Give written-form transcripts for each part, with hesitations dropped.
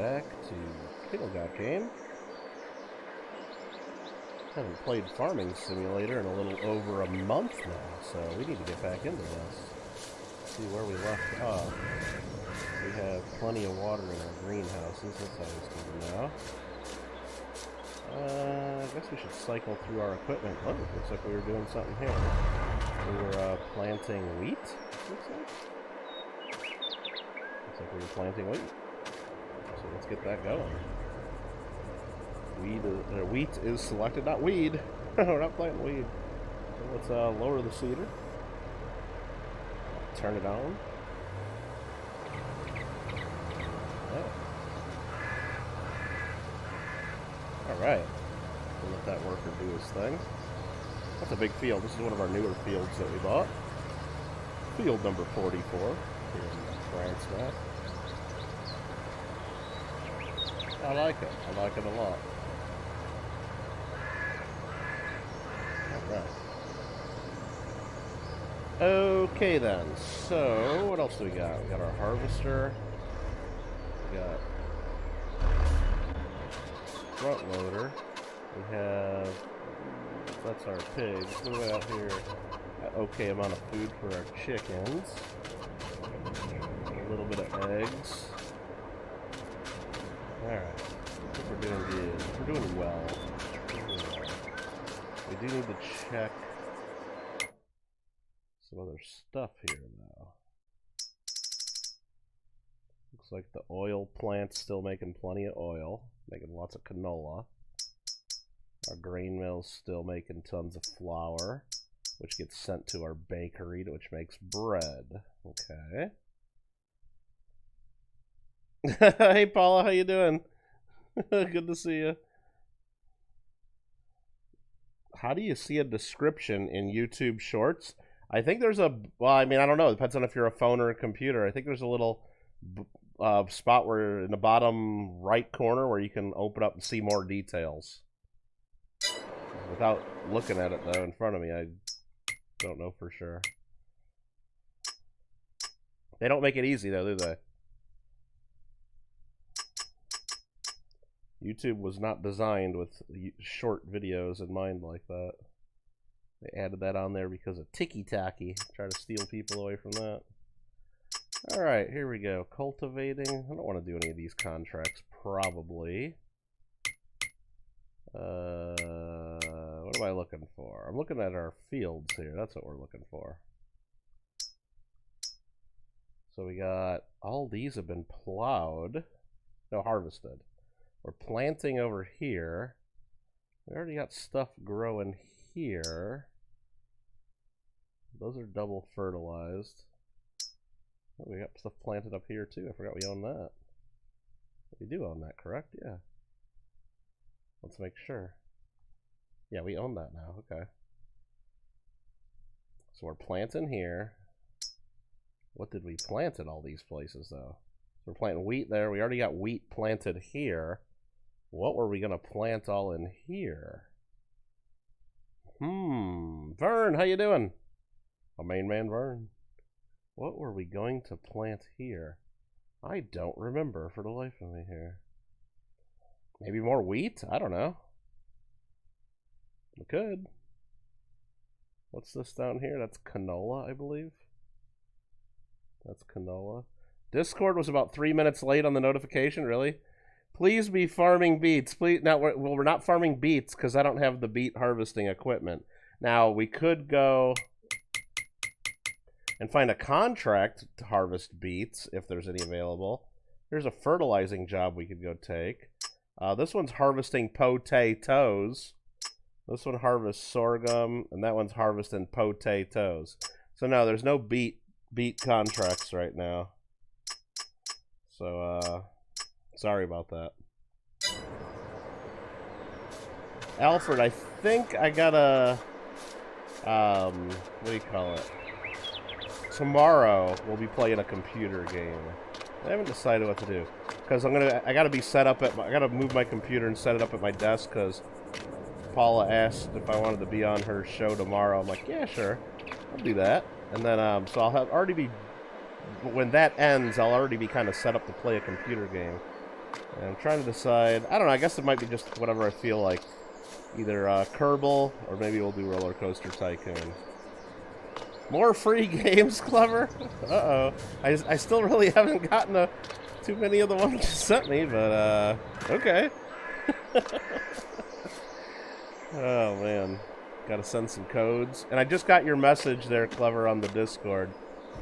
back to kittlegotgame. Haven't played Farming Simulator in a little over a month now, so we need to get back into this. See where we left off. We have plenty of water in our greenhouses, that's always good to know. I guess we should cycle through our equipment. Oh, looks like we were doing something here. We were planting wheat, looks like. Looks like we were planting wheat. So let's get that going. Wheat is selected, not weed. We're not planting weed. So let's lower the seeder. Turn it on. Oh. Alright. We'll let that worker do his thing. That's a big field. This is one of our newer fields that we bought. Field number 44 here in France now. I like it. I like it a lot. Alright. Okay then, so what else do we got? We got our harvester. We got front loader. We have, that's our pigs. What do we got here? Got okay amount of food for our chickens. A little bit of eggs. Alright, I think we're doing good. We're doing well. We do need to check some other stuff here now. Looks like the oil plant's still making plenty of oil, making lots of canola. Our grain mill's still making tons of flour, which gets sent to our bakery, which makes bread. Okay. Hey Paula, how you doing? Good to see you. How do you see a description in YouTube Shorts? I think there's a, well, I mean, I don't know. It depends on if you're a phone or a computer. I think there's a little spot where in the bottom right corner where you can open up and see more details. Without looking at it, though, in front of me, I don't know for sure. They don't make it easy, though, do they? YouTube was not designed with short videos in mind like that. They added that on there because of ticky-tacky. Try to steal people away from that. Alright, here we go. Cultivating. I don't want to do any of these contracts, probably. What am I looking for? I'm looking at our fields here. That's what we're looking for. So we got, all these have been plowed. No, harvested. We're planting over here. We already got stuff growing here. Those are double fertilized. Oh, we got stuff planted up here too. I forgot we own that. We do own that, correct? Yeah. Let's make sure. Yeah, we own that now. Okay. So we're planting here. What did we plant in all these places though? So we're planting wheat there. We already got wheat planted here. What were we going to plant all in here? Vern, how you doing? Oh, main man Vern. What were we going to plant here? I don't remember for the life of me here. Maybe more wheat? I don't know. We could. What's this down here? That's canola, I believe. That's canola. Discord was about 3 minutes late on the notification, really? Please be farming beets. Please. Now, we're not farming beets because I don't have the beet harvesting equipment. Now, we could go and find a contract to harvest beets if there's any available. Here's a fertilizing job we could go take. This one's harvesting potatoes. This one harvests sorghum, and that one's harvesting potatoes. So no, there's no beet contracts right now. So sorry about that. Alfred, I think I got a what do you call it? Tomorrow we'll be playing a computer game. I haven't decided what to do because I gotta be set up at I gotta move my computer and set it up at my desk because Paula asked if I wanted to be on her show tomorrow. I'm like, yeah, sure, I'll do that. And then so I'll already be, when that ends, I'll already be kind of set up to play a computer game. And I'm trying to decide. I don't know. I guess it might be just whatever I feel like. Either Kerbal or maybe we'll do Roller Coaster Tycoon. More free games, Clever? Uh-oh. I still really haven't gotten too many of the ones you sent me, but, okay. Oh, man. Gotta send some codes. And I just got your message there, Clever, on the Discord.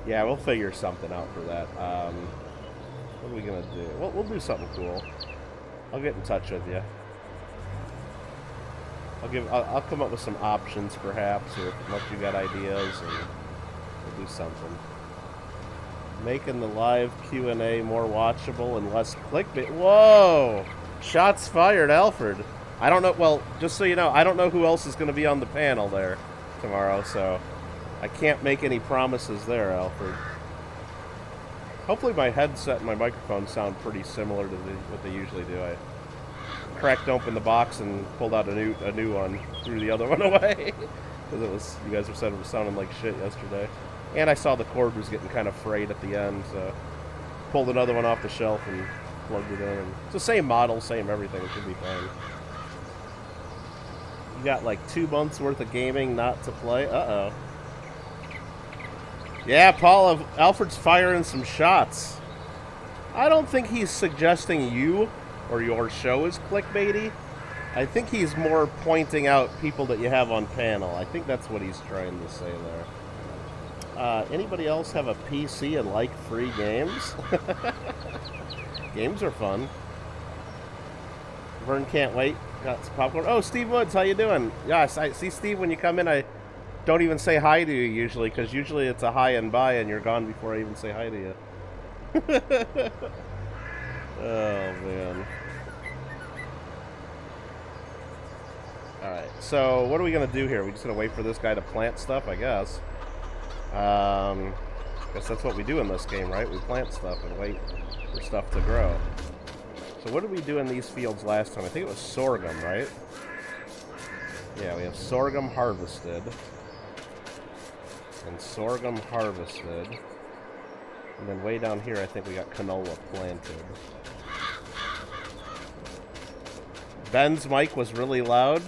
Yeah, we'll figure something out for that. What are we gonna do? We'll do something cool. I'll get in touch with you. I'll come up with some options, perhaps, or unless you got ideas, and we'll do something. Making the live Q&A more watchable and less clickbait. Whoa! Shots fired, Alfred. I don't know. Well, just so you know, I don't know who else is going to be on the panel there tomorrow, so I can't make any promises there, Alfred. Hopefully, my headset and my microphone sound pretty similar to what they usually do. I cracked open the box and pulled out a new one, threw the other one away because you guys said it was sounding like shit yesterday, and I saw the cord was getting kind of frayed at the end, so pulled another one off the shelf and plugged it in. And it's the same model, same everything. It should be fine. You got like 2 months worth of gaming not to play. Uh-oh. Yeah, Paul, Alfred's firing some shots. I don't think he's suggesting you or your show is clickbaity. I think he's more pointing out people that you have on panel. I think that's what he's trying to say there. Anybody else have a PC and like free games? Games are fun. Vern can't wait. Got some popcorn. Oh, Steve Woods, how you doing? Yes, I see Steve when you come in. I don't even say hi to you usually, because usually it's a hi and bye and you're gone before I even say hi to you. Oh, man. Alright, so what are we going to do here? We just going to wait for this guy to plant stuff, I guess. Guess that's what we do in this game, right? We plant stuff and wait for stuff to grow. So what did we do in these fields last time? I think it was sorghum, right? Yeah, we have sorghum harvested. And sorghum harvested. And then way down here, I think we got canola planted. Ben's mic was really loud.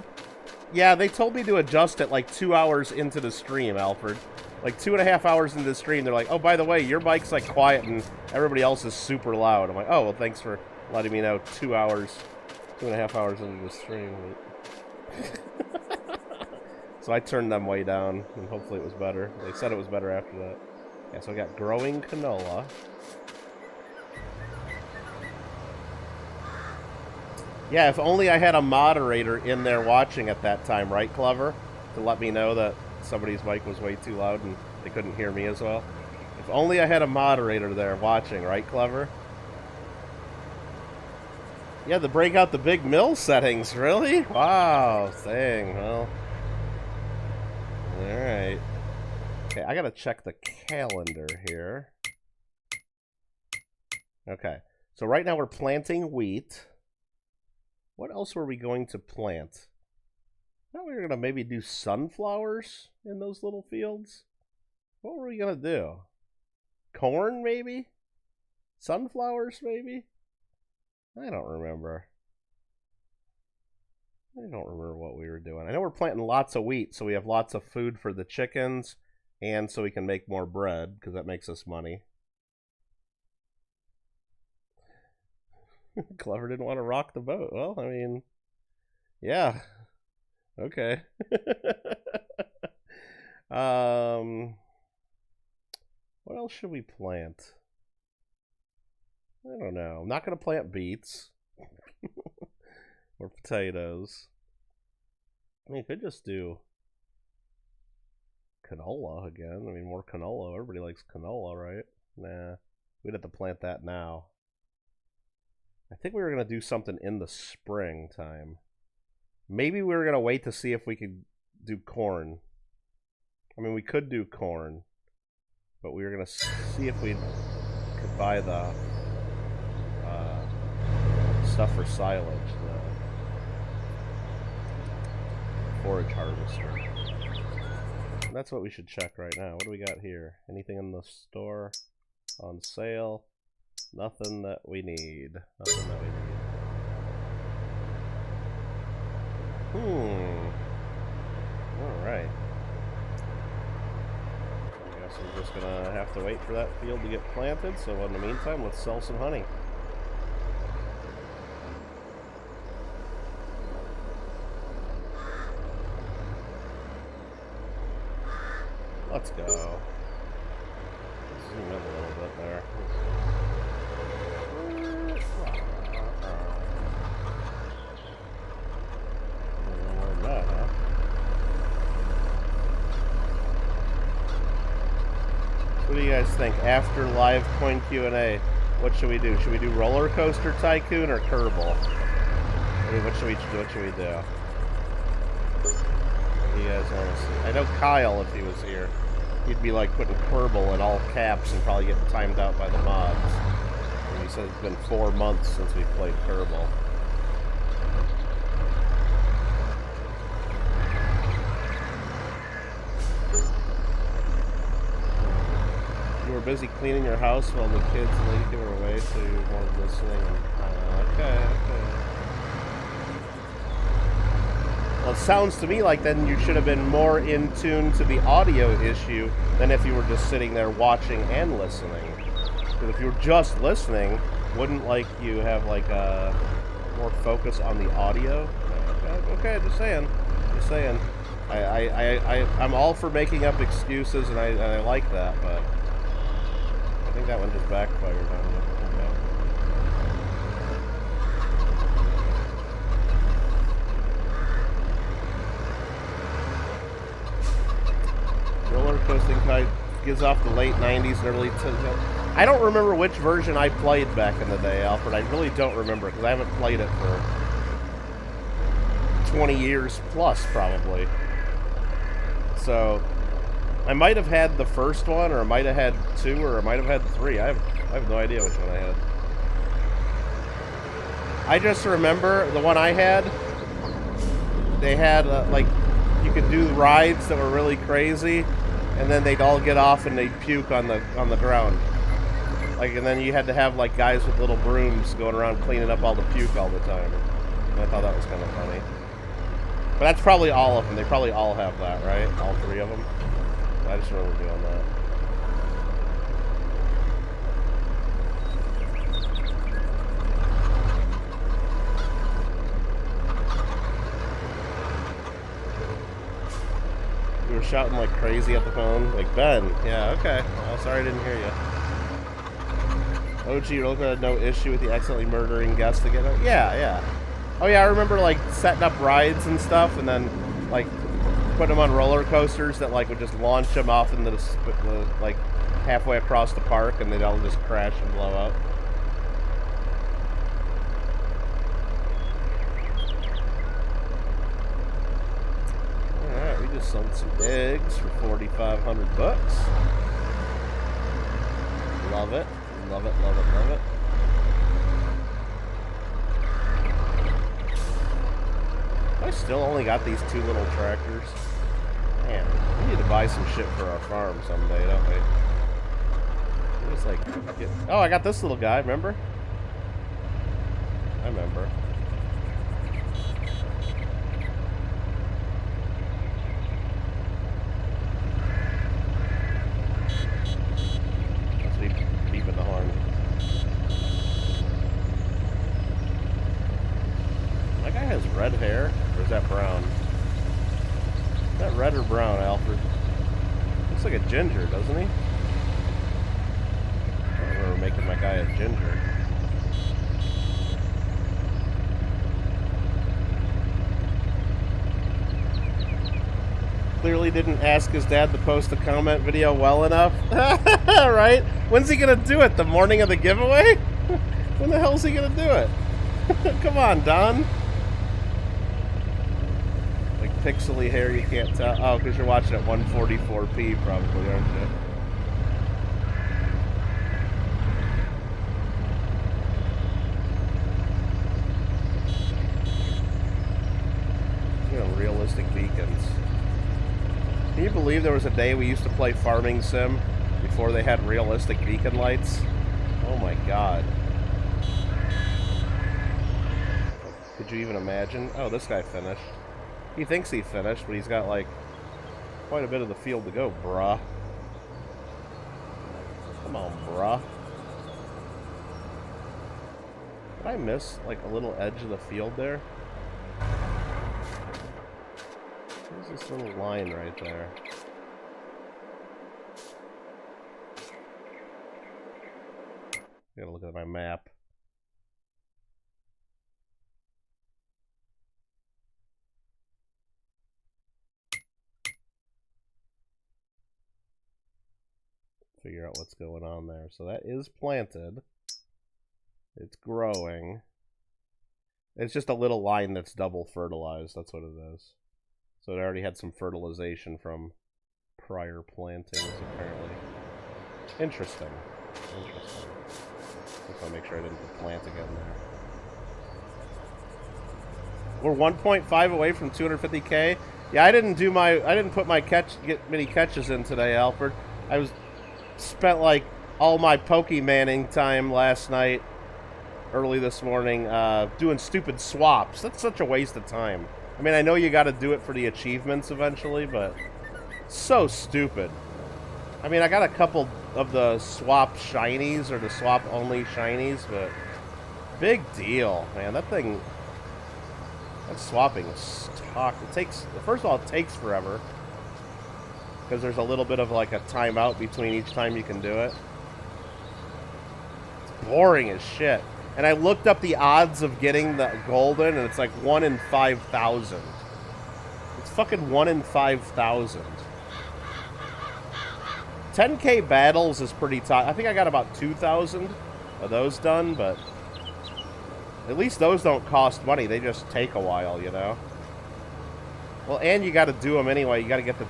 Yeah, they told me to adjust it like 2 hours into the stream, Alfred. Like 2.5 hours into the stream, they're like, oh, by the way, your mic's like quiet and everybody else is super loud. I'm like, oh, well, thanks for letting me know 2.5 hours into the stream. So I turned them way down, and hopefully it was better. They said it was better after that. Yeah, so I got growing canola. Yeah, if only I had a moderator in there watching at that time, right, Clever? To let me know that somebody's mic was way too loud and they couldn't hear me as well. If only I had a moderator there watching, right, Clever? Yeah, to break out the big mill settings, really? Wow, dang, well. Alright. Okay, I gotta check the calendar here. Okay, so right now we're planting wheat. What else were we going to plant? I thought we were going to maybe do sunflowers in those little fields. What were we going to do? Corn, maybe? Sunflowers, maybe? I don't remember. I don't remember what we were doing. I know we're planting lots of wheat, so we have lots of food for the chickens, and so we can make more bread, because that makes us money. Clever didn't want to rock the boat. Well, I mean, yeah. Okay. What else should we plant? I don't know. I'm not going to plant beets. Or potatoes. I mean, you could just do canola again. I mean, more canola. Everybody likes canola, right? Nah. We'd have to plant that now. I think we were going to do something in the springtime. Maybe we were going to wait to see if we could do corn. I mean, we could do corn. But we were going to see if we could buy the stuff for silage. The forage harvester. And that's what we should check right now. What do we got here? Anything in the store on sale? Nothing that we need. Nothing that we need. Alright. I guess we're just gonna have to wait for that field to get planted, so in the meantime, let's sell some honey. Let's go. Zoom in a little bit there. What do you guys think? After live coin Q&A, what should we do? Should we do Roller Coaster Tycoon or Kerbal? I mean, what should we do? What do you guys want to see? I know Kyle, if he was here, he'd be like putting Kerbal in all caps and probably getting timed out by the mods. And he said it's been 4 months since we played Kerbal. You were busy cleaning your house while the kids and lady were away, so you weren't listening. Okay. Well, it sounds to me like then you should have been more in tune to the audio issue than if you were just sitting there watching and listening. Because if you were just listening, wouldn't like you have like a more focus on the audio? Okay, just saying. I'm all for making up excuses, and I like that, but I think that one just backfired on me. Roller coasting kite gives off the late 90s and early 2000s. I don't remember which version I played back in the day, Alfred. I really don't remember because I haven't played it for 20 years plus, probably. So I might have had the first one, or I might have had 2, or I might have had 3. I have no idea which one I had. I just remember the one I had. They had like you could do rides that were really crazy, and then they'd all get off and they'd puke on the ground. Like, and then you had to have like guys with little brooms going around cleaning up all the puke all the time. And I thought that was kind of funny. But that's probably all of them. They probably all have that, right? All 3 of them. I just remember doing that. You were shouting like crazy at the phone. Like, Ben. Yeah, okay. Oh, sorry I didn't hear you. OG, you're looking at no issue with the accidentally murdering guests again? Yeah. Oh yeah, I remember like setting up rides and stuff, and then like putting them on roller coasters that like would just launch them off into the like halfway across the park, and they'd all just crash and blow up. All right, we just sold some eggs for 4,500 bucks. Love it. Love it. I still only got these 2 little tractors. Man, we need to buy some shit for our farm someday, don't we? Just like oh, I got this little guy, remember? I remember. Let's be beeping the horn. That guy has red hair, or is that brown? Is that red or brown, Alfred? Looks like a ginger, doesn't he? I remember making my guy a ginger. Clearly didn't ask his dad to post a comment video well enough. Right? When's he gonna do it? The morning of the giveaway? When the hell's he gonna do it? Come on, Don. Like pixely hair, you can't tell. Oh, because you're watching at 144p probably, aren't you? You know, realistic beacons. Can you believe there was a day we used to play Farming Sim before they had realistic beacon lights? Oh my god. Could you even imagine? Oh, this guy finished. He thinks he finished, but he's got, like, quite a bit of the field to go, bruh. Come on, bruh. Did I miss, like, a little edge of the field there? There's this little line right there. Gotta look at my map. Figure out what's going on there. So that is planted. It's growing. It's just a little line that's double fertilized. That's what it is. So it already had some fertilization from prior plantings, apparently. Interesting. Interesting. Just want to make sure I didn't plant again there. We're 1.5 away from 250K. Yeah, I didn't put my get many catches in today, Alfred. I spent like all my Pokemanning time last night, early this morning, doing stupid swaps. That's such a waste of time. I mean, I know you got to do it for the achievements eventually, but so stupid. I mean, I got a couple of the swap shinies or the swap only shinies, but big deal, man. That swapping is talk. It takes, first of all, it takes forever because there's a little bit of like a timeout between each time you can do it. It's boring as shit. And I looked up the odds of getting the golden, and it's like 1 in 5,000. It's fucking 1 in 5,000. 10K battles is pretty tough. I think I got about 2,000 of those done, but at least those don't cost money. They just take a while, you know? Well, and you got to do them anyway. You got to get the...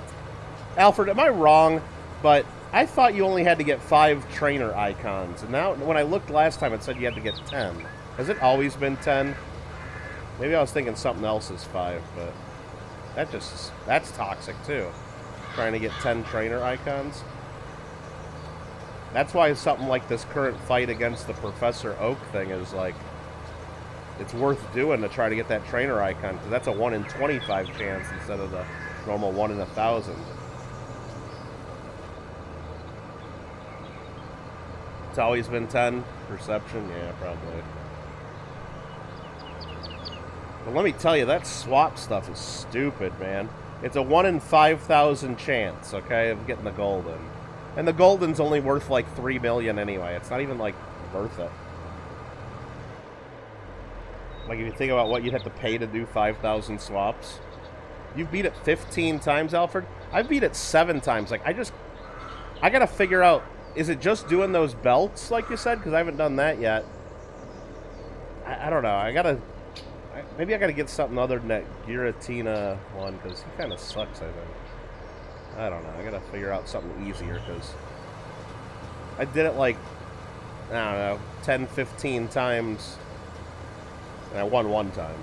Alfred, am I wrong? But I thought you only had to get 5 trainer icons. And now, when I looked last time, it said you had to get 10. Has it always been 10? Maybe I was thinking something else is 5, but... That's toxic, too. Trying to get 10 trainer icons. That's why something like this current fight against the Professor Oak thing is, like... It's worth doing to try to get that trainer icon, because that's a 1 in 25 chance instead of the normal 1 in 1,000. It's always been 10. Perception? Yeah, probably. But let me tell you, that swap stuff is stupid, man. It's a 1 in 5,000 chance, okay, of getting the golden. And the golden's only worth like 3 million anyway. It's not even, like, worth it. Like, if you think about what you'd have to pay to do 5,000 swaps. You've beat it 15 times, Alfred? I've beat it 7 times. Like, I gotta figure out, is it just doing those belts, like you said? Because I haven't done that yet. I don't know. Maybe I gotta get something other than that Giratina one, because he kind of sucks, I think. I don't know. I gotta figure out something easier, because I did it like, I don't know, 10, 15 times, and I won 1 time.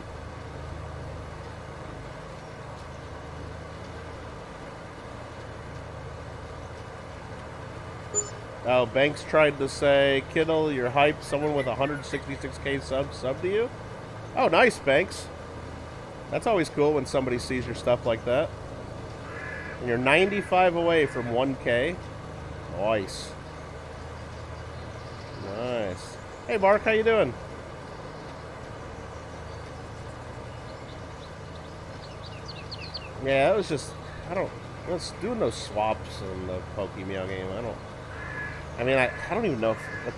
Oh, Banks tried to say, Kittle, you're hyped. Someone with 166K sub to you? Oh, nice, Banks. That's always cool when somebody sees your stuff like that. And you're 95 away from 1K. Nice. Nice. Hey, Mark, how you doing? Yeah, it was just, I was doing those swaps in the Pokemon game. I don't even know if,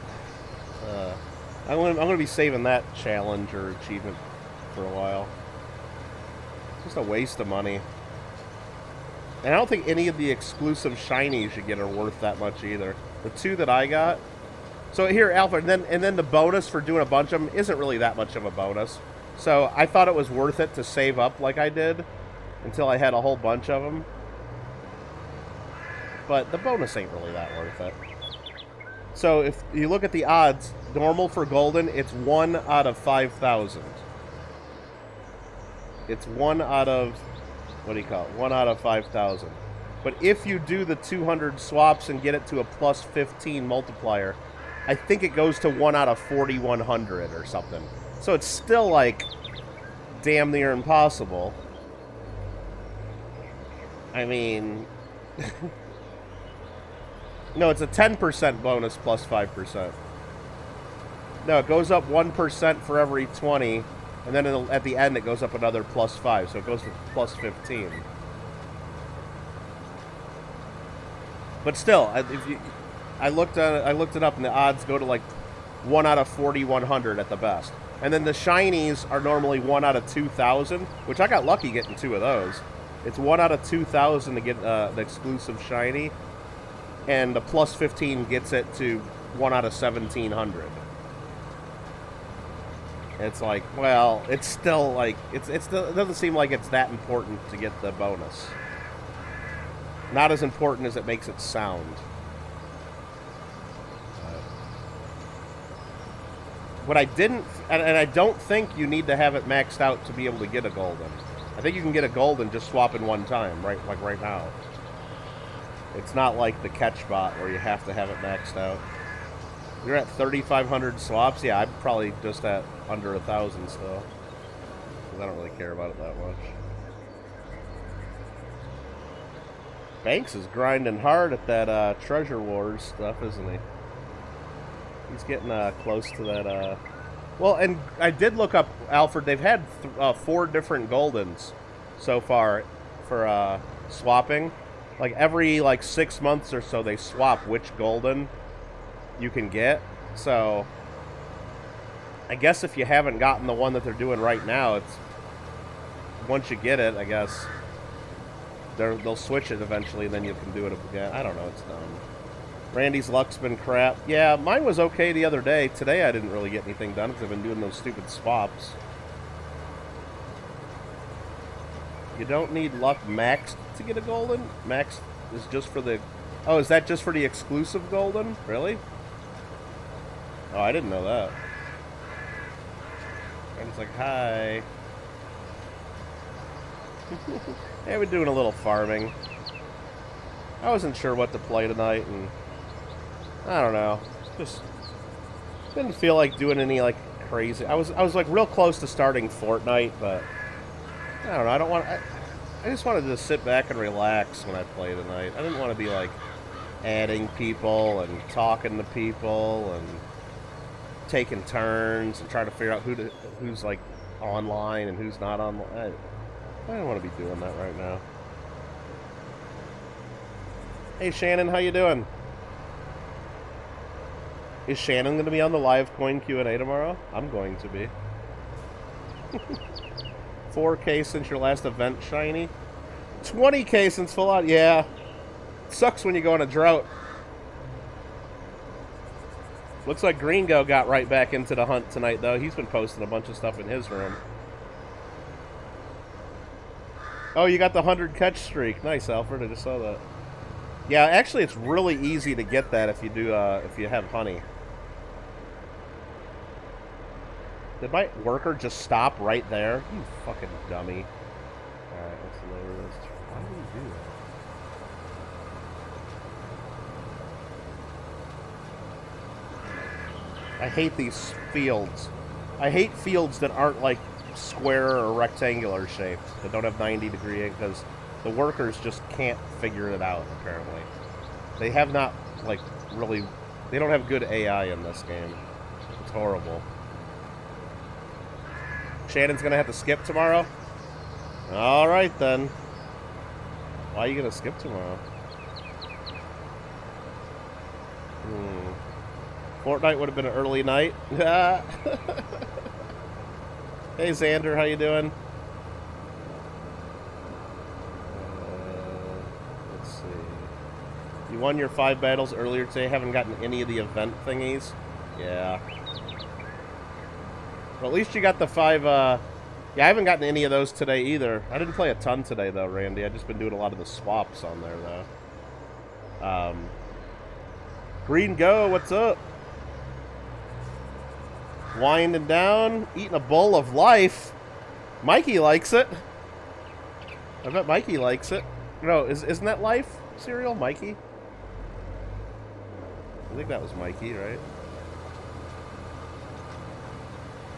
I'm going to be saving that challenge or achievement for a while. It's just a waste of money. And I don't think any of the exclusive shinies you get are worth that much either. The 2 that I got. So here, Alfred, and then the bonus for doing a bunch of them isn't really that much of a bonus. So I thought it was worth it to save up like I did until I had a whole bunch of them. But the bonus ain't really that worth it. So if you look at the odds, normal for golden, it's 1 out of 5,000. It's 1 out of, what do you call it? 1 out of 5,000. But if you do the 200 swaps and get it to a plus 15 multiplier, I think it goes to 1 out of 4,100 or something. So it's still, like, damn near impossible. I mean... no, it's a 10% bonus plus 5%. No, it goes up 1% for every 20, and then at the end it goes up another plus 5, so it goes to plus 15. But still, I looked it up, and the odds go to like 1 out of 4,100 at the best. And then the shinies are normally 1 out of 2,000, which I got lucky getting 2 of those. It's 1 out of 2,000 to get the exclusive shiny, and the plus 15 gets it to 1 out of 1,700. It's like, well, it's still like it doesn't seem like it's that important to get the bonus. Not as important as it makes it sound. What I didn't, and I don't think you need to have it maxed out to be able to get a golden. I think you can get a golden just swapping one time, right? Like right now. It's not like the catch bot where you have to have it maxed out. You're at 3,500 swaps? Yeah, I'm probably just at under 1,000 still. Because I don't really care about it that much. Banks is grinding hard at that Treasure Wars stuff, isn't he? He's getting close to that. Well, and I did look up, Alfred, they've had 4 different Goldens so far for swapping. Like every 6 months or so they swap which Golden you can get. So I guess if you haven't gotten the one that they're doing right now, it's once you get it, I guess they'll switch it eventually, and then you can do it again. I don't know, it's dumb. Randy's luck's been crap. Yeah, mine was okay the other day. Today I didn't really get anything done because I've been doing those stupid swaps. You don't need luck maxed to get a golden? Max is just for the... Oh, is that just for the exclusive golden? Really? Oh, I didn't know that. And it's like, hi. Hey, we're doing a little farming. I wasn't sure what to play tonight, and I don't know. Just didn't feel like doing any like crazy. I was like real close to starting Fortnite, but I don't know. I don't want. I just wanted to sit back and relax when I play tonight. I didn't want to be like adding people and talking to people and taking turns and trying to figure out who's like online and who's not online. I don't want to be doing that right now. Hey Shannon, how you doing? Is Shannon going to be on the live coin Q&A tomorrow? I'm going to be. 4K since your last event, shiny. 20K since full out. Yeah. Sucks when you go on a drought. Looks like Gringo got right back into the hunt tonight, though. He's been posting a bunch of stuff in his room. Oh, you got the 100 catch streak. Nice, Alfred. I just saw that. Yeah, actually, it's really easy to get that if you do, if you have honey. Did my worker just stop right there? You fucking dummy. Alright, let's lower this. Why do we do that? I hate these fields. I hate fields that aren't like square or rectangular shaped, that don't have 90-degree, because the workers just can't figure it out, apparently. They have not, like, really... They don't have good AI in this game. It's horrible. Shannon's gonna have to skip tomorrow? Alright, then. Why are you gonna skip tomorrow? Fortnite would have been an early night. Hey, Xander, how you doing? Let's see. You won your 5 battles earlier today. Haven't gotten any of the event thingies. Yeah. Well, at least you got the 5, yeah, I haven't gotten any of those today either. I didn't play a ton today, though, Randy. I've just been doing a lot of the swaps on there, though. Green Go, what's up? Winding down, eating a bowl of life. Mikey likes it. I bet Mikey likes it. No, isn't that life cereal, Mikey? I think that was Mikey, right?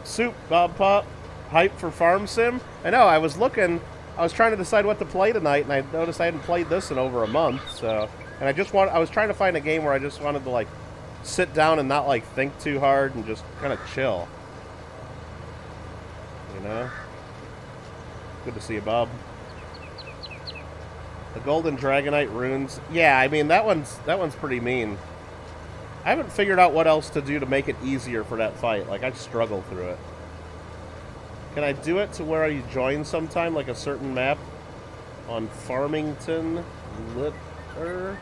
Soup, Bob Pop. Hype for Farm Sim? I know, I was looking, I was trying to decide what to play tonight, and I noticed I hadn't played this in over a month, so... And I was trying to find a game where I just wanted to, like, sit down and not, like, think too hard and just kind of chill. You know? Good to see you, Bob. The Golden Dragonite runes. Yeah, I mean, that one's pretty mean. I haven't figured out what else to do to make it easier for that fight. Like, I struggle through it. Can I do it to where you join sometime, like a certain map? On Farmington Litter?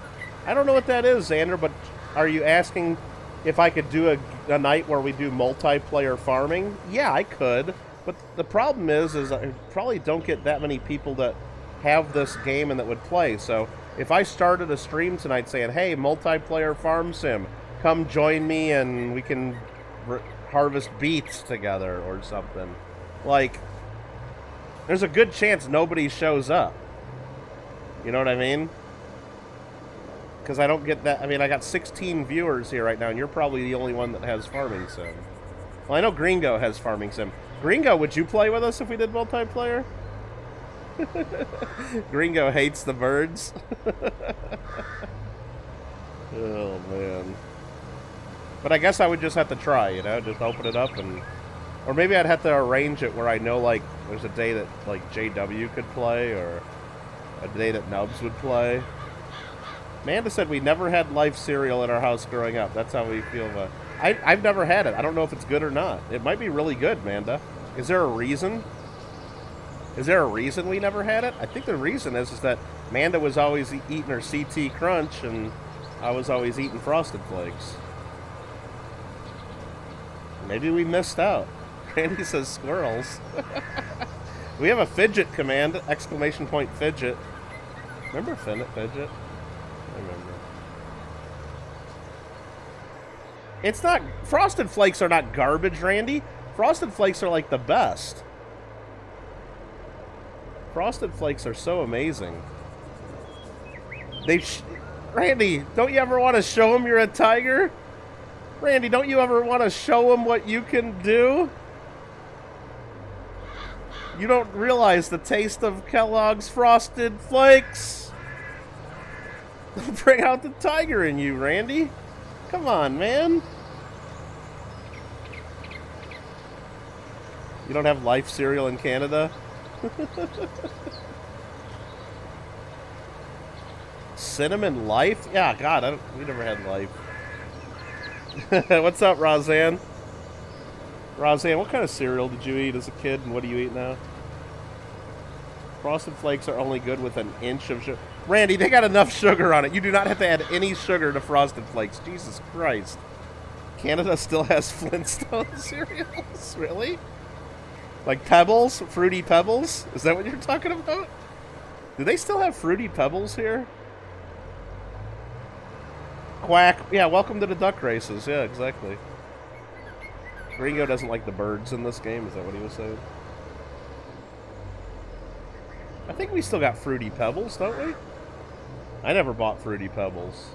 I don't know what that is, Xander, but are you asking if I could do a night where we do multiplayer farming? Yeah, I could. But the problem is I probably don't get that many people that have this game and that would play. So if I started a stream tonight saying, hey, multiplayer farm sim, come join me and we can harvest beets together or something. Like, there's a good chance nobody shows up. You know what I mean? Because I don't get that. I mean, I got 16 viewers here right now, and you're probably the only one that has Farming Sim. Well, I know Gringo has Farming Sim. Gringo, would you play with us if we did multiplayer? Gringo hates the birds. Oh, man. But I guess I would just have to try, you know? Just open it up and... Or maybe I'd have to arrange it where I know, like, there's a day that, like, JW could play, or a day that Nubs would play. Amanda said we never had life cereal in our house growing up. That's how we feel about it. I've never had it. I don't know if it's good or not. It might be really good, Amanda. Is there a reason? Is there a reason we never had it? I think the reason is that Amanda was always eating her CT Crunch, and I was always eating Frosted Flakes. Maybe we missed out. Randy says squirrels. We have a fidget command, exclamation point fidget. Remember fidget? I remember. It's not... Frosted Flakes are not garbage, Randy. Frosted Flakes are like the best. Frosted Flakes are so amazing. Randy, don't you ever want to show him you're a tiger? Randy, don't you ever want to show him what you can do? You don't realize the taste of Kellogg's Frosted Flakes. Bring out the tiger in you, Randy. Come on, man. You don't have Life cereal in Canada? Cinnamon Life? Yeah, God, we never had Life. What's up, Roseanne? Roseanne, what kind of cereal did you eat as a kid, and what do you eat now? Frosted Flakes are only good with an inch of sugar. Randy, they got enough sugar on it. You do not have to add any sugar to Frosted Flakes. Jesus Christ. Canada still has Flintstone cereals? Really? Like Pebbles? Fruity Pebbles? Is that what you're talking about? Do they still have Fruity Pebbles here? Quack. Yeah, welcome to the duck races. Yeah, exactly. Gringo doesn't like the birds in this game. Is that what he was saying? I think we still got Fruity Pebbles, don't we? I never bought Fruity Pebbles.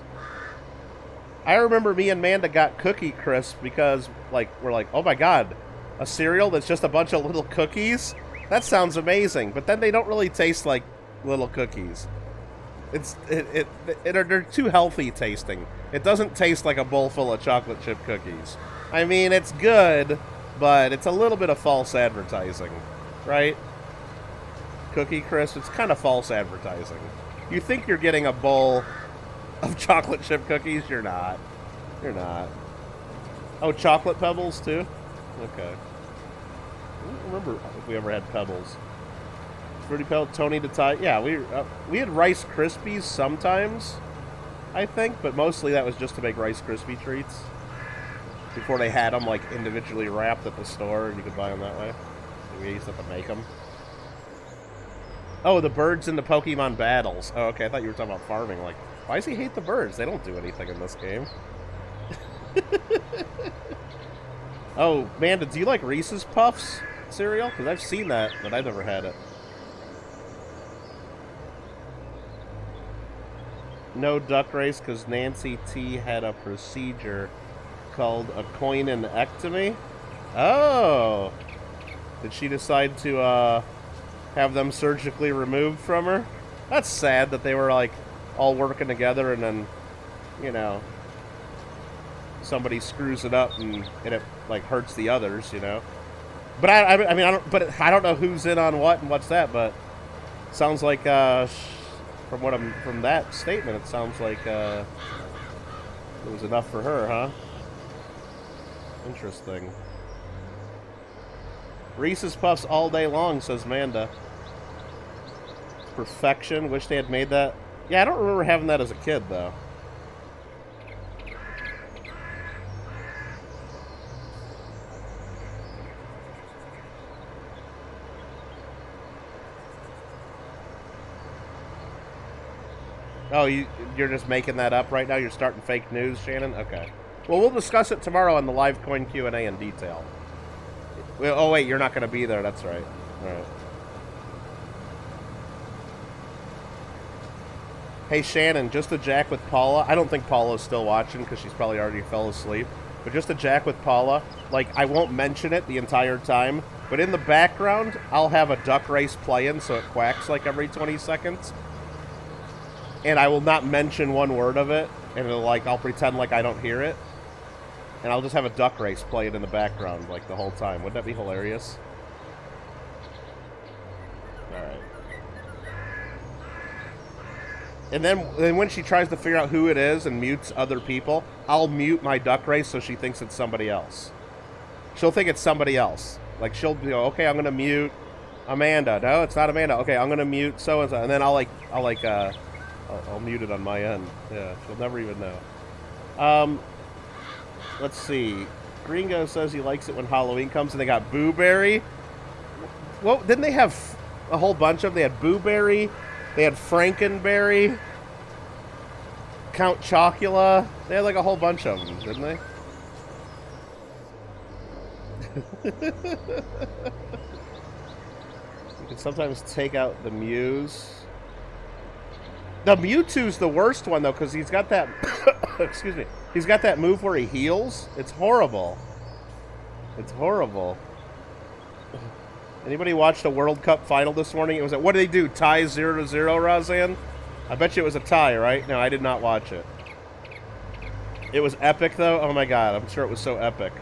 I remember me and Amanda got Cookie Crisp because, like, we're like, oh my god, a cereal that's just a bunch of little cookies? That sounds amazing. But then they don't really taste like little cookies. They're too healthy tasting. It doesn't taste like a bowl full of chocolate chip cookies. I mean, it's good, but it's a little bit of false advertising, right? Cookie Crisp, it's kind of false advertising. You think you're getting a bowl of chocolate chip cookies? You're not. You're not. Oh, chocolate Pebbles, too? Okay. I don't remember if we ever had Pebbles. Fruity Pebbles, Tony the Tide. Yeah, we had Rice Krispies sometimes, I think, but mostly that was just to make Rice Krispie treats. Before they had them, like, individually wrapped at the store, and you could buy them that way. We used to have to make them. Oh, the birds in the Pokemon battles. Oh, okay, I thought you were talking about farming. Like, why does he hate the birds? They don't do anything in this game. Oh, Amanda, do you like Reese's Puffs cereal? Because I've seen that, but I've never had it. No duck race because Nancy T had a procedure called a coinectomy. Oh. Did she decide to have them surgically removed from her? That's sad that they were, like, all working together and then, you know, somebody screws it up and it, like, hurts the others, you know? But I mean, I don't know who's in on what and what's that, but sounds like, from that statement, it sounds like, it was enough for her, huh? Interesting. Reese's Puffs all day long, says Manda. Perfection. Wish they had made that. Yeah, I don't remember having that as a kid, though. Oh, you're just making that up right now? You're starting fake news, Shannon? Okay. Well, we'll discuss it tomorrow on the live coin Q&A in detail. Oh, wait, you're not going to be there. That's right. All right. Hey, Shannon, just a jack with Paula. I don't think Paula's still watching because she's probably already fell asleep. But just a jack with Paula. Like, I won't mention it the entire time. But in the background, I'll have a duck race playing so it quacks like every 20 seconds. And I will not mention one word of it. And I'll pretend like I don't hear it. And I'll just have a duck race playing in the background, like, the whole time. Wouldn't that be hilarious? Alright. And then when she tries to figure out who it is and mutes other people, I'll mute my duck race so she thinks it's somebody else. She'll think it's somebody else. Like, she'll go, okay, I'm going to mute Amanda. No, it's not Amanda. Okay, I'm going to mute so-and-so. And then I'll mute it on my end. Yeah, she'll never even know. Let's see. Gringo says he likes it when Halloween comes, and they got Boo Berry. Well, didn't they have a whole bunch of them? They had Boo Berry, they had Frankenberry, Count Chocula. They had like a whole bunch of them, didn't they? You can sometimes take out the Mews. The Mewtwo's the worst one, though, because he's got that... excuse me. He's got that move where he heals. It's horrible. It's horrible. Anybody watch the World Cup final this morning? It was what did they do? Tie 0-0, Razan? I bet you it was a tie, right? No, I did not watch it. It was epic, though. Oh, my God. I'm sure it was so epic.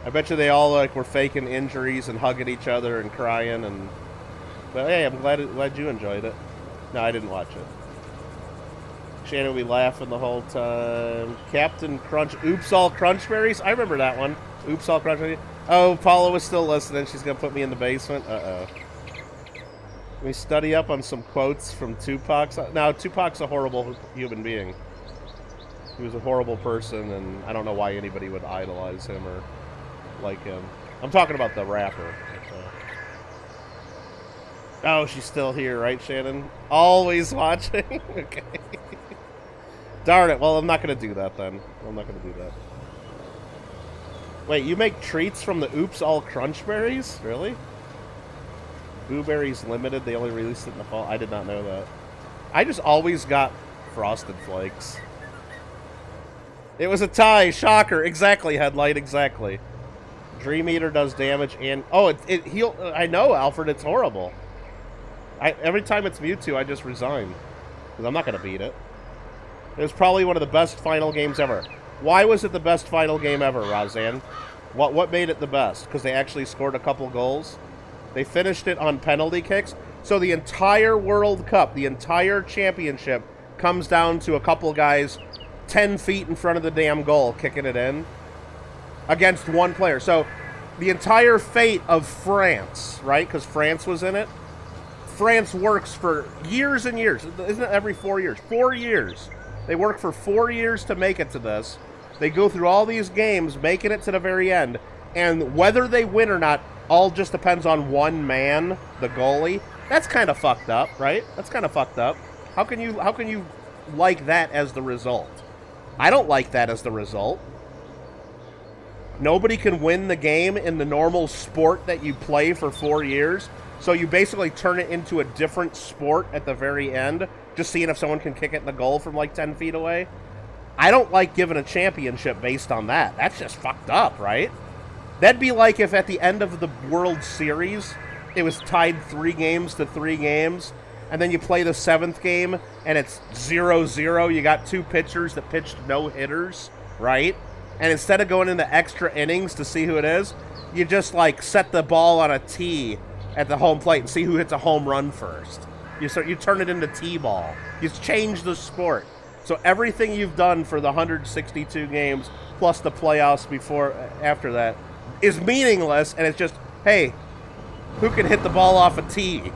I bet you they all were faking injuries and hugging each other and crying. And... But, hey, I'm glad you enjoyed it. No, I didn't watch it. Shannon will be laughing the whole time. Captain Crunch. Oops, all Crunchberries? I remember that one. Oops, all Crunchberries. Oh, Paula was still listening. She's going to put me in the basement. Uh-oh. Can we study up on some quotes from Tupac? No, Tupac's a horrible human being. He was a horrible person, and I don't know why anybody would idolize him or like him. I'm talking about the rapper. Oh, she's still here, right, Shannon? Always watching? Okay. Darn it. Well, I'm not going to do that, then. I'm not going to do that. Wait, you make treats from the Oops All Crunchberries? Really? Blueberries Limited. They only released it in the fall. I did not know that. I just always got Frosted Flakes. It was a tie. Shocker. Exactly, Headlight. Exactly. Dream Eater does damage and... Oh, it heal... I know, Alfred. It's horrible. Every time it's Mewtwo, I just resign. Because I'm not going to beat it. It was probably one of the best final games ever. Why was it the best final game ever, Razan? What made it the best? Because they actually scored a couple goals? They finished it on penalty kicks? So the entire World Cup, the entire championship, comes down to a couple guys 10 feet in front of the damn goal kicking it in against one player. So the entire fate of France, right? Because France was in it. France works for years and years. Isn't it every 4 years? 4 years. They work for 4 years to make it to this. They go through all these games, making it to the very end. And whether they win or not, all just depends on one man, the goalie. That's kind of fucked up, right? That's kind of fucked up. How can you like that as the result? I don't like that as the result. Nobody can win the game in the normal sport that you play for 4 years. So you basically turn it into a different sport at the very end, just seeing if someone can kick it in the goal from like 10 feet away. I don't like giving a championship based on that. That's just fucked up, right? That'd be like if at the end of the World Series, it was tied 3 games to 3 games, and then you play the 7th game, and it's 0-0. You got 2 pitchers that pitched no hitters, right? And instead of going into extra innings to see who it is, you just, like, set the ball on a tee at the home plate and see who hits a home run first. You turn it into T-ball. You change the sport. So everything you've done for the 162 games, plus the playoffs after that, is meaningless, and it's just, hey, who can hit the ball off a tee?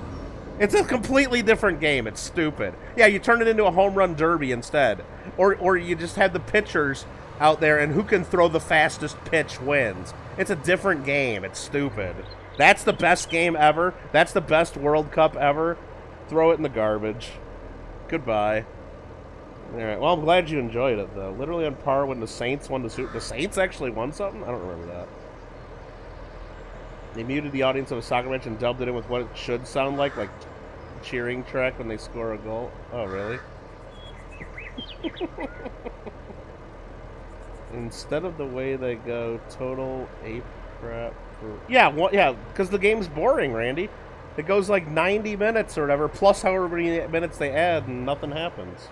It's a completely different game. It's stupid. Yeah, you turn it into a home run derby instead. Or you just have the pitchers out there, and who can throw the fastest pitch wins. It's a different game. It's stupid. That's the best game ever. That's the best World Cup ever. Throw it in the garbage. Goodbye. Alright, well, I'm glad you enjoyed it, though. Literally on par when the Saints won the Super... The Saints actually won something? I don't remember that. They muted the audience of a soccer match and dubbed it in with what it should sound like cheering track when they score a goal. Oh, really? Instead of the way they go, total ape crap. Yeah, because the game's boring, Randy. It goes like 90 minutes or whatever, plus however many minutes they add, and nothing happens.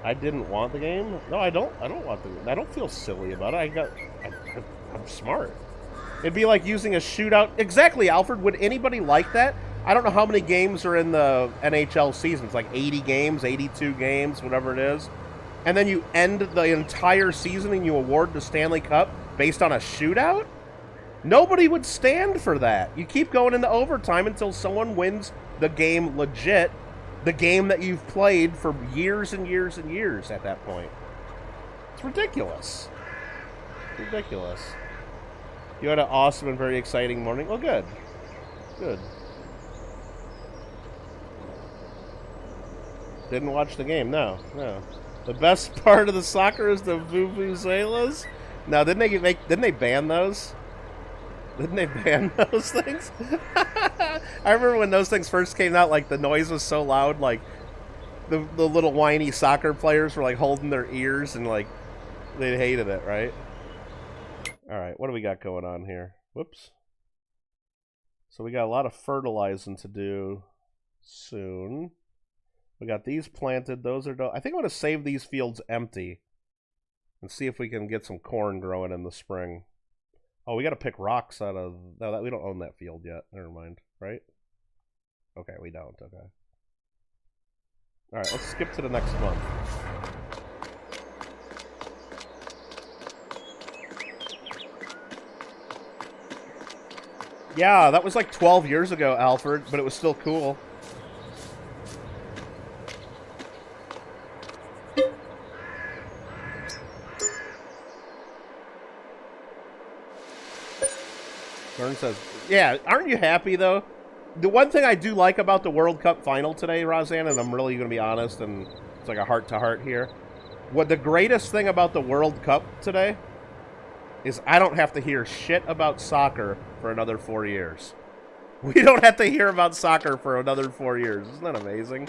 I didn't want the game? No, I don't want the game. I don't feel silly about it. I'm smart. It'd be like using a shootout. Exactly, Alfred. Would anybody like that? I don't know how many games are in the NHL season. It's like 80 games, 82 games, whatever it is. And then you end the entire season and you award the Stanley Cup based on a shootout? Nobody would stand for that. You keep going into overtime until someone wins the game legit. The game that you've played for years and years and years at that point. It's ridiculous. Ridiculous. You had an awesome and very exciting morning. Oh, good. Good. Didn't watch the game. No. The best part of the soccer is the vuvuzelas. Now, didn't they ban those? Didn't they ban those things? I remember when those things first came out, like, the noise was so loud, like, the little whiny soccer players were, like, holding their ears, and, like, they hated it, right? Alright, what do we got going on here? Whoops. So we got a lot of fertilizing to do soon. We got these planted. Those are done. I think I'm going to save these fields empty and see if we can get some corn growing in the spring. Oh, we got to pick rocks out of... No, we don't own that field yet. Never mind, right? Okay, we don't. Okay. Alright, let's skip to the next month. Yeah, that was like 12 years ago, Alfred, but it was still cool. Vern says, yeah, aren't you happy, though? The one thing I do like about the World Cup final today, Roseanne, and I'm really going to be honest, and it's like a heart-to-heart here. What the greatest thing about the World Cup today is I don't have to hear shit about soccer for another 4 years. We don't have to hear about soccer for another 4 years. Isn't that amazing?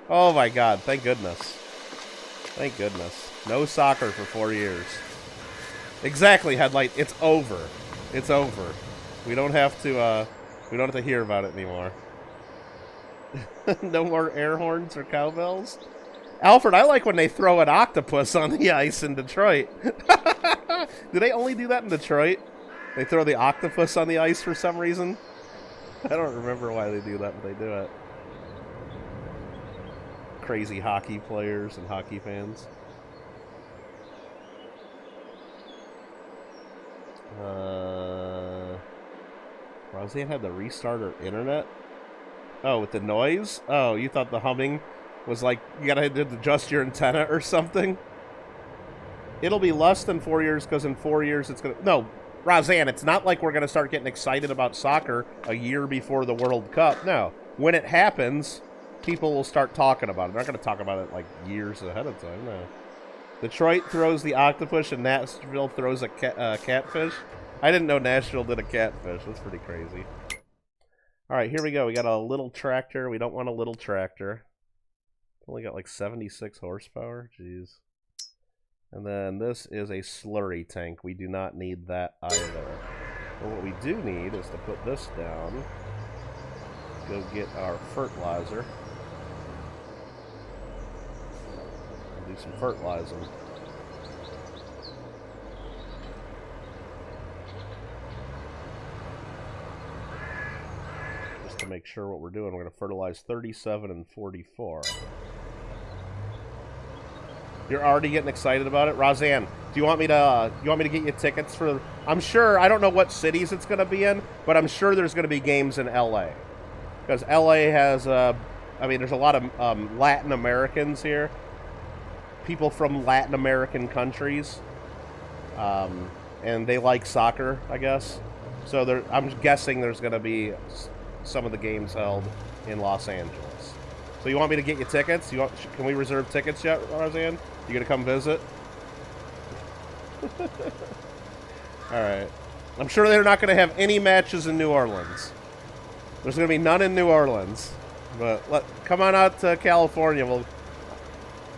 Oh, my God. Thank goodness. Thank goodness. No soccer for 4 years. Exactly, Headlight. It's over. It's over. We don't have to hear about it anymore. No more air horns or cowbells? Alfred, I like when they throw an octopus on the ice in Detroit. Do they only do that in Detroit? They throw the octopus on the ice for some reason? I don't remember why they do that, but they do it. Crazy hockey players and hockey fans. Roseanne had to restart her internet? Oh, with the noise? Oh, you thought the humming was like, you gotta adjust your antenna or something? It'll be less than 4 years, because in 4 years it's gonna... No, Roseanne, it's not like we're gonna start getting excited about soccer a year before the World Cup. No. When it happens, people will start talking about it. They're not gonna talk about it like years ahead of time, no. Detroit throws the octopus and Nashville throws a catfish. I didn't know Nashville did a catfish. That's pretty crazy. Alright, here we go. We got a little tractor. We don't want a little tractor. Only got like 76 horsepower. Jeez. And then this is a slurry tank. We do not need that either. But what we do need is to put this down. Go get our fertilizer. Do some fertilizing. Just to make sure what we're doing, we're going to fertilize 37 and 44. You're already getting excited about it, Roseanne. Do you want me to get you tickets for? I'm sure, I don't know what cities it's going to be in, but I'm sure there's going to be games in LA, because LA has I mean, there's a lot of Latin Americans here, people from Latin American countries, and they like soccer, I guess. So I'm guessing there's going to be some of the games held in Los Angeles. So you want me to get you tickets? Can we reserve tickets yet, Roseanne? You gonna come visit? Alright. I'm sure they're not gonna have any matches in New Orleans. There's gonna be none in New Orleans. But come on out to California.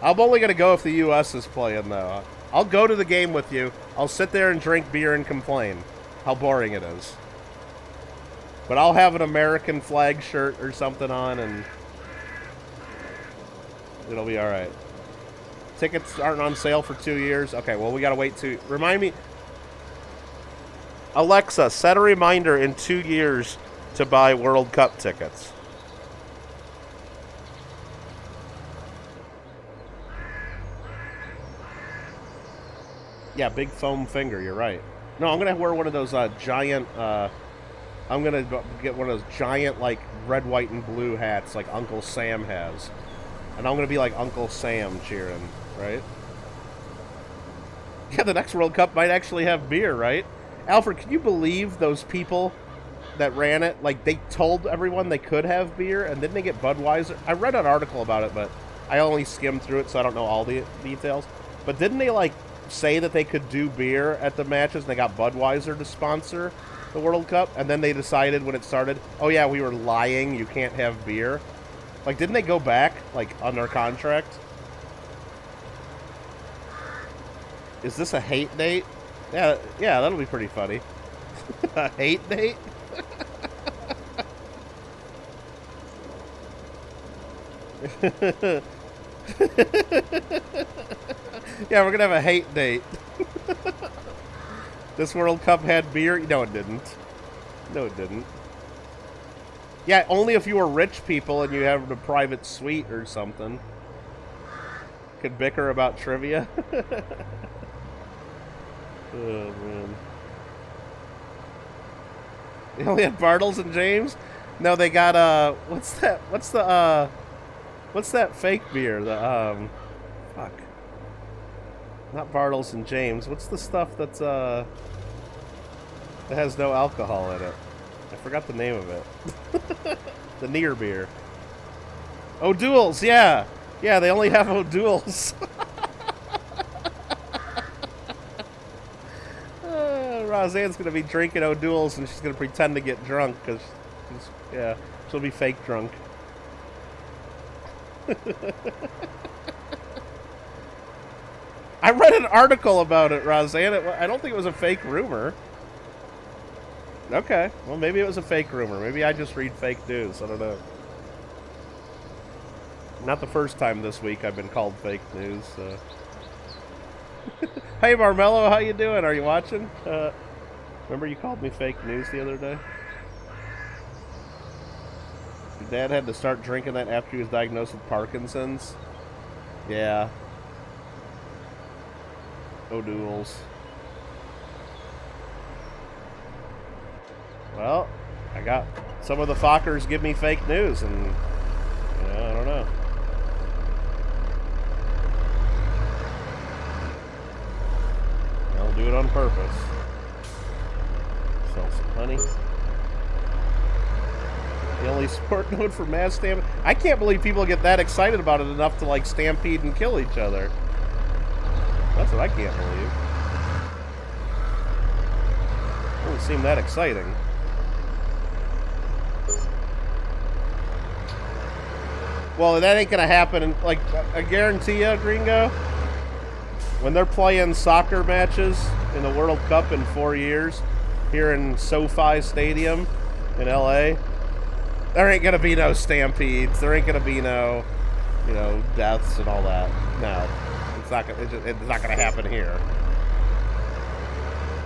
I'm only gonna go if the US is playing, though. I'll go to the game with you. I'll sit there and drink beer and complain how boring it is. But I'll have an American flag shirt or something on, and it'll be alright. Tickets aren't on sale for 2 years. Okay, well, we gotta wait to... Remind me... Alexa, set a reminder in 2 years to buy World Cup tickets. Yeah, big foam finger, you're right. No, I'm gonna wear one of those giant... I'm gonna get one of those giant, like, red, white, and blue hats like Uncle Sam has. And I'm gonna be like Uncle Sam cheering, right? Yeah, the next World Cup might actually have beer, right? Alfred, can you believe those people that ran it? Like, they told everyone they could have beer, and didn't they get Budweiser? I read an article about it, but I only skimmed through it, so I don't know all the details. But didn't they, like, say that they could do beer at the matches, and they got Budweiser to sponsor the World Cup? And then they decided when it started, oh yeah, we were lying, you can't have beer. Like, didn't they go back, like, on their contract? Is this a hate date? Yeah, that'll be pretty funny. A hate date? Yeah, we're gonna have a hate date. This World Cup had beer? No, it didn't. No, it didn't. Yeah, only if you were rich people and you have a private suite or something. Could bicker about trivia. Oh, man. They only had Bartles and James? No, they got, what's that? What's that fake beer? The, fuck. Not Bartles and James. What's the stuff that's, that has no alcohol in it? I forgot the name of it. The near beer. O'Doul's, yeah! Yeah, they only have O'Doul's. Roseanne's going to be drinking O'Doul's and she's going to pretend to get drunk because, yeah, she'll be fake drunk. I read an article about it, Roseanne. I don't think it was a fake rumor. Okay, well, maybe it was a fake rumor. Maybe I just read fake news. I don't know. Not the first time this week I've been called fake news. So. Hey, Marmello, how you doing? Are you watching? Remember you called me fake news the other day? Your dad had to start drinking that after he was diagnosed with Parkinson's? Yeah. O'Doul's. Well, I got some of the Fockers give me fake news, and I don't know. I'll do it on purpose. Sell some honey. The only sport known for mass stampede. I can't believe people get that excited about it enough to, like, stampede and kill each other. That's what I can't believe. It doesn't seem that exciting. Well, that ain't gonna happen. Like, I guarantee you, Gringo. When they're playing soccer matches in the World Cup in 4 years here in SoFi Stadium in LA, there ain't gonna be no stampedes. There ain't gonna be no, you know, deaths and all that. No, it's not gonna happen here.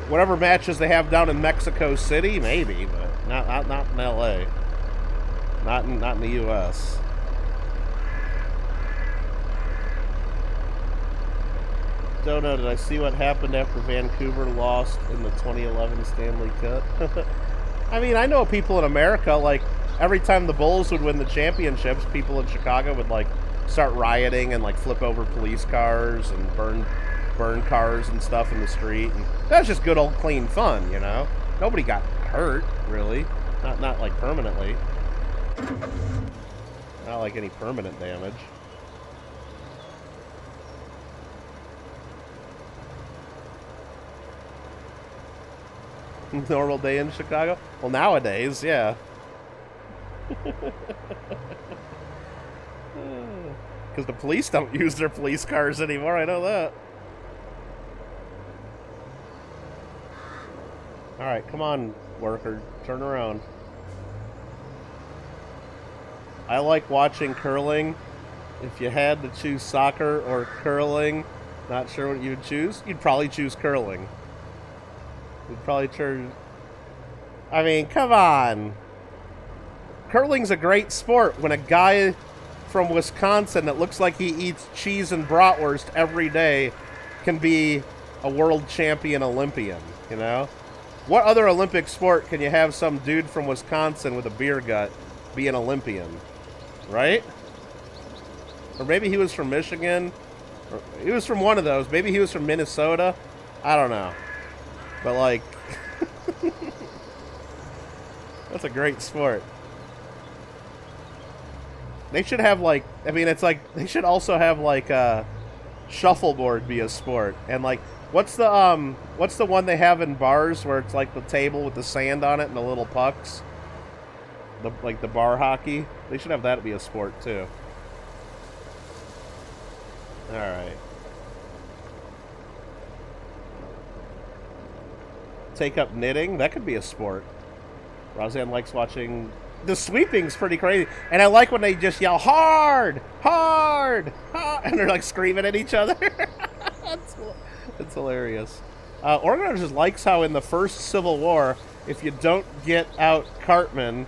Whatever matches they have down in Mexico City, maybe, but not in LA. Not in the US. Don't know, did I see what happened after Vancouver lost in the 2011 Stanley Cup? I mean, I know people in America, like, every time the Bulls would win the championships, people in Chicago would, like, start rioting and, like, flip over police cars and burn cars and stuff in the street. And that's just good old clean fun, you know? Nobody got hurt, really. Not like, permanently. Not like any permanent damage. Normal day in Chicago? Well, nowadays, yeah. Because the police don't use their police cars anymore, I know that. Alright, come on, worker. Turn around. I like watching curling. If you had to choose soccer or curling, not sure what you'd choose, you'd probably choose curling. You'd probably choose... I mean, come on. Curling's a great sport when a guy from Wisconsin that looks like he eats cheese and bratwurst every day can be a world champion Olympian, you know? What other Olympic sport can you have some dude from Wisconsin with a beer gut be an Olympian, right? Or maybe he was from Michigan. Or he was from one of those. Maybe he was from Minnesota. I don't know. But, like, that's a great sport. They should have, like, I mean, it's like, they should also have, like, shuffleboard be a sport. And, like, what's the one they have in bars where it's, like, the table with the sand on it and the little pucks? Like, the bar hockey? They should have that be a sport, too. Alright. Take up knitting? That could be a sport. Roseanne likes watching... The sweeping's pretty crazy. And I like when they just yell, hard! Hard! Hard! And they're like screaming at each other. That's hilarious. Organizers likes how in the first Civil War, if you don't get out Cartman,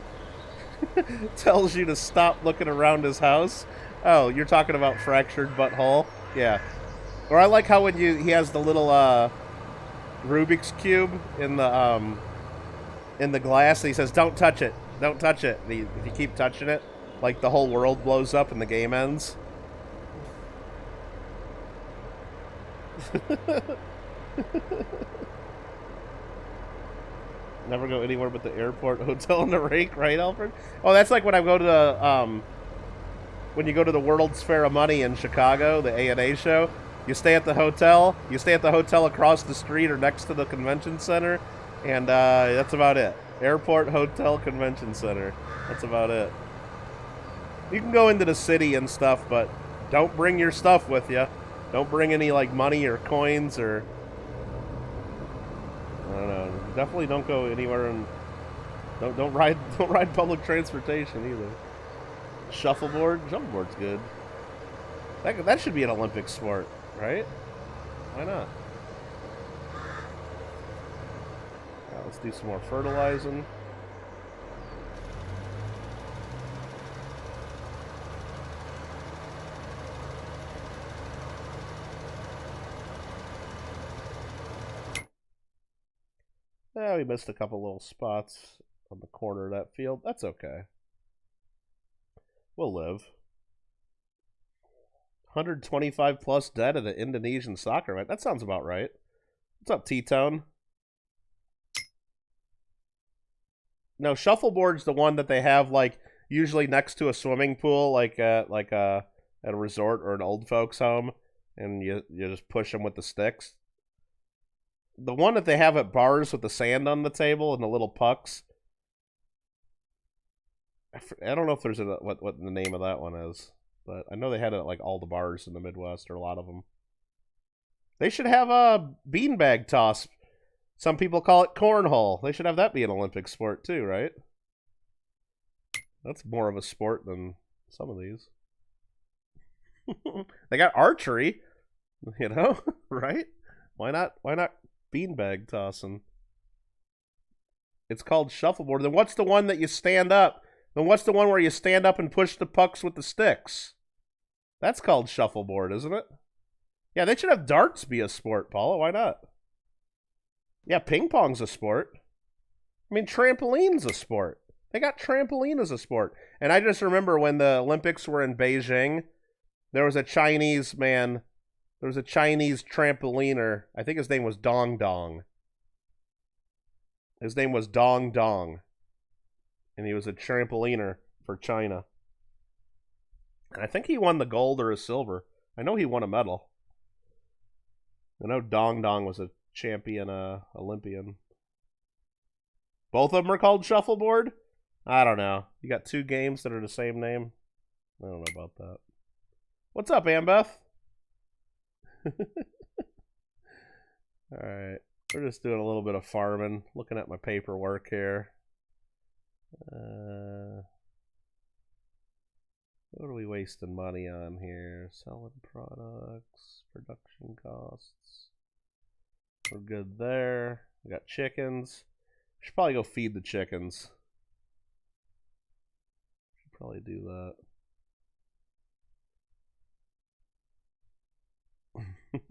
tells you to stop looking around his house. Oh, you're talking about Fractured Butthole? Yeah. Or I like how when he has the little Rubik's Cube in the glass, and he says, don't touch it. Don't touch it. And if you keep touching it, like, the whole world blows up and the game ends. Never go anywhere but the airport, hotel, and the rake, right, Alfred? Oh, that's like when I go to the, when you go to the World's Fair of Money in Chicago, the A&A show. You stay at the hotel. You stay at the hotel across the street or next to the convention center. And that's about it. Airport, hotel, convention center. That's about it. You can go into the city and stuff, but don't bring your stuff with you. Don't bring any, like, money or coins or... I don't know. Definitely don't go anywhere and... Don't ride public transportation either. Shuffleboard? Shuffleboard's good. That should be an Olympic sport, right? Why not? Let's do some more fertilizing. We missed a couple little spots on the corner of that field. That's okay. We'll live. 125 plus dead at an Indonesian soccer match. That sounds about right. What's up, T-Tone? No, shuffleboard's the one that they have, like, usually next to a swimming pool, like at a resort or an old folks home, and you just push them with the sticks. The one that they have at bars with the sand on the table and the little pucks. I don't know if there's what the name of that one is, but I know they had it at, like, all the bars in the Midwest, or a lot of them. They should have a beanbag toss. Some people call it cornhole. They should have that be an Olympic sport too, right? That's more of a sport than some of these. They got archery, you know, right? Why not beanbag tossing? It's called shuffleboard. Then what's the one that you stand up? Then what's the one where you stand up and push the pucks with the sticks? That's called shuffleboard, isn't it? Yeah, they should have darts be a sport, Paula. Why not? Yeah, ping pong's a sport. I mean, trampoline's a sport. They got trampoline as a sport. And I just remember when the Olympics were in Beijing, there was a Chinese man, there was a Chinese trampoliner. I think his name was Dong Dong. His name was Dong Dong. And he was a trampoliner for China. And I think he won the gold or a silver. I know he won a medal. I know Dong Dong was a champion Olympian. Both of them are called shuffleboard? I don't know. You got two games that are the same name? I don't know about that. What's up, Ambeth? Alright. We're just doing a little bit of farming. Looking at my paperwork here. What are we wasting money on here? Selling products, production costs. We're good there. We got chickens. Should probably go feed the chickens. Should probably do that.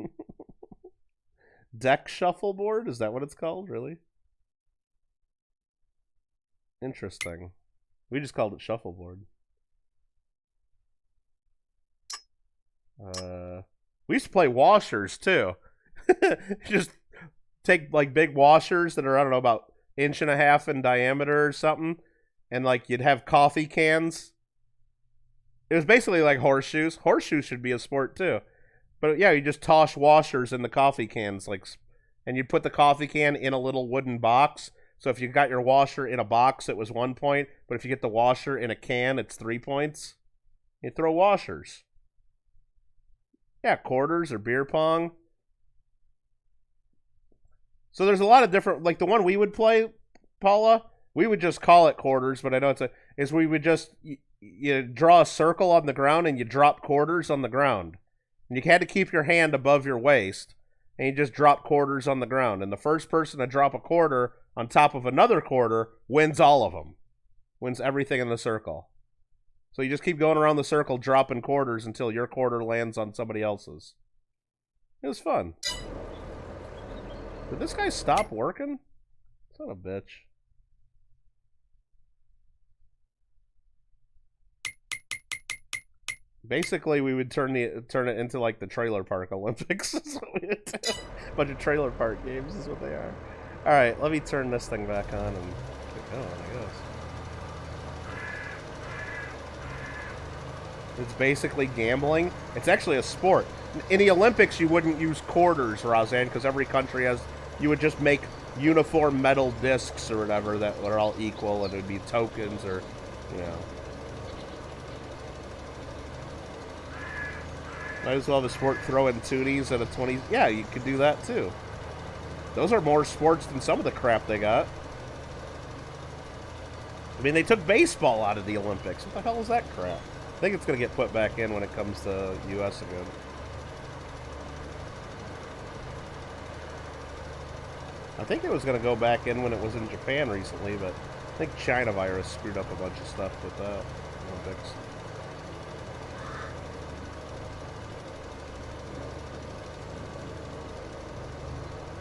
Deck shuffleboard? Is that what it's called? Really? Interesting. We just called it shuffleboard. We used to play washers too. Just take like big washers that are, I don't know, about 1.5 inches in diameter or something, and like you'd have coffee cans. It was basically like horseshoes. Horseshoes should be a sport too. But yeah, you just toss washers in the coffee cans, like, and you put the coffee can in a little wooden box. So if you got your washer in a box, it was 1 point. But if you get the washer in a can, it's 3 points. You throw washers. Yeah, quarters or beer pong. So there's a lot of different, like the one we would play, Paula, we would just call it quarters, but I know is we would just, you draw a circle on the ground and you drop quarters on the ground. And you had to keep your hand above your waist, and you just drop quarters on the ground. And the first person to drop a quarter on top of another quarter wins all of them. Wins everything in the circle. So you just keep going around the circle dropping quarters until your quarter lands on somebody else's. It was fun. Did this guy stop working? Son of a bitch. Basically, we would turn it into like the trailer park Olympics. Is what we would do. A bunch of trailer park games is what they are. All right, let me turn this thing back on and get going, I guess. It's basically gambling. It's actually a sport. In the Olympics, you wouldn't use quarters, Roseanne, because every country has... You would just make uniform metal discs or whatever that are all equal, and it would be tokens or, you know... Might as well have a sport throwing toonies at a 20... Yeah, you could do that, too. Those are more sports than some of the crap they got. I mean, they took baseball out of the Olympics. What the hell is that crap? I think it's going to get put back in when it comes to U.S. again. I think it was going to go back in when it was in Japan recently, but I think China virus screwed up a bunch of stuff with that Olympics.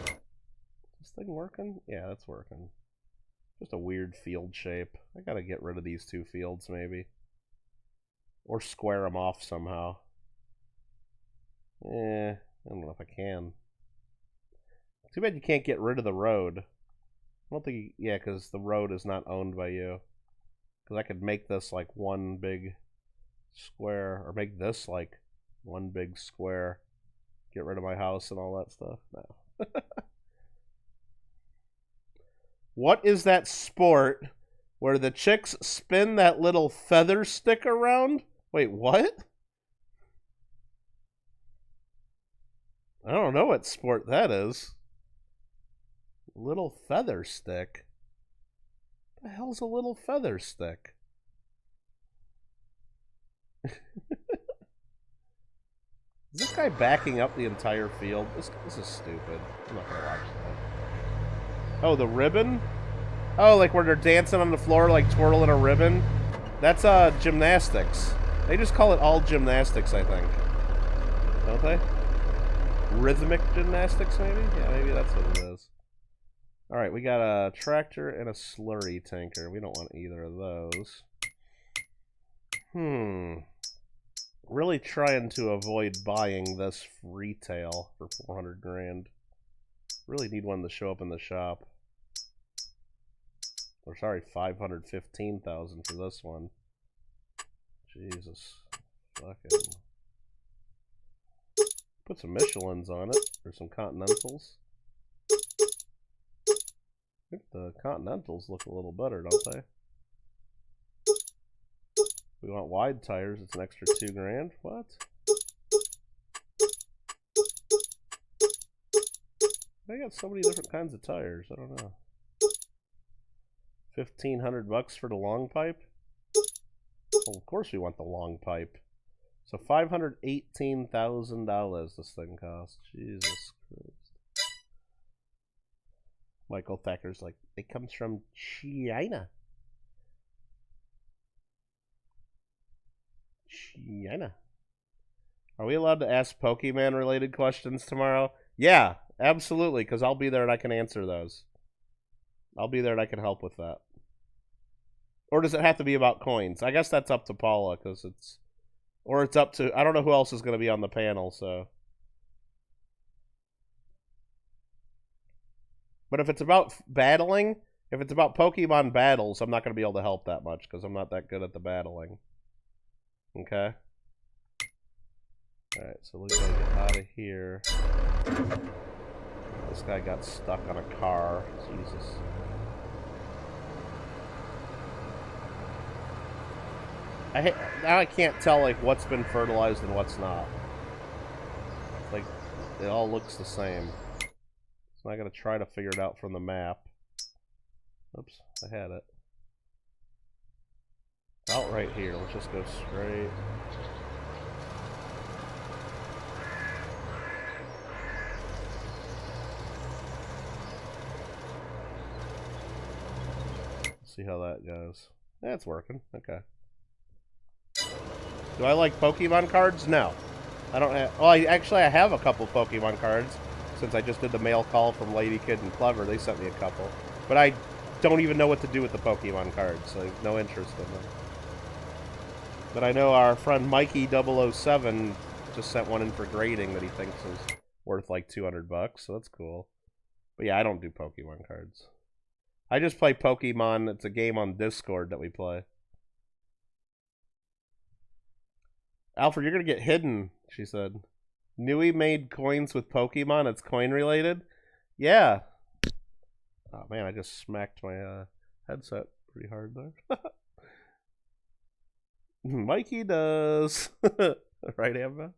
Is this thing working? Yeah, that's working. Just a weird field shape. I got to get rid of these two fields, maybe. Or square them off somehow. I don't know if I can. Too bad you can't get rid of the road. I don't think yeah, because the road is not owned by you. Because I could make this like one big square, or make this like one big square. Get rid of my house and all that stuff. No. What is that sport where the chicks spin that little feather stick around? Wait, what? I don't know what sport that is. Little feather stick? What the hell's a little feather stick? Is this guy backing up the entire field? This is stupid. I'm not gonna watch that. Oh, the ribbon? Oh, like where they're dancing on the floor, like twirling a ribbon? That's gymnastics. They just call it all gymnastics, I think. Don't they? Rhythmic gymnastics, maybe? Yeah, maybe that's what it is. Alright, we got a tractor and a slurry tanker. We don't want either of those. Really trying to avoid buying this retail for 400 grand. Really need one to show up in the shop. Or sorry, 515,000 for this one. Jesus. Fucking. Put some Michelins on it, or some Continentals. I think the Continentals look a little better, don't they? We want wide tires, it's an extra 2 grand. What? They got so many different kinds of tires, I don't know. 1,500 bucks for the long pipe? Well, of course we want the long pipe. So $518,000 this thing costs. Jesus Christ. Michael Thacker's like, it comes from China. China. Are we allowed to ask Pokemon related questions tomorrow? Yeah, absolutely, because I'll be there and I can answer those. I'll be there and I can help with that. Or does it have to be about coins? I guess that's up to Paula, because it's... Or it's up to... I don't know who else is going to be on the panel, so... But if it's about battling, if it's about Pokemon battles, I'm not going to be able to help that much, because I'm not that good at the battling. Okay? Alright, so we gotta get out of here. This guy got stuck on a car. Jesus. Now I can't tell like what's been fertilized and what's not. It's like it all looks the same. So I gotta try to figure it out from the map. Oops, I had it. Out right here. Let's just go straight. See how that goes. Yeah, it's working. Okay. Do I like Pokemon cards? No. I don't have... Well, I have a couple Pokemon cards. Since I just did the mail call from Lady Kid and Clever, they sent me a couple. But I don't even know what to do with the Pokemon cards, so I have no interest in them. But I know our friend Mikey007 just sent one in for grading that he thinks is worth like 200 bucks, so that's cool. But yeah, I don't do Pokemon cards. I just play Pokemon. It's a game on Discord that we play. Alfred, you're going to get hidden, she said. Nui made coins with Pokemon. It's coin related? Yeah. Oh, man, I just smacked my headset pretty hard there. Mikey does. Right, Amba?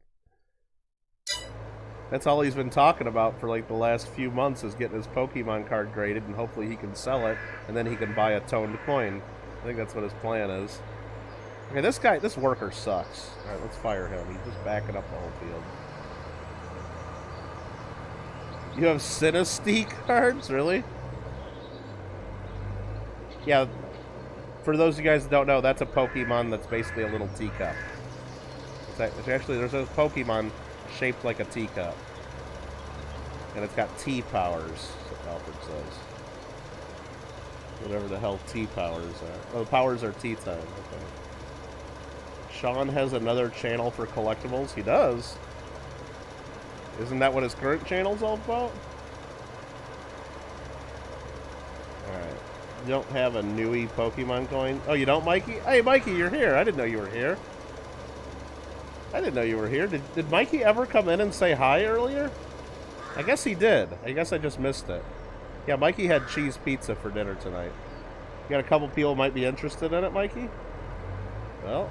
That's all he's been talking about for like the last few months is getting his Pokemon card graded, and hopefully he can sell it, and then he can buy a toned coin. I think that's what his plan is. Okay, this worker sucks. Alright, let's fire him. He's just backing up the whole field. You have Sinistea cards? Really? Yeah. For those of you guys that don't know, that's a Pokemon that's basically a little teacup. It's actually, there's a Pokemon shaped like a teacup. And it's got T-powers, Alfred says. Whatever the hell T-powers are. Oh, the powers are T-time. Okay. Sean has another channel for collectibles. He does. Isn't that what his current channel's all about? Alright. You don't have a Nui Pokemon coin? Oh, you don't, Mikey? Hey, Mikey, you're here. I didn't know you were here. I didn't know you were here. Did Mikey ever come in and say hi earlier? I guess he did. I guess I just missed it. Yeah, Mikey had cheese pizza for dinner tonight. You got a couple people might be interested in it, Mikey? Well,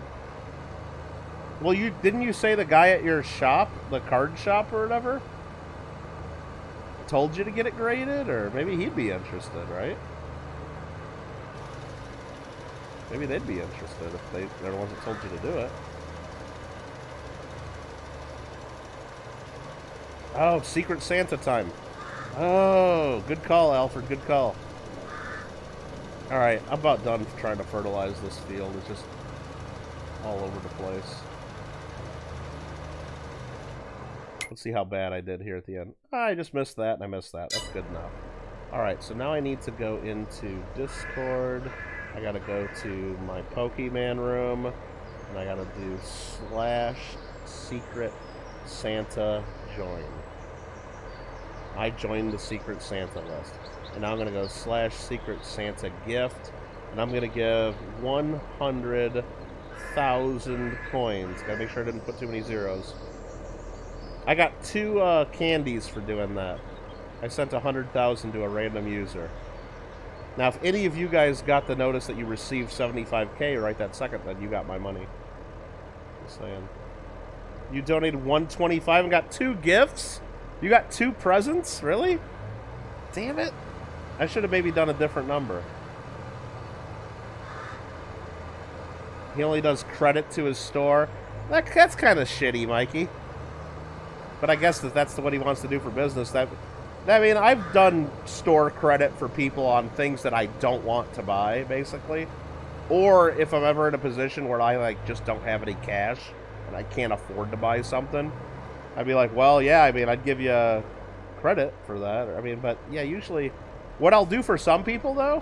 didn't you say the guy at your shop, the card shop or whatever? told you to get it graded? Or maybe he'd be interested, right? Maybe they'd be interested if they're the ones that told you to do it. Oh, Secret Santa time. Oh, good call, Alfred. Good call. Alright, I'm about done trying to fertilize this field. It's just all over the place. Let's see how bad I did here at the end. I just missed that and I missed that. That's good enough. Alright, so now I need to go into Discord. I gotta go to my Pokemon room. And I gotta do /Secret Santa join. I joined the Secret Santa list. And now I'm gonna go /Secret Santa gift. And I'm gonna give 100,000 coins. Gotta make sure I didn't put too many zeros. I got 2 candies for doing that. I sent 100,000 to a random user. Now, if any of you guys got the notice that you received 75K right that second, then you got my money. Just saying. You donated 125 and got 2 gifts? You got 2 presents? Really? Damn it. I should have maybe done a different number. He only does credit to his store. That's kind of shitty, Mikey. But I guess that's what he wants to do for business. I mean, I've done store credit for people on things that I don't want to buy, basically. Or if I'm ever in a position where I just don't have any cash and I can't afford to buy something, I'd be like, well, yeah, I mean, I'd give you credit for that. I mean, but yeah, usually what I'll do for some people, though,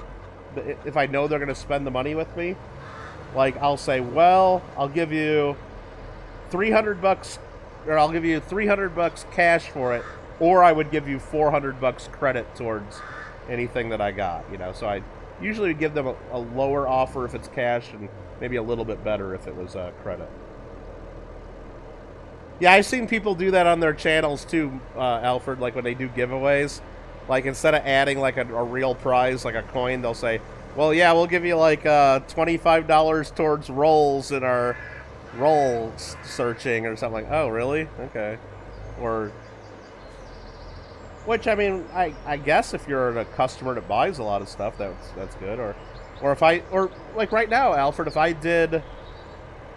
if I know they're going to spend the money with me, like I'll say, well, I'll give you $300, or I'll give you $300 cash for it, or I would give you $400 credit towards anything that I got, you know. So I usually would give them a lower offer if it's cash, and maybe a little bit better if it was credit. Yeah, I've seen people do that on their channels too, Alfred, like when they do giveaways. Like instead of adding like a real prize, like a coin, they'll say, well, yeah, we'll give you like $25 towards rolls in our roll searching or something. Like, oh, really? Okay. Or, which, I mean, I guess if you're a customer that buys a lot of stuff, that's good. Or if or like right now, Alfred, if I did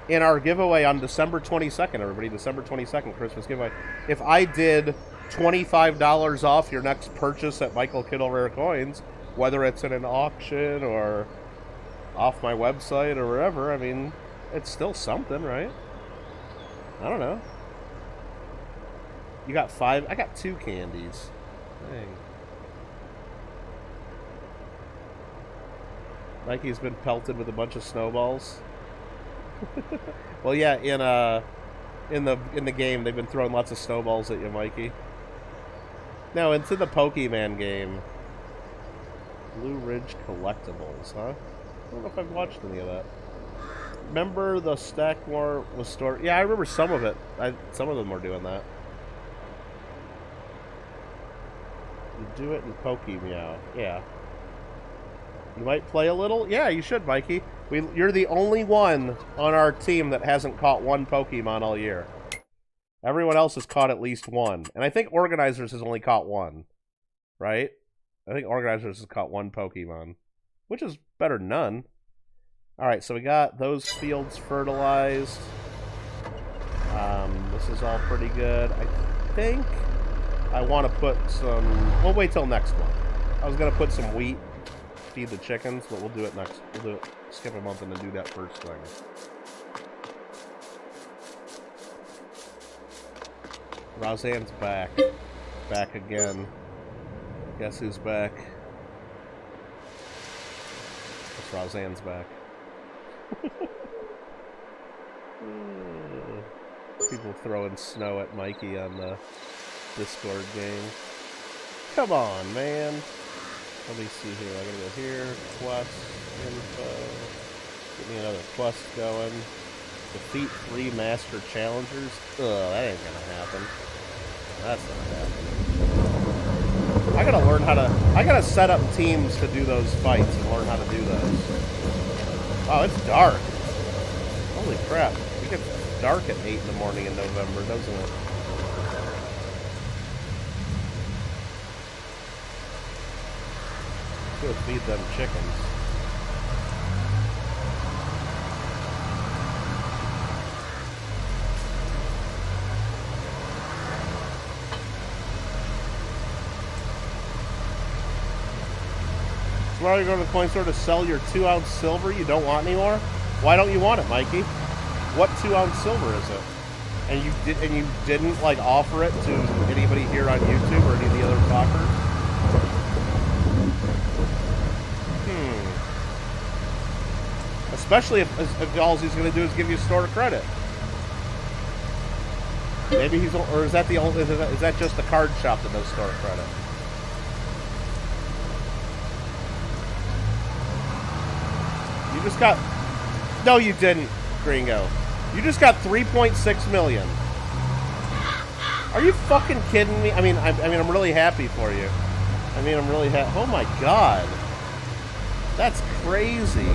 in our giveaway on December 22nd, everybody, December 22nd, Christmas giveaway, if I did $25 off your next purchase at Michael Kittle Rare Coins, whether it's in an auction or off my website or wherever, I mean, it's still something, right? I don't know. You got 5. I got 2 candies. Dang. Mikey's been pelted with a bunch of snowballs. Well, yeah, in the game, they've been throwing lots of snowballs at you, Mikey. No, it's in the Pokemon game. Blue Ridge Collectibles, huh? I don't know if I've watched any of that. Remember the Stack War was stored? Yeah, I remember some of it. Some of them were doing that. You do it in Pokemeow. Yeah. You might play a little? Yeah, you should, Mikey. You're the only one on our team that hasn't caught 1 Pokemon all year. Everyone else has caught at least 1. And I think Organizers has only caught 1. Right? I think Organizers has caught 1 Pokemon. Which is better than none. Alright, so we got those fields fertilized. This is all pretty good. I think I want to put some... We'll wait till next month. I was going to put some wheat, feed the chickens, but we'll do it next. We'll do it, skip a month and then do that first thing. Roseanne's back. Back again. Guess who's back? It's Roseanne's back. People throwing snow at Mikey on the Discord game. Come on, man. Let me see here. I gotta go here. Quest info. Get me another quest going. Defeat 3 master challengers. Ugh, that ain't gonna happen. That's not happening. I gotta learn how to... I gotta set up teams to do those fights and learn how to do those. Oh, it's dark. Holy crap. It gets dark at 8 in the morning in November, doesn't it? go feed them chickens. So why are you going to the coin store to sell your 2-ounce silver you don't want anymore? Why don't you want it, Mikey? What 2-ounce silver is it? And you didn't like offer it to anybody here on YouTube or any of the other talkers? Especially if all he's going to do is give you store credit. Maybe he's, or is that the only? Is that just the card shop that does store credit? You just got. No, you didn't, Gringo. You just got 3.6 million. Are you fucking kidding me? I mean, I'm really happy for you. I mean, I'm really happy. Oh my god, that's crazy.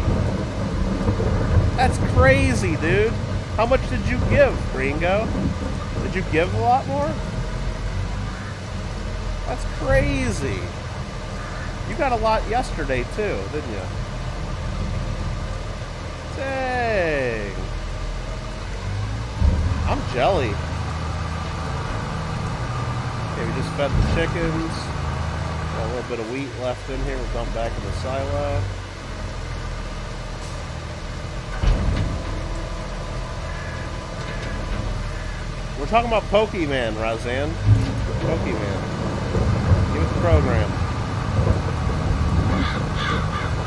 That's crazy, dude. How much did you give, Gringo? Did you give a lot more? That's crazy. You got a lot yesterday too, didn't you? Dang. I'm jelly. Okay, we just fed the chickens. Got a little bit of wheat left in here. We'll dump back in the silo. We're talking about Pokemon, Razan. Pokemon. Give it the program.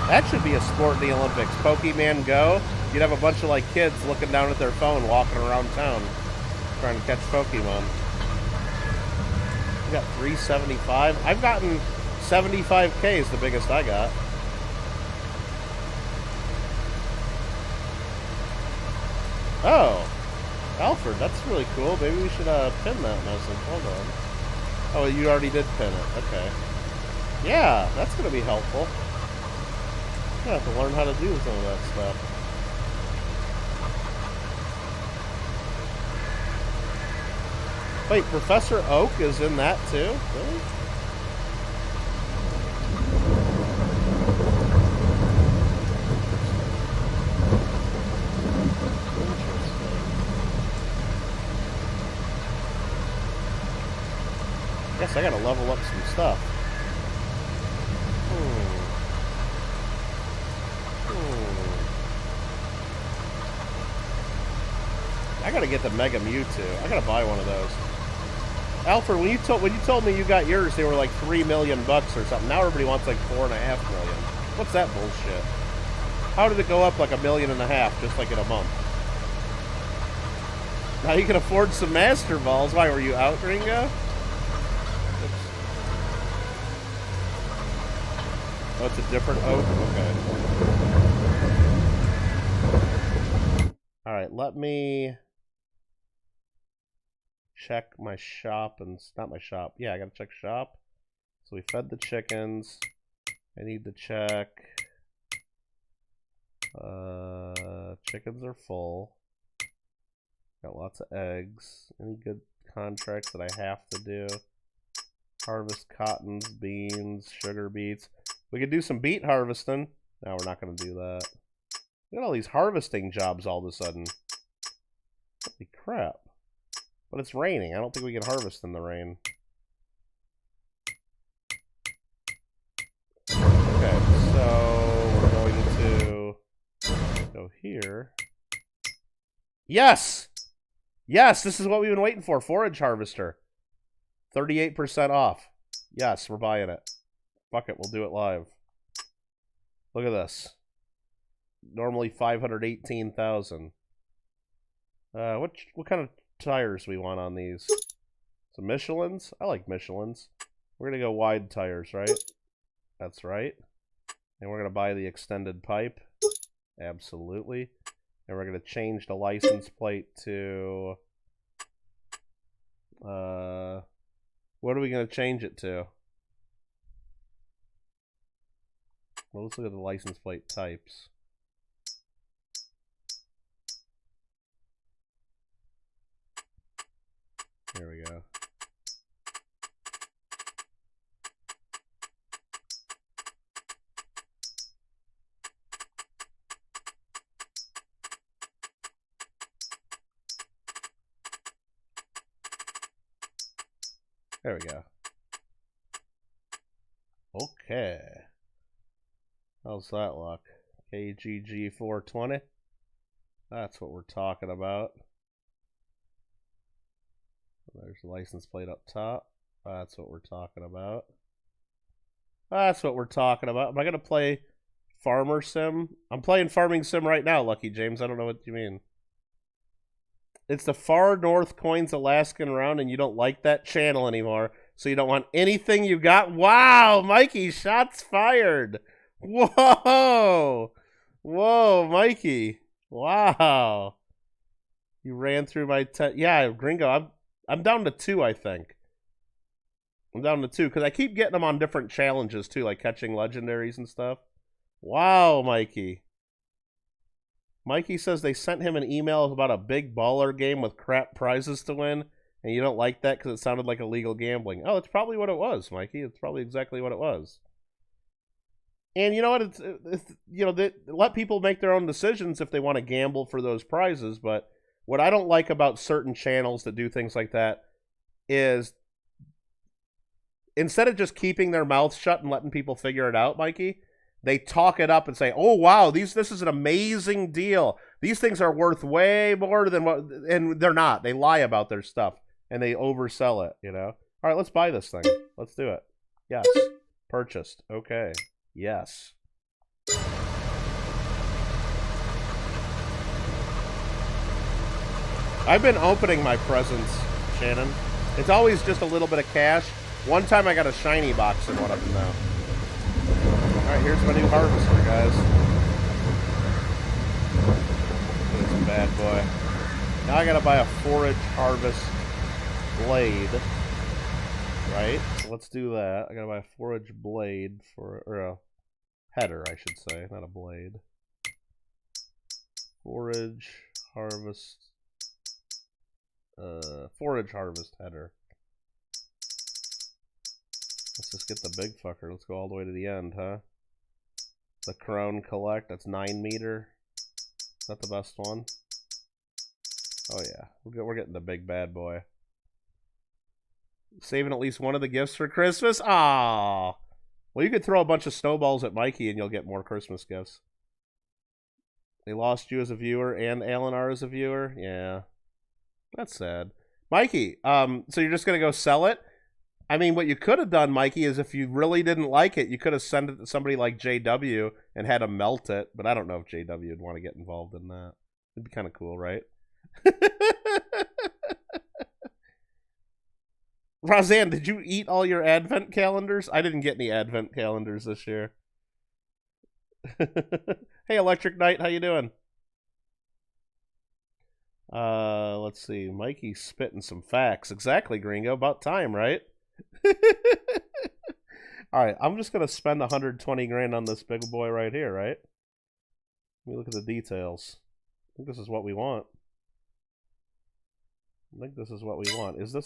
That should be a sport in the Olympics. Pokemon Go. You'd have a bunch of like kids looking down at their phone, walking around town, trying to catch Pokemon. You got 375. I've gotten 75K is the biggest I got. Oh. Alfred, that's really cool. Maybe we should pin that message. Hold on. Oh, you already did pin it. Okay. Yeah, that's going to be helpful. I'm going to have to learn how to do some of that stuff. Wait, Professor Oak is in that too? Really? Guess I gotta level up some stuff. I gotta get the Mega Mewtwo. I gotta buy one of those. Alfred, when you told me you got yours, they were like $3 million bucks or something. Now everybody wants like $4.5 million. What's that bullshit? How did it go up like $1.5 million just like in a month? Now you can afford some Master Balls. Why, were you out, Ringo? Oh, it's a different oak? Okay. Alright, let me check my shop and... Not my shop. Yeah, I gotta check shop. So we fed the chickens. I need to check... chickens are full. Got lots of eggs. Any good contracts that I have to do? Harvest cottons, beans, sugar beets. We could do some beet harvesting. No, we're not going to do that. Look at all these harvesting jobs all of a sudden. Holy crap. But it's raining. I don't think we can harvest in the rain. Okay, so we're going to go here. Yes! Yes, this is what we've been waiting for. Forage harvester. 38% off. Yes, we're buying it. Fuck it, we'll do it live. Look at this. Normally 518,000. What kind of tires we want on these? Some Michelins? I like Michelins. We're gonna go wide tires, right? That's right. And we're gonna buy the extended pipe. Absolutely. And we're gonna change the license plate to... what are we gonna change it to? Well, let's look at the license plate types. There we go. There we go. Okay. How's that look? KGG 420? That's what we're talking about. There's the license plate up top. That's what we're talking about. That's what we're talking about. Am I going to play Farmer Sim? I'm playing Farming Sim right now, Lucky James. I don't know what you mean. It's the Far North Coins Alaskan round, and you don't like that channel anymore, so you don't want anything you got. Wow, Mikey, shots fired. Whoa. Whoa, Mikey. Wow. You ran through my... Yeah, Gringo, I'm down to 2, I think. I'm down to 2, because I keep getting them on different challenges, too, like catching legendaries and stuff. Wow, Mikey. Mikey says they sent him an email about a big baller game with crap prizes to win, and you don't like that because it sounded like illegal gambling. Oh, it's probably what it was, Mikey. It's probably exactly what it was. And you know what? Let people make their own decisions if they want to gamble for those prizes, but what I don't like about certain channels that do things like that is instead of just keeping their mouths shut and letting people figure it out, Mikey, they talk it up and say, "Oh wow, this is an amazing deal. These things are worth way more than what," and they're not. They lie about their stuff and they oversell it, you know? All right, let's buy this thing. Let's do it. Yes. Purchased. Okay. Yes. I've been opening my presents, Shannon. It's always just a little bit of cash. One time I got a shiny box in one of them now. Alright, here's my new harvester, guys. Look at this bad boy. Now I gotta buy a forage harvest blade. Right? So let's do that. I gotta buy a forage blade or a header, I should say, not a blade. Forage harvest header. Let's just get the big fucker. Let's go all the way to the end, huh? The Crone Collect, that's 9 meter. Is that the best one? Oh yeah, we're getting the big bad boy. Saving at least one of the gifts for Christmas? Ah, well, you could throw a bunch of snowballs at Mikey and you'll get more Christmas gifts. They lost you as a viewer and Alan R as a viewer? Yeah. That's sad. Mikey, so you're just going to go sell it? I mean, what you could have done, Mikey, is if you really didn't like it, you could have sent it to somebody like JW and had him melt it. But I don't know if JW would want to get involved in that. It'd be kind of cool, right? Roseanne, did you eat all your advent calendars? I didn't get any advent calendars this year. Hey, Electric Knight, how you doing? Let's see. Mikey's spitting some facts. Exactly, Gringo. About time, right? Alright, I'm just going to spend 120 grand on this big boy right here, right? Let me look at the details. I think this is what we want. Is this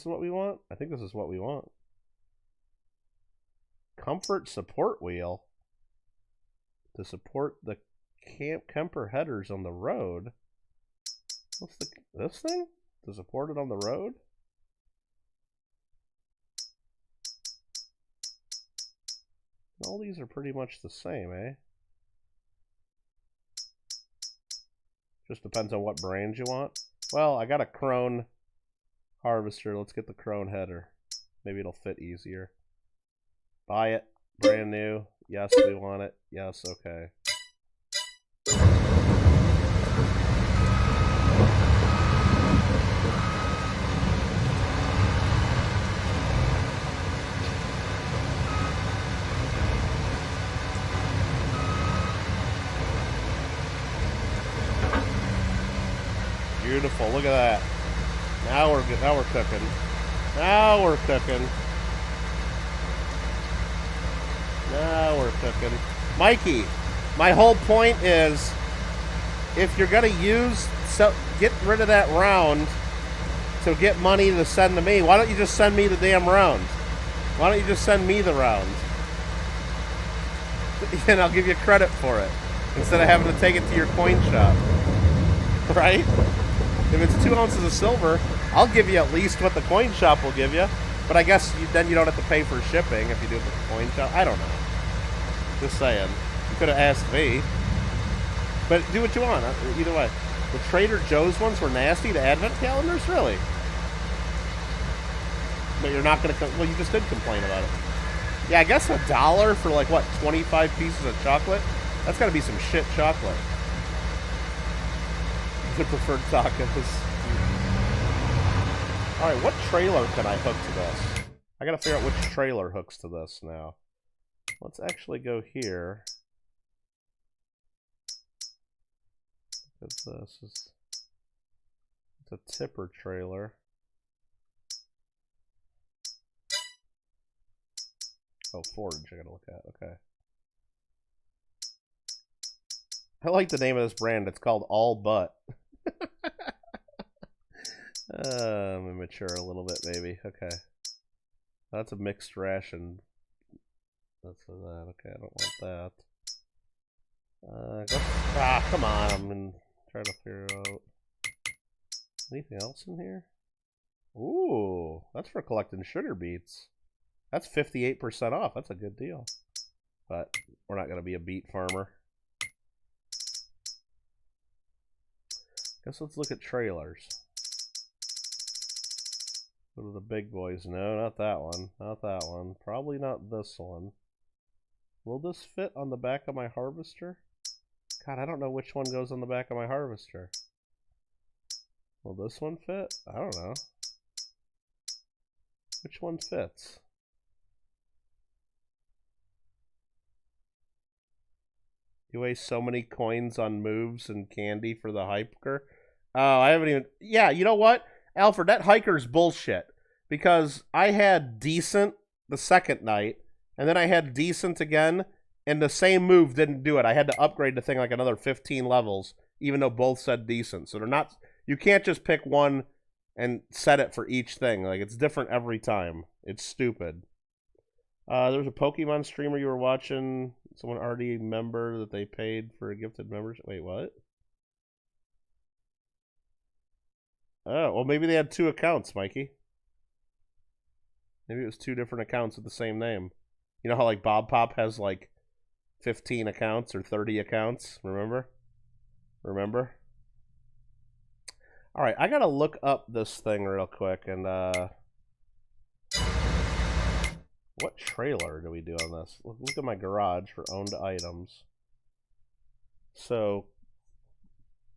what we want? I think this is what we want. Comfort support wheel. To support the camper headers on the road. What's this thing? To support it on the road? All these are pretty much the same, eh? Just depends on what brand you want. Well, I got a Crone harvester. Let's get the Crone header. Maybe it'll fit easier. Buy it. Brand new. Yes, we want it. Yes, okay. Beautiful. Look at that. Now we're cooking. Now we're cooking. Now we're cooking. Mikey, my whole point is, if you're gonna get rid of that round to get money to send to me, why don't you just send me the damn round? Why don't you just send me the round? And I'll give you credit for it instead of having to take it to your coin shop. Right? If it's 2 ounces of silver, I'll give you at least what the coin shop will give you. But I guess then you don't have to pay for shipping if you do it with the coin shop. I don't know. Just saying. You could have asked me. But do what you want. Either way. The Trader Joe's ones were nasty. The advent calendars? Really? But you're not going to... Well, you just did complain about it. Yeah, I guess $1 for, like, what, 25 pieces of chocolate? That's got to be some shit chocolate. The preferred tacos. Alright, what trailer can I hook to this? I gotta figure out which trailer hooks to this now. Let's actually go here. This is... It's a tipper trailer. Oh, forge I gotta look at, okay. I like the name of this brand, it's called All But. I'm immature a little bit, maybe. Okay. That's a mixed ration. That's that. Okay, I don't want that. Come on. I'm trying to figure out. Anything else in here? Ooh, that's for collecting sugar beets. That's 58% off. That's a good deal. But we're not going to be a beet farmer. Guess let's look at trailers. What are the big boys? No, not that one. Not that one. Probably not this one. Will this fit on the back of my harvester? God, I don't know which one goes on the back of my harvester. Will this one fit? I don't know. Which one fits? You waste so many coins on moves and candy for the hiker. Oh, I haven't even... Yeah, you know what? Alfred, that hiker's bullshit. Because I had decent the second night, and then I had decent again, and the same move didn't do it. I had to upgrade the thing like another 15 levels, even though both said decent. So they're not... You can't just pick one and set it for each thing. Like, it's different every time. It's stupid. There's a Pokemon streamer you were watching. Someone already member that they paid for a gifted membership. Wait, what? Oh, well, maybe they had 2 accounts, Mikey. Maybe it was 2 different accounts with the same name. You know how, like, Bob Pop has, like, 15 accounts or 30 accounts? Remember? Remember? Alright, I gotta look up this thing real quick and, what trailer do we do on this? Look at my garage for owned items. So,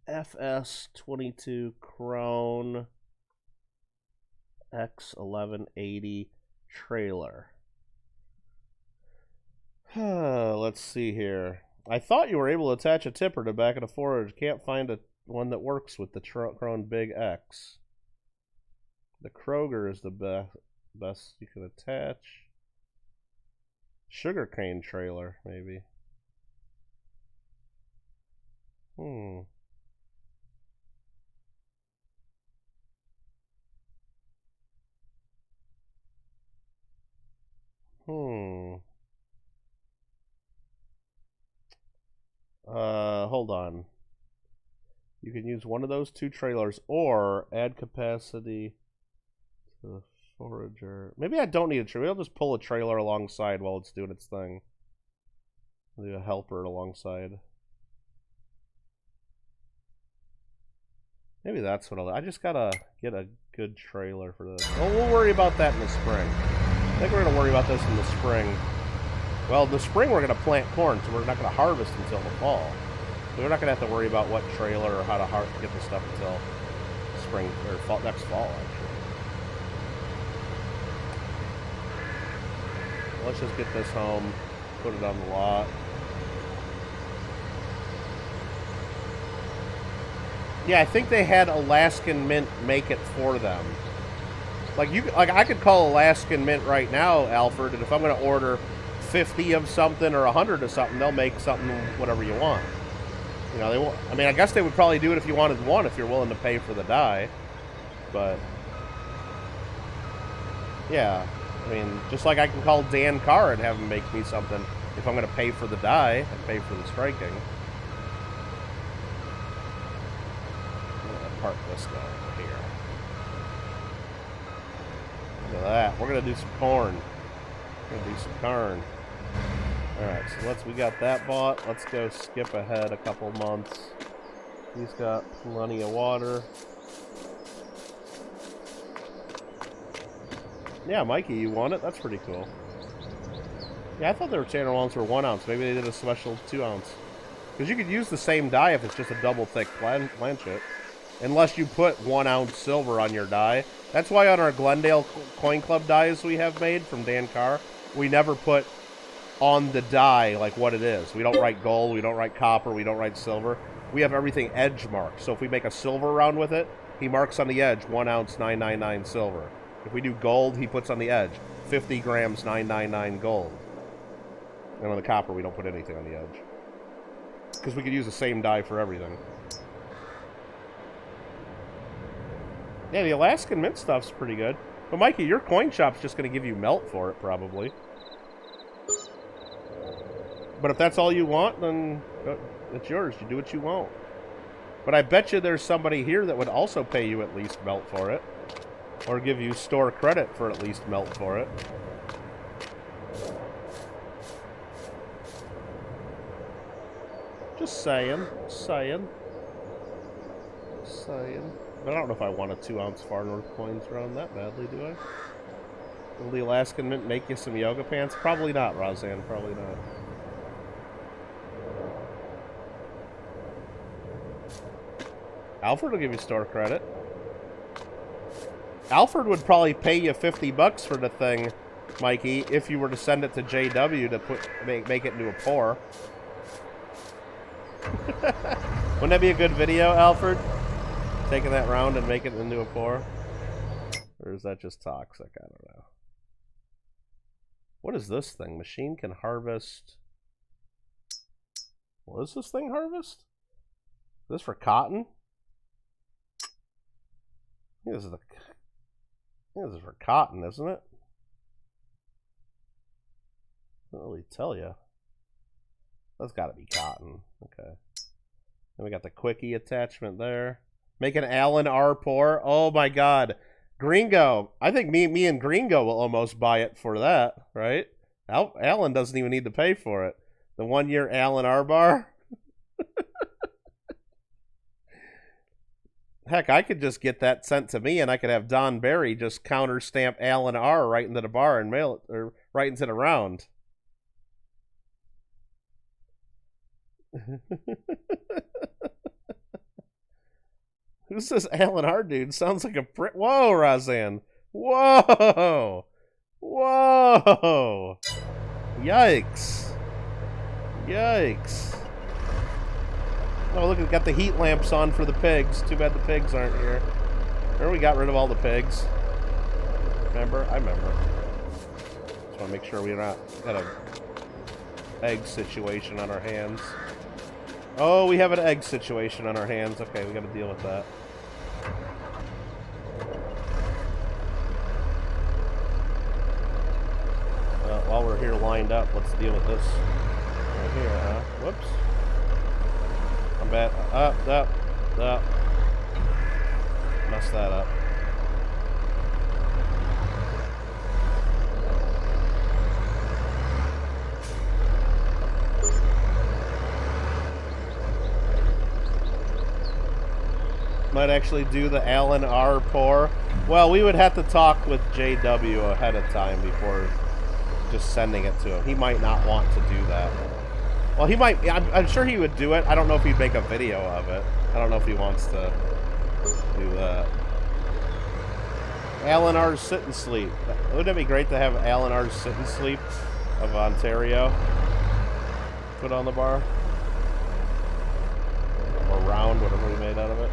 FS22 Krone X1180 trailer. Let's see here. I thought you were able to attach a tipper to the back of the forage. Can't find one that works with the Krone Big X. The Kroger is the best you can attach. Sugarcane trailer, maybe. Hold on. You can use one of those 2 trailers or add capacity to the forager. Maybe I don't need a trailer. Maybe I'll just pull a trailer alongside while it's doing its thing. I'll do a helper alongside. Maybe that's what I just gotta get a good trailer for this. Well, we'll worry about that in the spring. I think we're gonna worry about this in the spring. Well, in the spring we're gonna plant corn, so we're not gonna harvest until the fall. So we're not gonna have to worry about what trailer or how to get the stuff until spring or fall, next fall, actually. Let's just get this home, put it on the lot. Yeah, I think they had Alaskan Mint make it for them. Like I could call Alaskan Mint right now, Alfred, and if I'm going to order 50 of something or 100 of something, they'll make something whatever you want. You know, they won't. I mean, I guess they would probably do it if you wanted one, if you're willing to pay for the dye. But yeah, I mean, just like I can call Dan Carr and have him make me something if I'm going to pay for the dye and pay for the striking. Park this guy over here. of that. We're gonna do some corn. We're gonna do some corn. Alright, so we got that bought. Let's go skip ahead a couple months. He's got plenty of water. Yeah, Mikey, you want it? That's pretty cool. Yeah, I thought their channel ones were 1 ounce. Maybe they did a special 2 ounce. Because you could use the same die if it's just a double thick planchet. Unless you put 1 ounce silver on your die. That's why on our Glendale Coin Club dies we have made from Dan Carr, we never put on the die like what it is. We don't write gold, we don't write copper, we don't write silver. We have everything edge marked. So if we make a silver round with it, he marks on the edge 1 ounce 999 silver. If we do gold, he puts on the edge 50 grams 999 gold. And on the copper, we don't put anything on the edge. Because we could use the same die for everything. Yeah, the Alaskan mint stuff's pretty good. But Mikey, your coin shop's just going to give you melt for it, probably. But if that's all you want, then it's yours. You do what you want. But I bet you there's somebody here that would also pay you at least melt for it. Or give you store credit for at least melt for it. Just saying. Saying. Saying. But I don't know if I want a 2 ounce Far North coins round that badly, do I? Will the Alaskan Mint make you some yoga pants? Probably not, Roseanne. Probably not. Alfred will give you store credit. Alfred would probably pay you 50 bucks for the thing, Mikey, if you were to send it to JW to make it into a pour. Wouldn't that be a good video, Alfred? Taking that round and making it into a pour? Or is that just toxic? I don't know. What is this thing? Machine can harvest... What does this thing harvest? Is this for cotton? I think this is for cotton, isn't it? Doesn't really tell you. That's got to be cotton. Okay. Then we got the quickie attachment there. Make an Alan R pour. Oh my God, Gringo! I think me and Gringo will almost buy it for that, right? Alan doesn't even need to pay for it. The 1 year Alan R bar. Heck, I could just get that sent to me, and I could have Don Barry just counter stamp Alan R right into the bar and mail it, or right into the round. Who's this Alan R dude? Sounds like a prick. Whoa, Roseanne. Whoa. Whoa. Yikes. Yikes. Oh, look, we've got the heat lamps on for the pigs. Too bad the pigs aren't here. Remember we got rid of all the pigs? Remember? I remember. Just want to make sure we're not got a egg situation on our hands. Oh, we have an egg situation on our hands. Okay, we got to deal with that. While we're here lined up, let's deal with this right here, huh? Whoops. I'm bad. Up. Messed that up. Might actually do the Alan R pour. Well, we would have to talk with JW ahead of time before just sending it to him. He might not want to do that. Well, he might. I'm sure he would do it. I don't know if he'd make a video of it. I don't know if he wants to do that. Alan R's Sit and Sleep. Wouldn't it be great to have Alan R's Sit and Sleep of Ontario put on the bar? Or round, whatever we made out of it.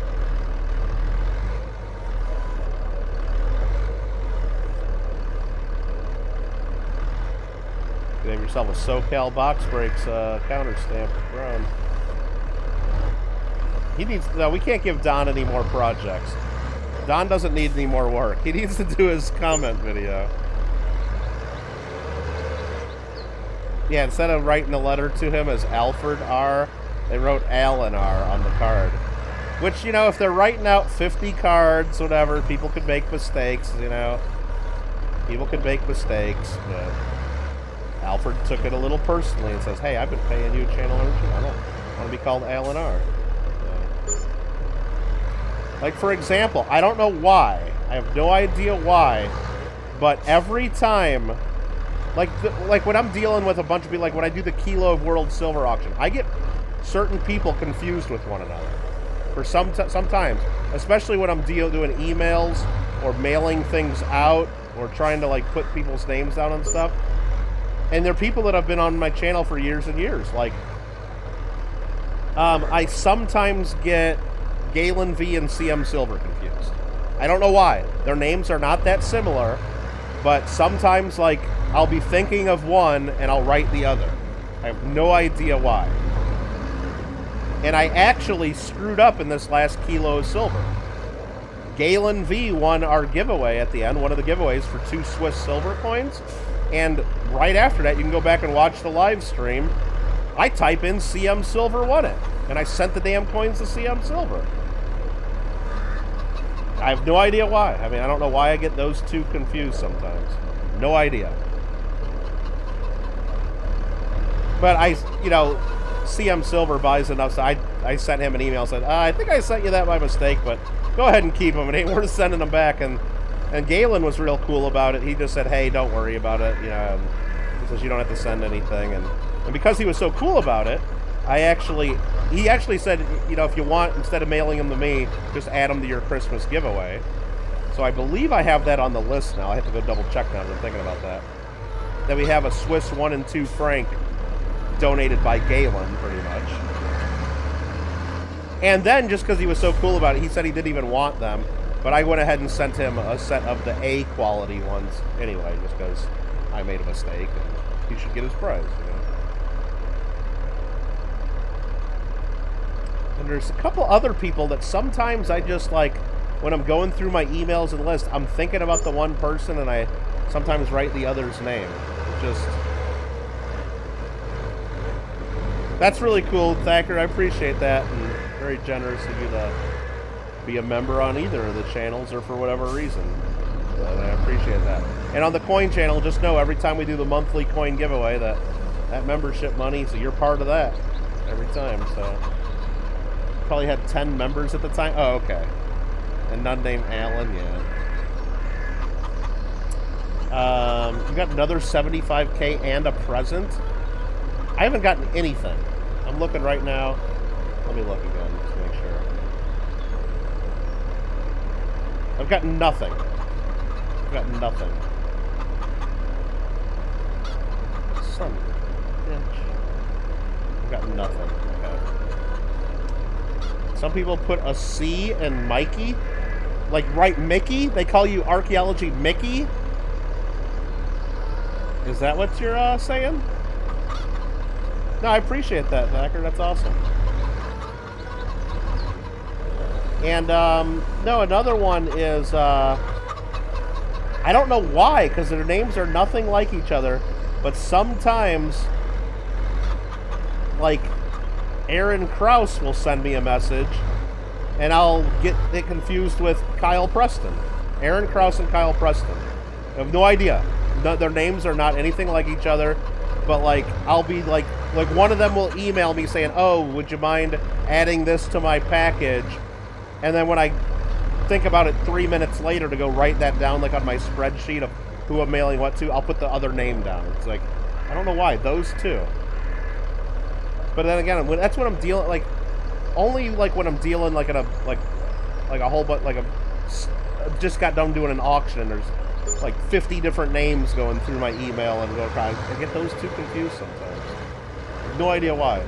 You have yourself a SoCal Box Breaks counter stamp round. He needs. No, we can't give Don any more projects. Don doesn't need any more work. He needs to do his comment video. Yeah, instead of writing a letter to him as Alfred R, they wrote Alan R on the card. Which, you know, if they're writing out 50 cards, whatever, people could make mistakes, you know. People can make mistakes, but Alfred took it a little personally and says, hey, I've been paying you channel membership. I don't want to be called Alan R. So. Like, for example, I don't know why. I have no idea why. But every time, like when I'm dealing with a bunch of people, like when I do the Kilo of World Silver auction, I get certain people confused with one another. For sometimes, especially when I'm doing emails or mailing things out or trying to like put people's names down on stuff. And they're people that have been on my channel for years and years. Like, I sometimes get Galen V and CM Silver confused. I don't know why. Their names are not that similar, but sometimes, like, I'll be thinking of one and I'll write the other. I have no idea why. And I actually screwed up in this last Kilo of Silver. Galen V won our giveaway at the end, one of the giveaways for 2 Swiss silver coins. And right after that, you can go back and watch the live stream. I type in CM Silver won it. And I sent the damn coins to CM Silver. I have no idea why. I mean, I don't know why I get those two confused sometimes. No idea. But CM Silver buys enough, so I sent him an email and said, I think I sent you that by mistake, but go ahead and keep them. It ain't worth sending them back. And Galen was real cool about it. He just said, hey, don't worry about it. He says you don't have to send anything. And because he was so cool about it, he actually said, if you want, instead of mailing them to me, just add them to your Christmas giveaway. So I believe I have that on the list now. I have to go double check now. I've been thinking about that. Then we have a Swiss 1 and 2 franc donated by Galen, pretty much. And then, just because he was so cool about it, he said he didn't even want them. But I went ahead and sent him a set of the A quality ones anyway, just because I made a mistake and he should get his prize, And there's a couple other people that sometimes I just, like, when I'm going through my emails and list, I'm thinking about the one person and I sometimes write the other's name. That's really cool, Thacker. I appreciate that, and very generous of you to be a member on either of the channels or for whatever reason. But I appreciate that. And on the coin channel, just know every time we do the monthly coin giveaway that membership money, so you're part of that every time. So probably had 10 members at the time. Oh, okay. And none named Alan, yeah. You got another 75K and a present. I haven't gotten anything. I'm looking right now. Let me look again just to make sure. I've gotten nothing. I've gotten nothing. Son of a bitch. I've gotten nothing. Okay. Some people put a C in Mikey. Like, right, Mickey? They call you Archaeology Mickey? Is that what you're saying? No, I appreciate that, Thacker. That's awesome. And, no, another one is, I don't know why, because their names are nothing like each other, but sometimes, like, Aaron Krause will send me a message, and I'll get it confused with Kyle Preston. Aaron Krause and Kyle Preston. I have no idea. Their names are not anything like each other, but, like, I'll be, like one of them will email me saying, oh, would you mind adding this to my package? And then when I think about it 3 minutes later to go write that down, like, on my spreadsheet of who I'm mailing what to, I'll put the other name down. It's like, I don't know why, those two. But then again, that's when I'm dealing, like, only, like, when I'm dealing, like, in a, like a whole bunch, like, just got done doing an auction, and there's like 50 different names going through my email, and I get those two confused sometimes. No idea why.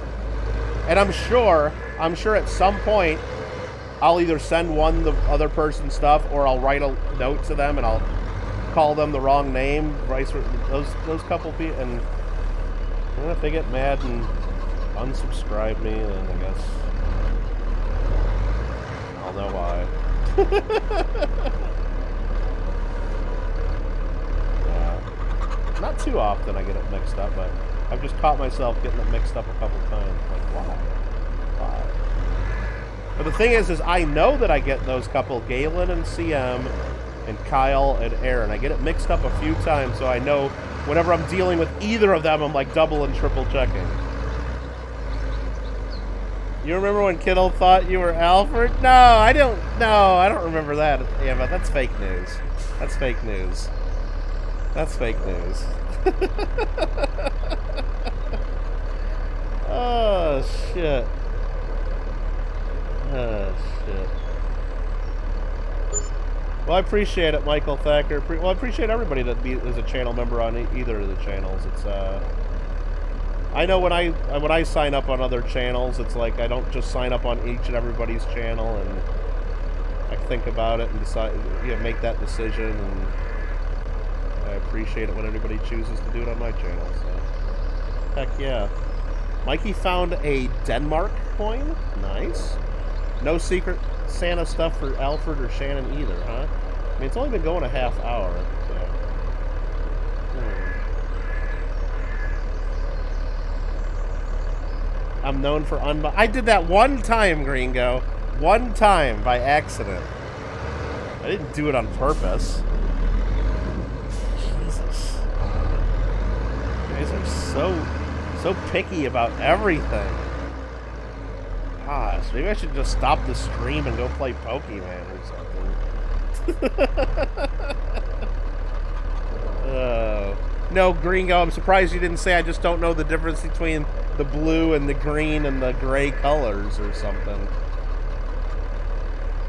And I'm sure at some point I'll either send one the other person's stuff, or I'll write a note to them and I'll call them the wrong name. Those couple people, and if they get mad and unsubscribe me, then I guess I'll know why. Not too often I get it mixed up, but I've just caught myself getting it mixed up a couple times. Like, why? But the thing is I know that I get those couple, Galen and CM, and Kyle and Aaron. I get it mixed up a few times, so I know whenever I'm dealing with either of them, I'm like double and triple checking. You remember when Kittle thought you were Alfred? No, I don't remember that. Yeah, but that's fake news. That's fake news. That's fake news. Oh, shit. Oh, shit. Well, I appreciate it, Michael Thacker. Well, I appreciate everybody that is a channel member on either of the channels. It's, I know when I sign up on other channels, it's like I don't just sign up on each and everybody's channel, and I think about it and decide, make that decision, and I appreciate it when anybody chooses to do it on my channel, so. Heck yeah. Mikey found a Denmark coin. Nice. No secret Santa stuff for Alfred or Shannon either, huh? I mean, it's only been going a half hour, so. I'm known for I did that one time, Gringo. One time by accident. I didn't do it on purpose. Jesus. You guys are so picky about everything. Gosh, maybe I should just stop the stream and go play Pokemon or something. No, Gringo, I'm surprised you didn't say I just don't know the difference between the blue and the green and the gray colors or something.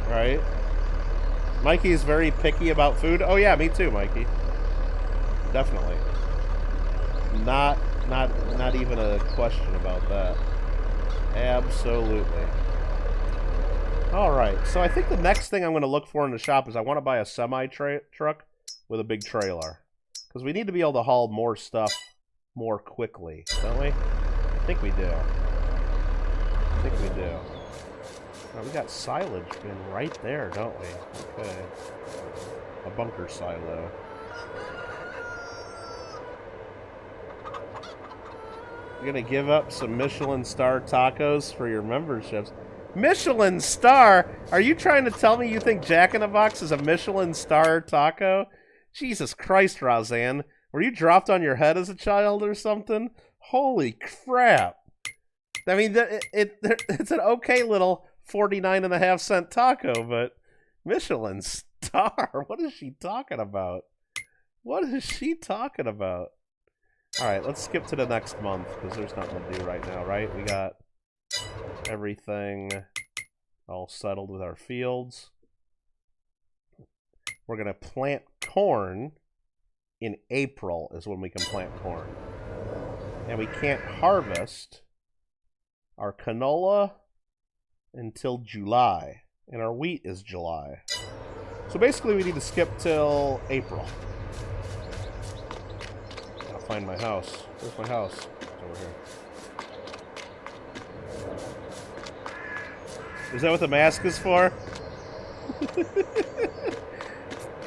Right? Mikey is very picky about food. Oh yeah, me too, Mikey. Definitely. Not even a question about that. Absolutely. Alright, so I think the next thing I'm going to look for in the shop is I want to buy a semi-truck with a big trailer. Because we need to be able to haul more stuff more quickly, don't we? I think we do. I think we do. Oh, we got silage bin right there, don't we? Okay. A bunker silo. You're gonna give up some Michelin star tacos for your memberships. Michelin star? Are you trying to tell me you think Jack in the Box is a Michelin star taco? Jesus Christ, Roseanne. Were you dropped on your head as a child or something? Holy crap. I mean, it's an okay little 49.5-cent taco, but Michelin star? What is she talking about? What is she talking about? Alright, let's skip to the next month, because there's nothing to do right now, right? We got everything all settled with our fields. We're going to plant corn in April is when we can plant corn. And we can't harvest our canola until July. And our wheat is July. So basically we need to skip till April. I'll find my house. Where's my house? It's over here. Is that what the mask is for?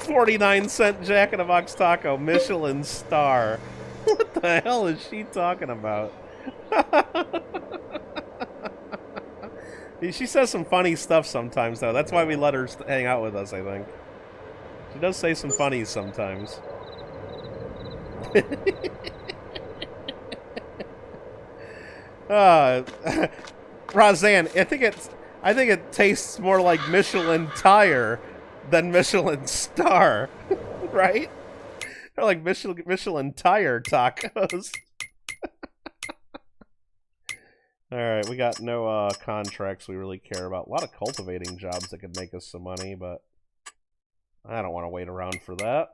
49-cent Jack in the Box taco, Michelin star. What the hell is she talking about? She says some funny stuff sometimes, though. That's why we let her hang out with us, I think. She does say some funnies sometimes. Roseanne, I think it tastes more like Michelin tire than Michelin star, right? They're like Michelin tire tacos. Alright, we got no contracts we really care about. A lot of cultivating jobs that could make us some money, but I don't want to wait around for that.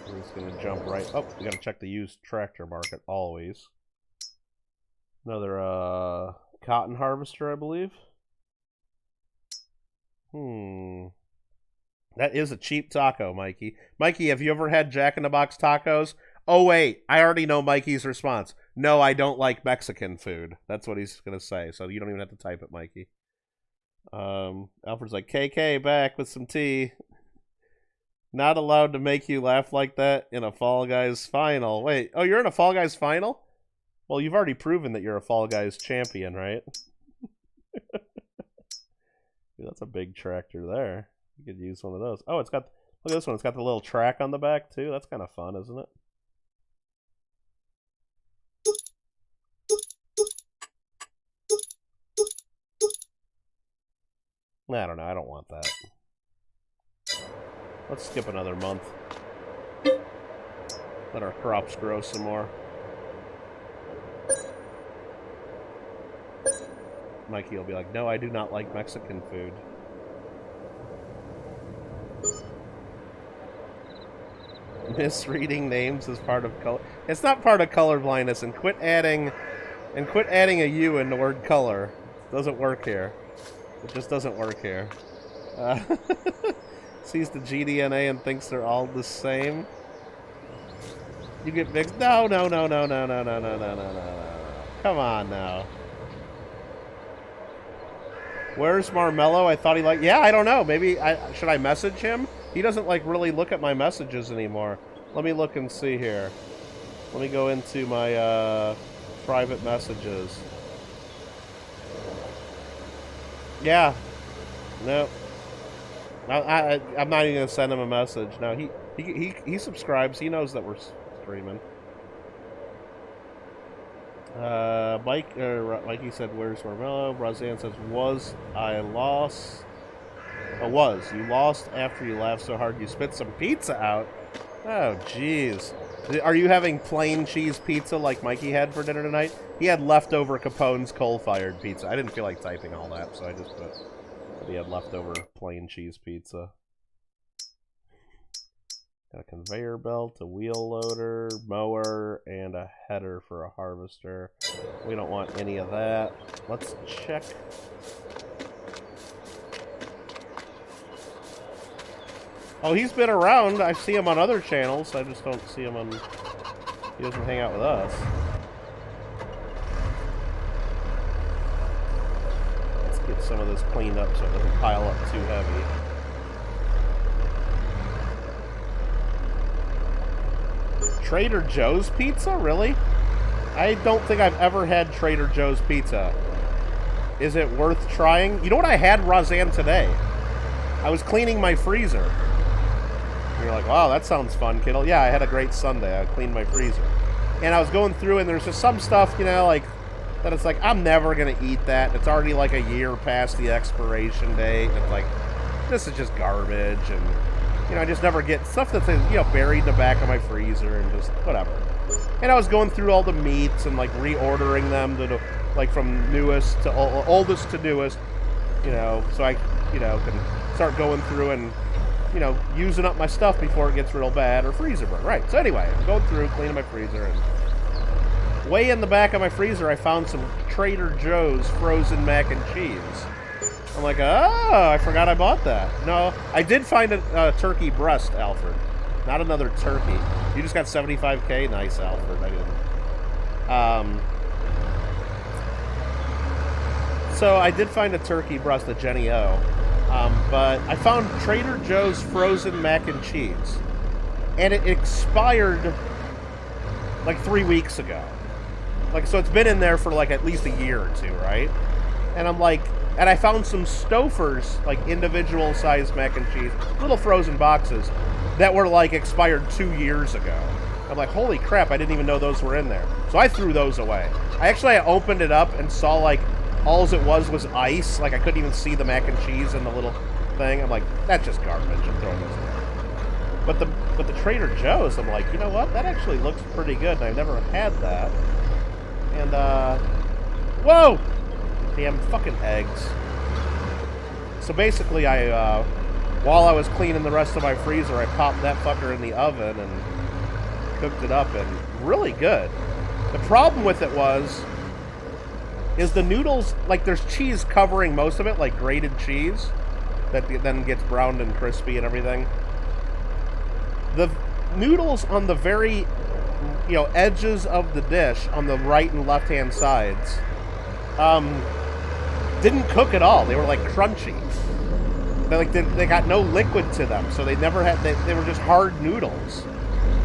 We're just going to jump right... Oh, we got to check the used tractor market, always. Another cotton harvester, I believe. That is a cheap taco, Mikey. Mikey, have you ever had Jack in the Box tacos? Oh, wait. I already know Mikey's response. No, I don't like Mexican food. That's what he's going to say, so you don't even have to type it, Mikey. Alfred's like, KK, back with some tea. Not allowed to make you laugh like that in a Fall Guys final. Wait, oh, you're in a Fall Guys final? Well, you've already proven that you're a Fall Guys champion, right? Dude, that's a big tractor there. You could use one of those. Oh, it's got, look at this one. It's got the little track on the back, too. That's kind of fun, isn't it? I don't know. I don't want that. Let's skip another month. Let our crops grow some more. Mikey will be like, no, I do not like Mexican food. Misreading names is part of color. It's not part of color blindness, and quit adding a U in the word color. It doesn't work here. It just doesn't work here. Sees the GDNA and thinks they're all the same. You get mixed. No. Come on now. Where's Marmello? I thought he liked... Yeah, I don't know. Maybe should I message him? He doesn't like really look at my messages anymore. Let me look and see here. Let me go into my private messages. Yeah. No. I'm not even gonna send him a message. No, he subscribes. He knows that we're streaming. Mikey said, "Where's Marmello?" Roseanne says, "Was I lost?" Oh, was you lost after you laughed so hard you spit some pizza out? Oh, jeez. Are you having plain cheese pizza like Mikey had for dinner tonight? He had leftover Capone's coal-fired pizza. I didn't feel like typing all that, so I just put that he had leftover plain cheese pizza. Got a conveyor belt, a wheel loader, mower, and a header for a harvester. We don't want any of that. Let's check. Oh, he's been around. I see him on other channels. I just don't see him on... He doesn't hang out with us. Let's get some of this cleaned up so it doesn't pile up too heavy. Trader Joe's pizza? Really? I don't think I've ever had Trader Joe's pizza. Is it worth trying? You know what I had, Roseanne, today? I was cleaning my freezer. You're like, wow, that sounds fun, Kittle. Yeah, I had a great Sunday. I cleaned my freezer. And I was going through, and there's just some stuff, you know, like, that it's like, I'm never going to eat that. It's already like a year past the expiration date. It's like, this is just garbage. And, you know, I just never get stuff that's, you know, buried in the back of my freezer and just whatever. And I was going through all the meats and, like, reordering them to, like, from newest to oldest to newest, you know, so I, you know, can start going through and, you know, using up my stuff before it gets real bad or freezer burn. Right. So anyway, I'm going through, cleaning my freezer, and way in the back of my freezer, I found some Trader Joe's frozen mac and cheese. I'm like, oh, I forgot I bought that. No, I did find a turkey breast, Alfred. Not another turkey. You just got 75K? Nice, Alfred. I didn't. So I did find a turkey breast at Jenny O. But I found Trader Joe's frozen mac and cheese. And it expired like 3 weeks ago. Like, so it's been in there for like at least a year or two, right? And I'm like, and I found some Stouffer's, like individual sized mac and cheese, little frozen boxes that were like expired 2 years ago. I'm like, holy crap, I didn't even know those were in there. So I threw those away. I opened it up and saw like, all it was ice. Like, I couldn't even see the mac and cheese in the little thing. I'm like, that's just garbage. I'm throwing this away. But the Trader Joe's, I'm like, you know what? That actually looks pretty good, and I've never had that. And, whoa! Damn fucking eggs. So basically, while I was cleaning the rest of my freezer, I popped that fucker in the oven and cooked it up, and really good. The problem with it is the noodles, like, there's cheese covering most of it, like grated cheese, that then gets browned and crispy and everything. The noodles on the very, you know, edges of the dish, on the right and left-hand sides, didn't cook at all. They were, like, crunchy. They got no liquid to them, so they never had, they were just hard noodles.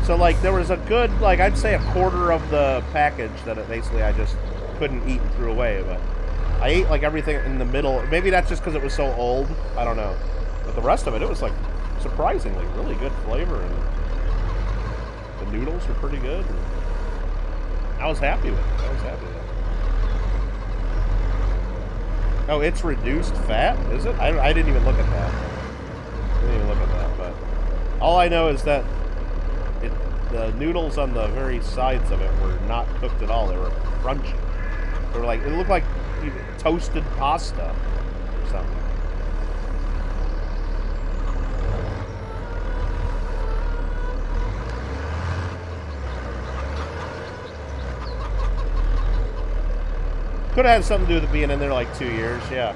So, like, there was a good, like, I'd say a quarter of the package that basically I just couldn't eat and threw away, but I ate like everything in the middle. Maybe that's just because it was so old. I don't know. But the rest of it, it was like surprisingly really good flavor, and the noodles were pretty good. And I was happy with it. I was happy with it. Oh, it's reduced fat, is it? I didn't even look at that. I didn't even look at that, but all I know is that the noodles on the very sides of it were not cooked at all. They were crunchy. They were like, it looked like toasted pasta or something. Could have had something to do with it being in there like 2 years, yeah.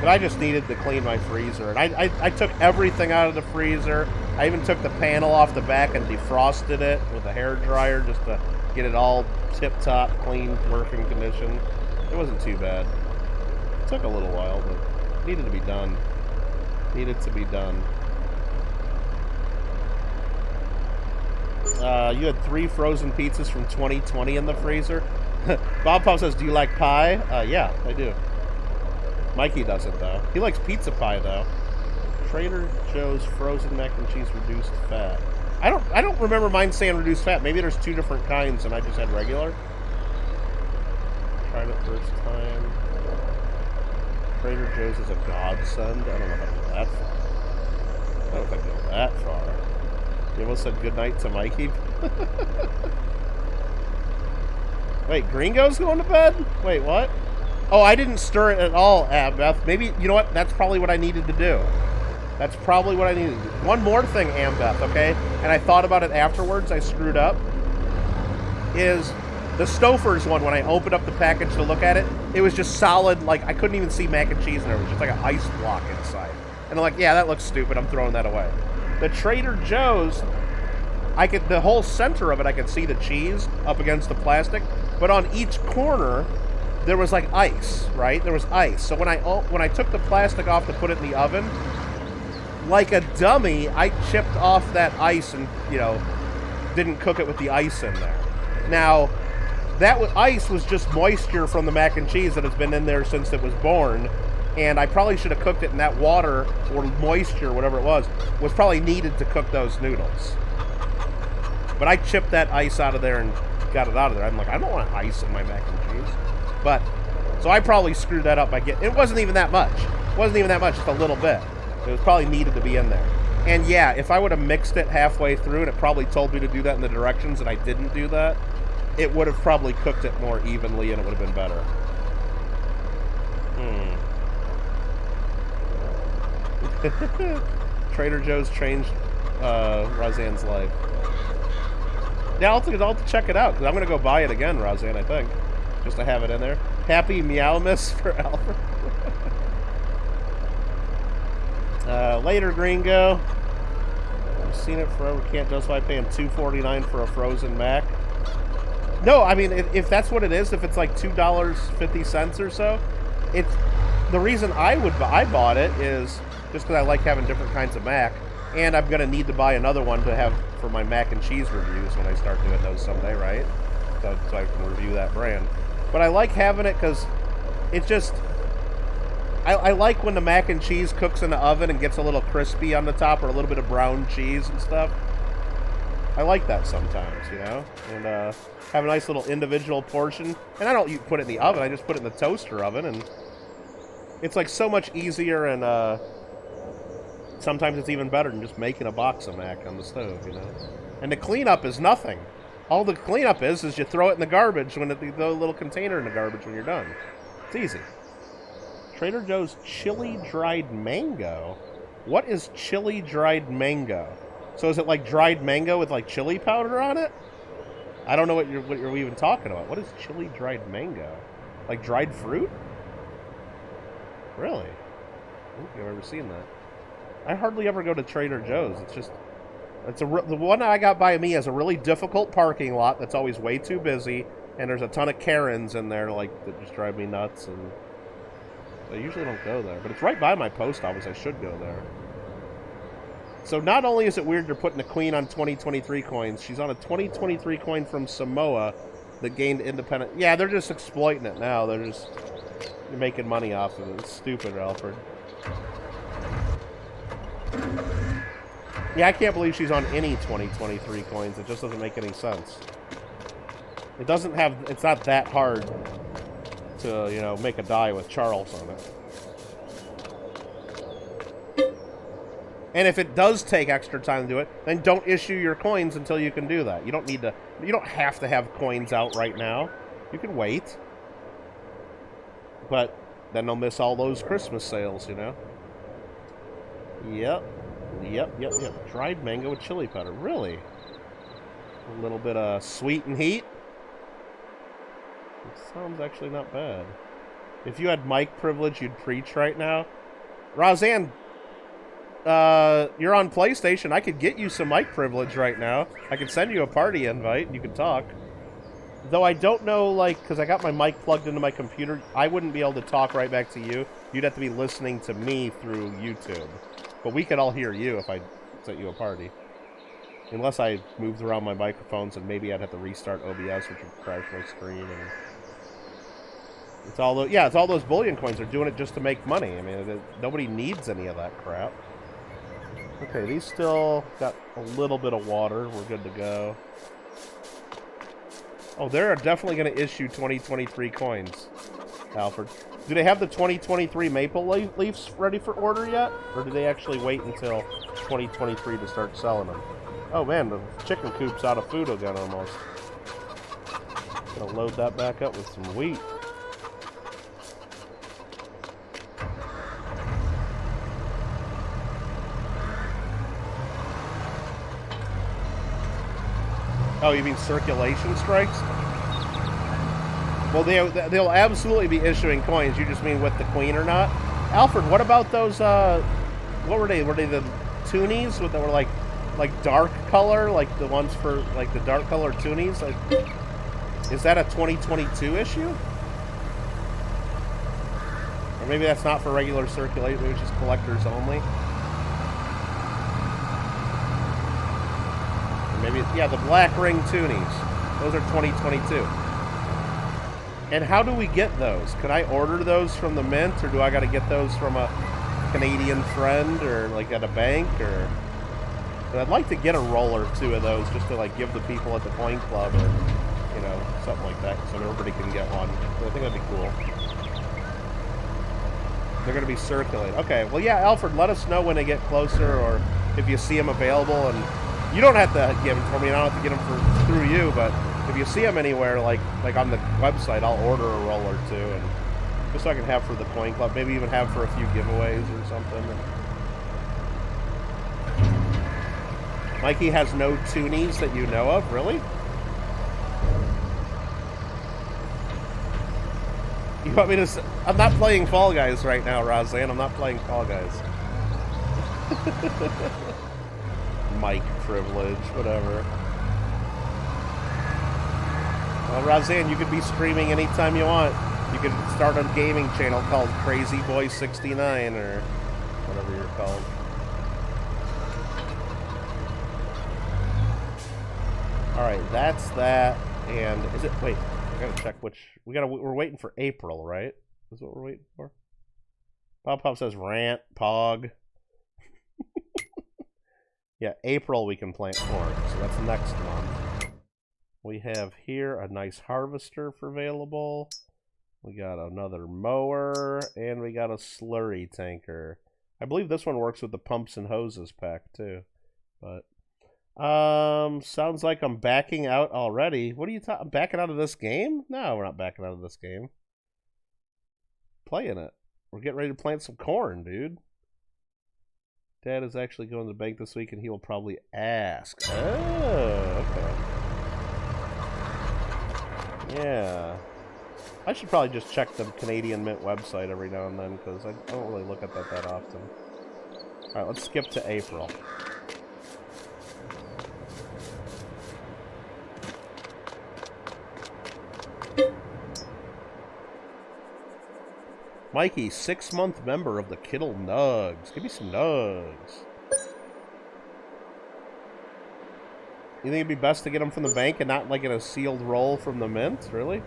But I just needed to clean my freezer. And I took everything out of the freezer. I even took the panel off the back and defrosted it with a hair dryer just to get it all tip-top, clean, working condition. It wasn't too bad. It took a little while, but it needed to be done. Needed to be done. You had 3 frozen pizzas from 2020 in the freezer. Bob Pop says, do you like pie? Yeah, I do. Mikey doesn't, though. He likes pizza pie, though. Trader Joe's frozen mac and cheese reduced fat. I don't remember mine saying reduced fat. Maybe there's 2 different kinds and I just had regular. Tried it first time. Trader Joe's is a godsend. I don't know if I go that far. I don't know if I go that far. You almost said goodnight to Mikey. Wait, Gringo's going to bed? Wait, what? Oh, I didn't stir it at all, Ambeth. Maybe, you know what? That's probably what I needed to do. That's probably what I needed to do. One more thing, Ambeth, okay? And I thought about it afterwards. I screwed up. Is the Stouffer's one, when I opened up the package to look at it, it was just solid, like, I couldn't even see mac and cheese in there. It was just like an ice block inside. And I'm like, yeah, that looks stupid. I'm throwing that away. The Trader Joe's, the whole center of it, I could see the cheese up against the plastic. But on each corner, there was like ice, right? There was ice. So when I took the plastic off to put it in the oven, like a dummy, I chipped off that ice and, you know, didn't cook it with the ice in there. Now, ice was just moisture from the mac and cheese that has been in there since it was born, and I probably should have cooked it in that water or moisture, whatever it was probably needed to cook those noodles. But I chipped that ice out of there and got it out of there. I'm like, I don't want ice in my mac and cheese. But, so I probably screwed that up by it wasn't even that much. It wasn't even that much, just a little bit. It was probably needed to be in there. And yeah, if I would have mixed it halfway through and it probably told me to do that in the directions and I didn't do that, it would have probably cooked it more evenly and it would have been better. Trader Joe's changed Roseanne's life. Yeah, I'll have to check it out, because I'm going to go buy it again, Roseanne, I think. Just to have it in there. Happy Meowmas for Alfred. Later, Gringo. I've seen it forever. Can't justify paying $2.49 for a frozen mac. No, I mean, if that's what it is, if it's like $2.50 or so, it's the reason I bought it is just because I like having different kinds of mac. And I'm going to need to buy another one to have for my mac and cheese reviews when I start doing those someday, right? So I can review that brand. But I like having it because it just... I like when the mac and cheese cooks in the oven and gets a little crispy on the top or a little bit of brown cheese and stuff. I like that sometimes, you know? And have a nice little individual portion. And I don't put it in the oven, I just put it in the toaster oven. And it's like so much easier and... sometimes it's even better than just making a box of mac on the stove, you know? And the cleanup is nothing. All the cleanup is you throw it in the garbage when the little container in the garbage when you're done. It's easy. Trader Joe's chili dried mango? What is chili dried mango? So is it like dried mango with like chili powder on it? I don't know what you're even talking about. What is chili dried mango? Like dried fruit? Really? I don't think I've ever seen that. I hardly ever go to Trader Joe's. It's just, the one I got by me has a really difficult parking lot that's always way too busy, and there's a ton of Karens in there that just drive me nuts, and I usually don't go there. But it's right by my post office. I should go there. So not only is it weird they're putting the queen on 2023 coins, she's on a 2023 coin from Samoa that gained independent... Yeah, they're just exploiting it now. They're making money off of it. It's stupid, Alfred. Yeah, I can't believe she's on any 2023 coins. It just doesn't make any sense. It doesn't have... It's not that hard to, you know, make a die with Charles on it. And if it does take extra time to do it, then don't issue your coins until you can do that. You don't need to... You don't have to have coins out right now. You can wait. But then they'll miss all those Christmas sales, you know? Yep. Yep. Dried mango with chili powder. Really? A little bit of sweet and heat? It sounds actually not bad. If you had mic privilege, you'd preach right now. Roseanne... you're on PlayStation. I could get you some mic privilege right now. I could send you a party invite and you could talk. Though I don't know, like, because I got my mic plugged into my computer, I wouldn't be able to talk right back to you. You'd have to be listening to me through YouTube. But we could all hear you if I sent you a party. Unless I moved around my microphones and maybe I'd have to restart OBS, which would crash my screen. And it's all those, yeah, it's all those bullion coins. They're doing it just to make money. I mean, nobody needs any of that crap. Okay, these still got a little bit of water. We're good to go. Oh, they're definitely going to issue 2023 coins, Alfred. Do they have the 2023 maple leaves ready for order yet? Or do they actually wait until 2023 to start selling them? Oh man, the chicken coop's out of food again almost. Gonna load that back up with some wheat. Oh, you mean circulation strikes? Well, they'll absolutely be issuing coins. You just mean with the queen or not? Alfred, what about those, what were they? Were they the toonies that were like dark color? Like the ones for, like the dark color toonies? Like, is that a 2022 issue? Or maybe that's not for regular circulation, maybe it's just collectors only? Maybe, yeah, the Black Ring Toonies. Those are 2022. And how do we get those? Could I order those from the mint, or do I got to get those from a Canadian friend, or like at a bank, or? But I'd like to get a roll or two of those just to like give the people at the coin club, or you know, something like that, so everybody can get one. I think that'd be cool. They're going to be circulating. Okay, well, yeah, Alfred, let us know when they get closer, or if you see them available, and. You don't have to get them for me, and I don't have to get them through you, but if you see them anywhere, like on the website, I'll order a roll or two, and just so I can have for the coin club, maybe even have for a few giveaways or something. Mikey has no toonies that you know of, really? You want me to... I'm not playing Fall Guys right now, Roseanne. I'm not playing Fall Guys. Mic privilege, whatever. Well, Roseanne, you could be streaming anytime you want. You could start a gaming channel called Crazy Boy 69 or whatever you're called. Alright, that's that. And is it... Wait, I gotta check which... We're waiting for April, right? Is what we're waiting for? Bob Pop says rant, pog. Yeah, April we can plant corn, so that's next month. We have here a nice harvester for available. We got another mower, and we got a slurry tanker. I believe this one works with the pumps and hoses pack too. But sounds like I'm backing out already. What are you talking? Backing out of this game? No, we're not backing out of this game. Playing it. We're getting ready to plant some corn, dude. Dad is actually going to the bank this week, and he will probably ask. Oh, okay. Yeah. I should probably just check the Canadian Mint website every now and then, because I don't really look at that often. Alright, let's skip to April. Mikey, 6-month member of the Kittle Nugs. Give me some nugs. You think it'd be best to get them from the bank and not like in a sealed roll from the mint? Really?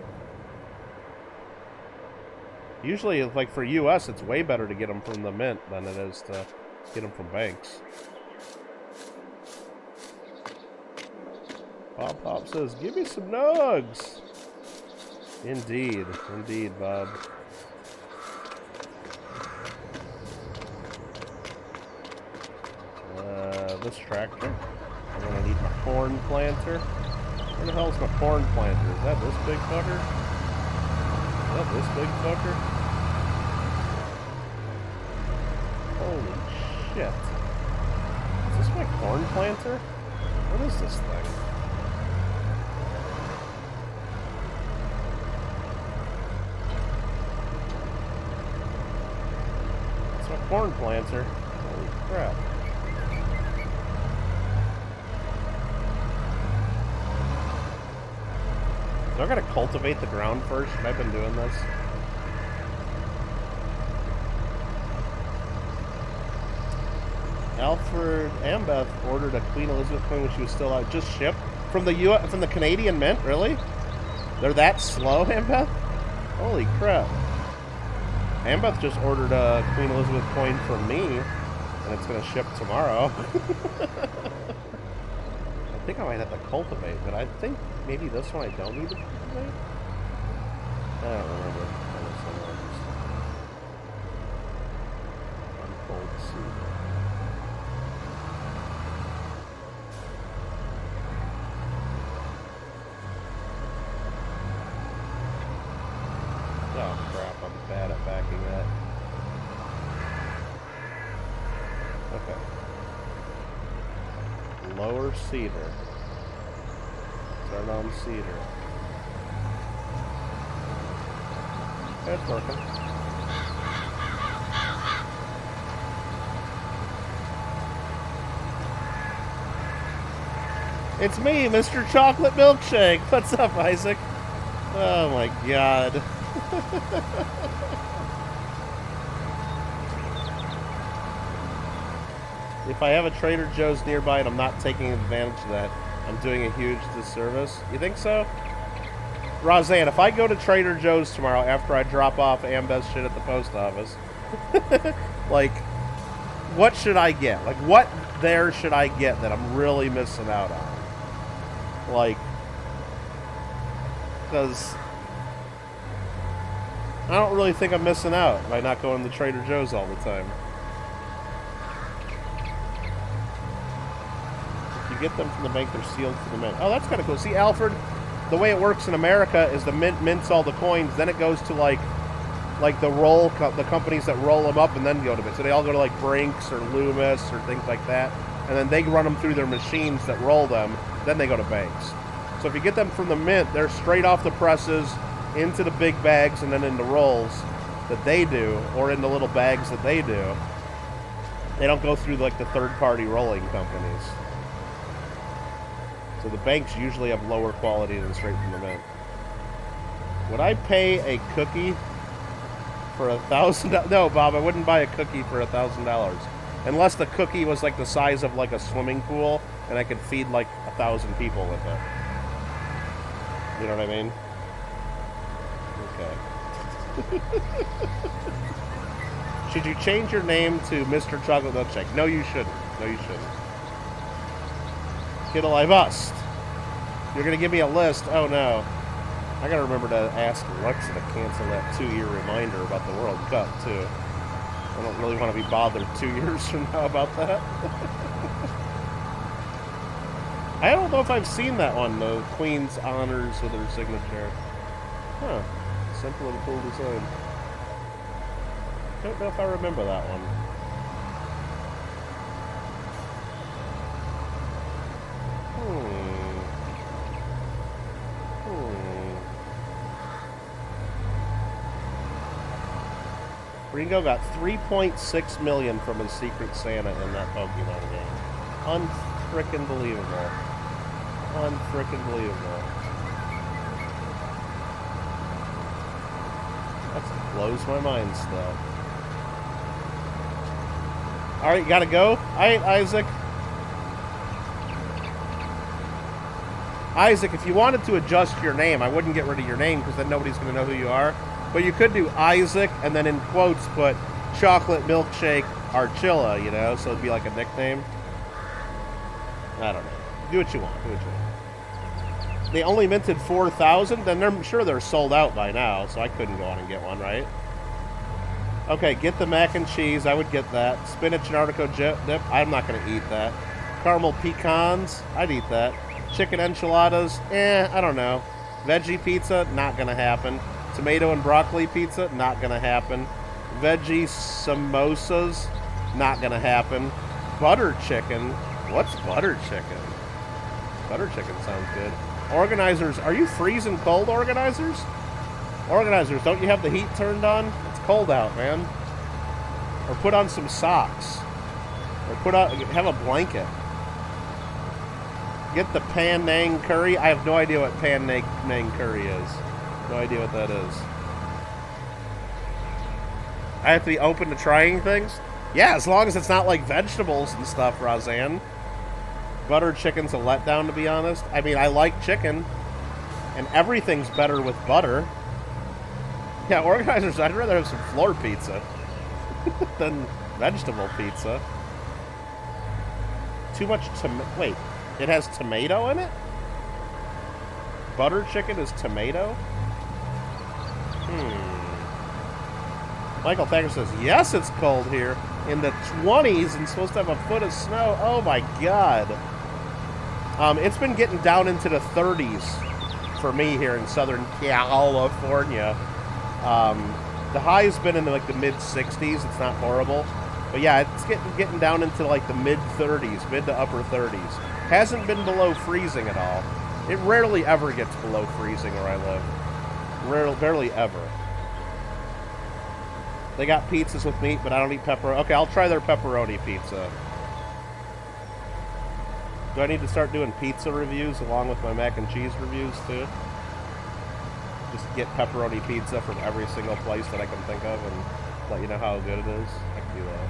Usually, like for US, it's way better to get them from the mint than it is to get them from banks. Bob Pop says, give me some nugs. Indeed. Indeed, Bob. This tractor. I'm gonna need my corn planter. Where the hell's my corn planter? Is that this big fucker? Is that this big fucker? Holy shit. Is this my corn planter? What is this thing? It's my corn planter. Holy crap. Do I gotta cultivate the ground first? Have I been doing this? Alfred Ambeth ordered a Queen Elizabeth coin when she was still out. Just shipped from the Canadian Mint. Really? They're that slow, Ambeth? Holy crap! Ambeth just ordered a Queen Elizabeth coin from me, and it's gonna ship tomorrow. I think I might have to cultivate, but I think maybe this one I don't need to cultivate. I don't remember. Unfold seed. Oh crap, I'm bad at backing that. Okay. Lower cedar. Turn on cedar. It's working. It's me, Mr. Chocolate Milkshake. What's up, Isaac? Oh my god. If I have a Trader Joe's nearby and I'm not taking advantage of that, I'm doing a huge disservice. You think so? Roseanne, if I go to Trader Joe's tomorrow after I drop off Ambeth's shit at the post office, like, what should I get? Like, what there should I get that I'm really missing out on? Like, because I don't really think I'm missing out by not going to Trader Joe's all the time. If you get them from the bank, they're sealed for the mint. Oh, that's kind of cool. See, Alfred, the way it works in America is the mint mints all the coins, then it goes to like the companies that roll them up and then go to mint. So they all go to like Brinks or Loomis or things like that, and then they run them through their machines that roll them, then they go to banks. So if you get them from the mint, they're straight off the presses into the big bags and then into rolls that they do, or into little bags that they do. They don't go through like the third-party rolling companies. So the banks usually have lower quality than straight from the mint. Would I pay a cookie for $1,000? No, Bob, I wouldn't buy a cookie for $1,000. Unless the cookie was like the size of like a swimming pool and I could feed like 1,000 people with it. You know what I mean? Okay. Should you change your name to Mr. Chocolate Milkshake? No, you shouldn't. No, you shouldn't. Kittle, I must. You're going to give me a list? Oh, no. I got to remember to ask Alexa to cancel that 2-year reminder about the World Cup, too. I don't really want to be bothered 2 years from now about that. I don't know if I've seen that one, though. Queen's honors with her signature. Huh. Simple and cool design. Don't know if I remember that one. Ringo got 3.6 million from his Secret Santa in that Pokemon game. Unfrickin' believable. Unfrickin' believable. That blows my mind still. Alright, you gotta go? Alright, Isaac. Isaac, if you wanted to adjust your name, I wouldn't get rid of your name because then nobody's going to know who you are. But you could do Isaac and then in quotes put Chocolate Milkshake Archilla, you know, so it'd be like a nickname. I don't know. Do what you want. Do what you want. they only minted 4,000, then I'm sure they're sold out by now, so I couldn't go on and get one, right? Okay, get the mac and cheese. I would get that. Spinach and artichoke dip. I'm not going to eat that. Caramel pecans. I'd eat that. Chicken enchiladas. I don't know. Veggie pizza. Not going to happen. Tomato and broccoli pizza. Not going to happen. Veggie samosas. Not going to happen. Butter chicken. What's butter chicken? Butter chicken sounds good. Organizers. Are you freezing cold, organizers? Organizers, don't you have the heat turned on? It's cold out, man. Or put on some socks. Or have a blanket. Get the Penang curry. I have no idea what Penang curry is. No idea what that is. I have to be open to trying things? Yeah, as long as it's not like vegetables and stuff, Roseanne. Butter chicken's a letdown, to be honest. I mean, I like chicken. And everything's better with butter. Yeah, organizers, I'd rather have some floor pizza than vegetable pizza. Too much wait, it has tomato in it? Butter chicken is tomato? Michael Thacker says, yes, it's cold here. In the 20s and supposed to have a foot of snow. Oh my god. It's been getting down into the 30s for me here in Southern California. The high's been in like the mid-60s. It's not horrible. But yeah, it's getting down into like the mid-30s, mid to upper 30s. Hasn't been below freezing at all. It rarely ever gets below freezing where I live. Barely ever. They got pizzas with meat, but I don't eat pepperoni. Okay, I'll try their pepperoni pizza. Do I need to start doing pizza reviews along with my mac and cheese reviews too? Just get pepperoni pizza from every single place that I can think of and let you know how good it is. I can do that.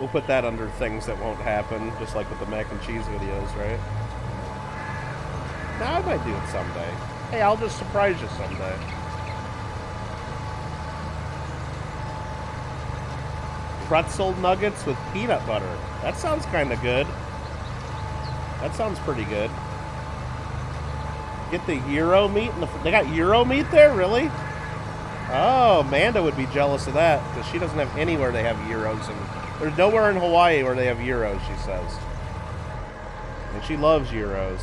We'll put that under things that won't happen, just like with the mac and cheese videos, right? Nah, I might do it someday. Hey, I'll just surprise you someday. Pretzel nuggets with peanut butter. That sounds kind of good. That sounds pretty good. Get the Euro meat. They got Euro meat there? Really? Oh, Amanda would be jealous of that because she doesn't have anywhere they have Euros. And there's nowhere in Hawaii where they have Euros, she says. And she loves Euros.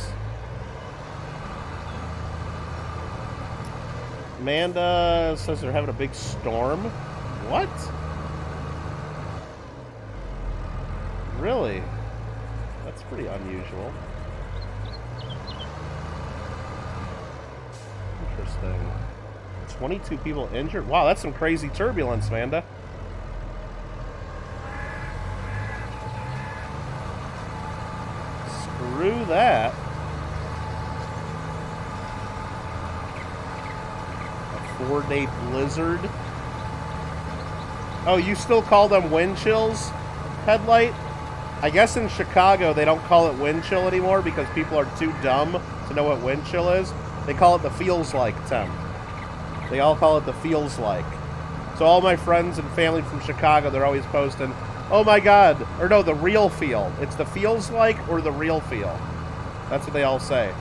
Amanda says they're having a big storm. What? Really? That's pretty unusual. Interesting. 22 people injured? Wow, that's some crazy turbulence, Amanda. Screw that. A 4-day blizzard. Oh, you still call them wind chills, Headlight? I guess in Chicago they don't call it wind chill anymore because people are too dumb to know what wind chill is. They call it the feels like temp. They all call it the feels like. So all my friends and family from Chicago, they're always posting, oh my god, or no, the real feel. It's the feels like or the real feel. That's what they all say.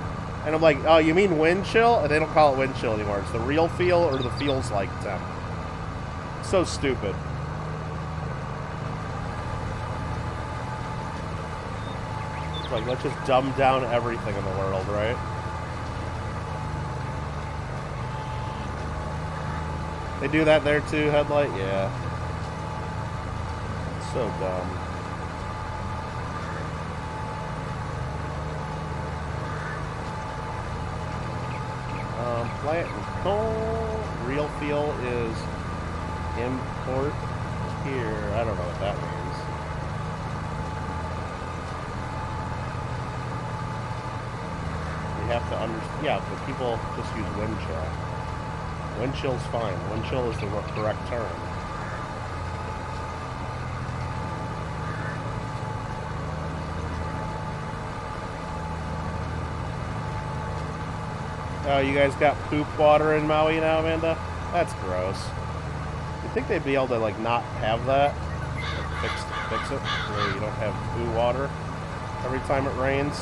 And I'm like, oh, you mean wind chill? And they don't call it wind chill anymore. It's the real feel or the feels like temp. So stupid. Like, let's just dumb down everything in the world, right? They do that there too, Headlight? Yeah. So dumb. Plant and coal. Real feel is import here. I don't know what that means. Have to understand. Yeah, but people just use wind chill. Wind chill's fine. Wind chill is the correct term. Oh, you guys got poop water in Maui now, Amanda? That's gross. You think they'd be able to like not have that? Like, fix it where you don't have poo water? every time it rains.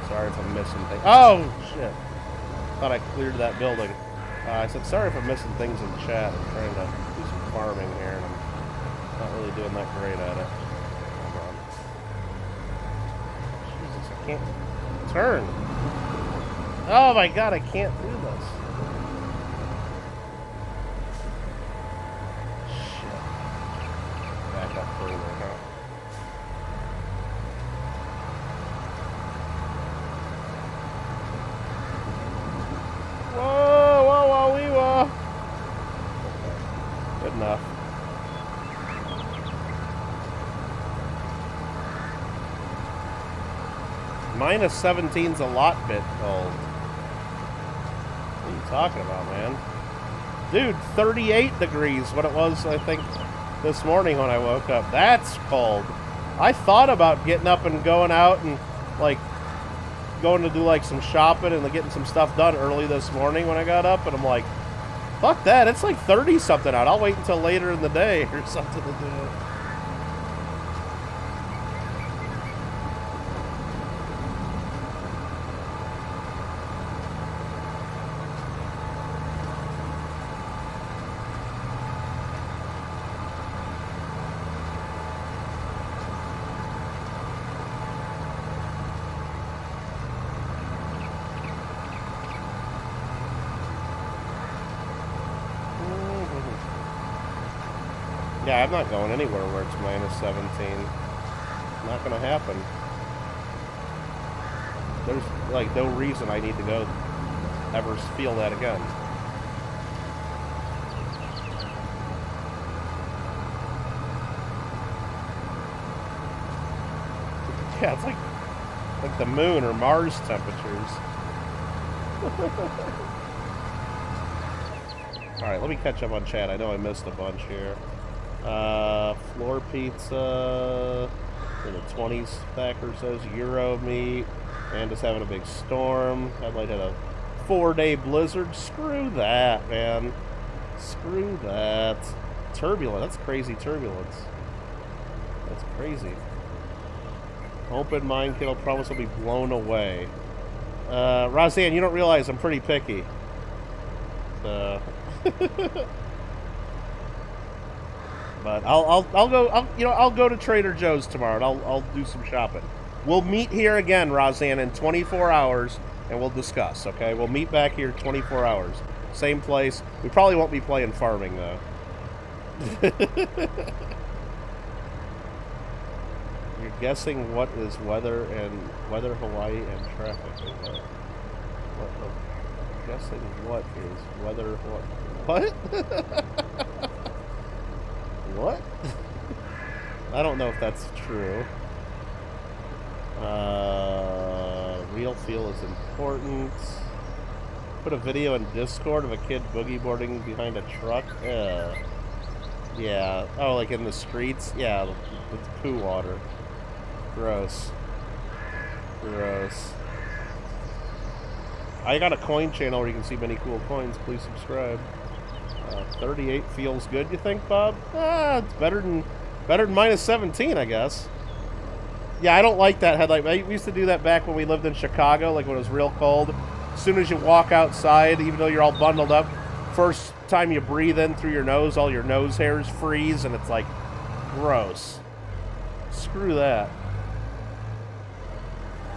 Sorry if I'm missing things. Oh, shit. Thought I cleared that building. I said, sorry if I'm missing things in chat. I'm trying to do some farming here, and I'm not really doing that great at it. Hold on. Jesus, I can't turn. Oh my god, I can't do this. Shit. Back up further, huh? Whoa, whoa, whoa, wee, whoa. Okay. Good enough. Minus 17's a lot bit cold. What are you talking about, man? Dude, 38 degrees, what it was, I think, this morning when I woke up. That's cold. I thought about getting up and going out and, like, going to do, like, some shopping and getting some stuff done early this morning when I got up, and I'm like, fuck that, it's like 30-something out. I'll wait until later in the day or something to do it. Yeah, I'm not going anywhere where it's minus 17. Not gonna happen. There's, like, no reason I need to go ever feel that again. Yeah, it's like the moon or Mars temperatures. Alright, let me catch up on chat. I know I missed a bunch here. Floor pizza in the 20s stacker says Euro meat, and just having a big storm. Headlight had a 4-day blizzard. Screw that, man. Screw that. Turbulent. That's crazy turbulence. That's crazy. Open mind, Kittle. Promise will be blown away. Roseanne, you don't realize I'm pretty picky. But I'll go to Trader Joe's tomorrow and I'll do some shopping. We'll meet here again, Roseanne, in 24 hours and we'll discuss, okay? We'll meet back here 24 hours. Same place. We probably won't be playing farming though. You're guessing what is weather Hawaii and traffic. Guessing what is weather Hawaii. What? What? I don't know if that's true. Real feel is important. Put a video in Discord of a kid boogie boarding behind a truck. Yeah. Oh, like in the streets? Yeah, with poo water. Gross. Gross. I got a coin channel where you can see many cool coins. Please subscribe. 38 feels good, you think, Bob? It's better than minus 17, I guess. Yeah, I don't like that headlight. We used to do that back when we lived in Chicago, like when it was real cold. As soon as you walk outside, even though you're all bundled up, first time you breathe in through your nose, all your nose hairs freeze, and it's like, gross. Screw that.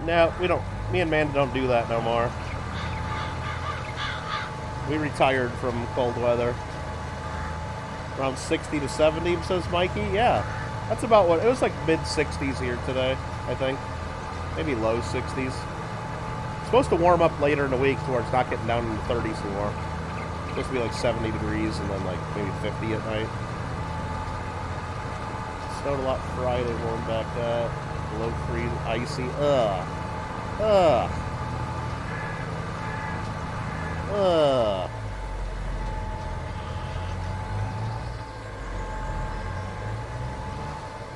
No, we don't. Me and Amanda don't do that no more. We retired from cold weather. Around 60 to 70, says Mikey. Yeah, that's about what... It was like mid-60s here today, I think. Maybe low 60s. It's supposed to warm up later in the week to where it's not getting down in the 30s anymore. It's supposed to be like 70 degrees and then like maybe 50 at night. Snowed a lot Friday, warm back up. Below freeze, icy.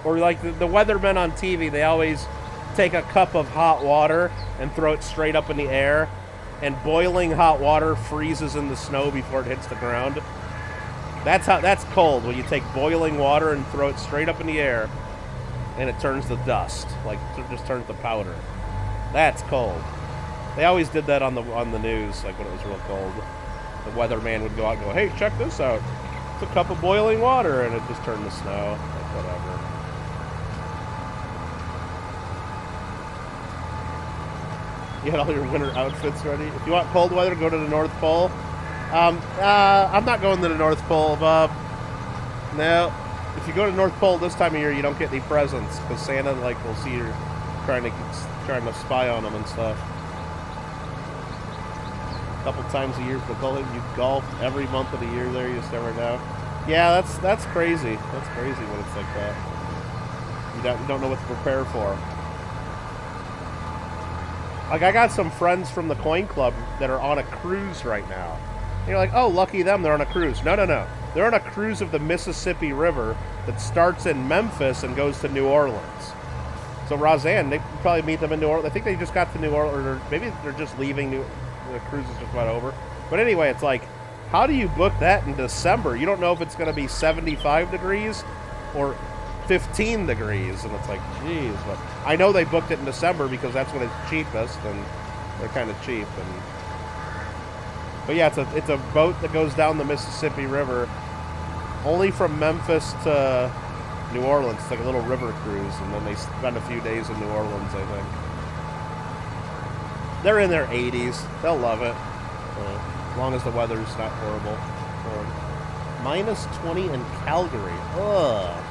Or like the weathermen on TV, they always take a cup of hot water and throw it straight up in the air, and boiling hot water freezes in the snow before it hits the ground. That's cold, when you take boiling water and throw it straight up in the air, and it turns to dust, like it just turns to powder. That's cold. They always did that on the news, like when it was real cold. The weatherman would go out and go, "Hey, check this out. It's a cup of boiling water," and it just turned to snow. Like, whatever. You had all your winter outfits ready. If you want cold weather, go to the North Pole. I'm not going to the North Pole, Bob. No. If you go to the North Pole this time of year, you don't get any presents, because Santa, like, will see you're trying to spy on them and stuff. A couple times a year for golf. You golf every month of the year there, you just never know. Yeah, that's crazy. That's crazy when it's like that. You don't know what to prepare for. Like, I got some friends from the Coin Club that are on a cruise right now. And you're like, oh, lucky them, they're on a cruise. No. They're on a cruise of the Mississippi River that starts in Memphis and goes to New Orleans. So Roseanne, they probably meet them in New Orleans. I think they just got to New Orleans, or maybe they're just leaving. The cruise is just about over. But anyway, it's like, how do you book that in December? You don't know if it's going to be 75 degrees or 15 degrees, and it's like, geez. But I know they booked it in December because that's when it's cheapest, and they're kind of cheap. But yeah, it's a boat that goes down the Mississippi River, only from Memphis to New Orleans. It's like a little river cruise, and then they spend a few days in New Orleans, I think. They're in their 80s. They'll love it, as long as the weather's not horrible. Minus 20 in Calgary. Ugh.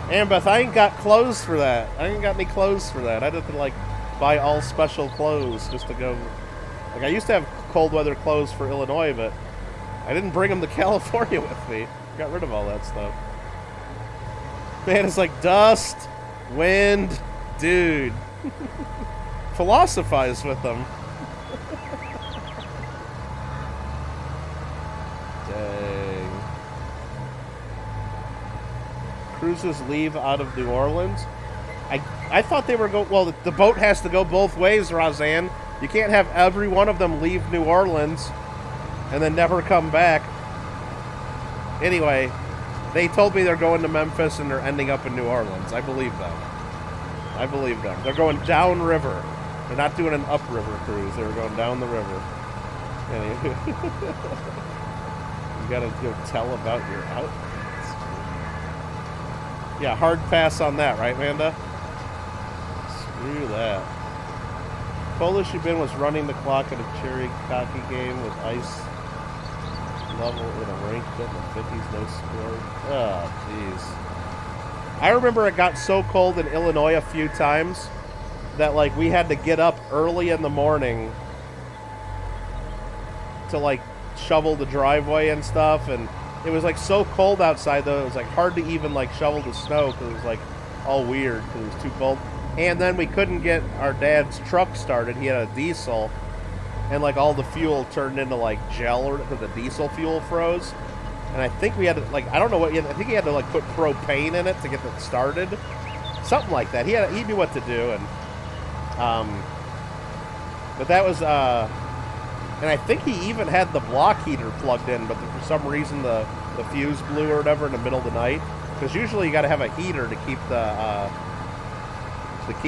Ambeth, I ain't got clothes for that. I ain't got any clothes for that. I'd have to, like, buy all special clothes just to go. Like, I used to have cold weather clothes for Illinois, but I didn't bring them to California with me. Got rid of all that stuff. Man, it's like dust, wind, dude. Philosophize with them. Dang. Cruises leave out of New Orleans. I thought they were going. Well, the boat has to go both ways, Roseanne. You can't have every one of them leave New Orleans and then never come back. Anyway, they told me they're going to Memphis and they're ending up in New Orleans. I believe them. I believe them. They're going downriver. They're not doing an upriver cruise. They're going down the river. Anyway. You gotta go tell about your outfits. Yeah, hard pass on that, right, Manda? Screw that. Polish Ubin was running the clock at a cherry-cocky game with ice level in a ranked in the 50s, no score. Oh, jeez. I remember it got so cold in Illinois a few times that, like, we had to get up early in the morning to, like, shovel the driveway and stuff, and it was, like, so cold outside, though, it was, like, hard to even, like, shovel the snow because it was, like, all weird because it was too cold. And then we couldn't get our dad's truck started. He had a diesel, and, like, all the fuel turned into, like, gel because the diesel fuel froze. And I think we had to, like, I don't know what, I think he had to, like, put propane in it to get it started. Something like that. He knew what to do, and, but that was, and I think he even had the block heater plugged in, but for some reason the fuse blew or whatever in the middle of the night. Because usually you got to have a heater to keep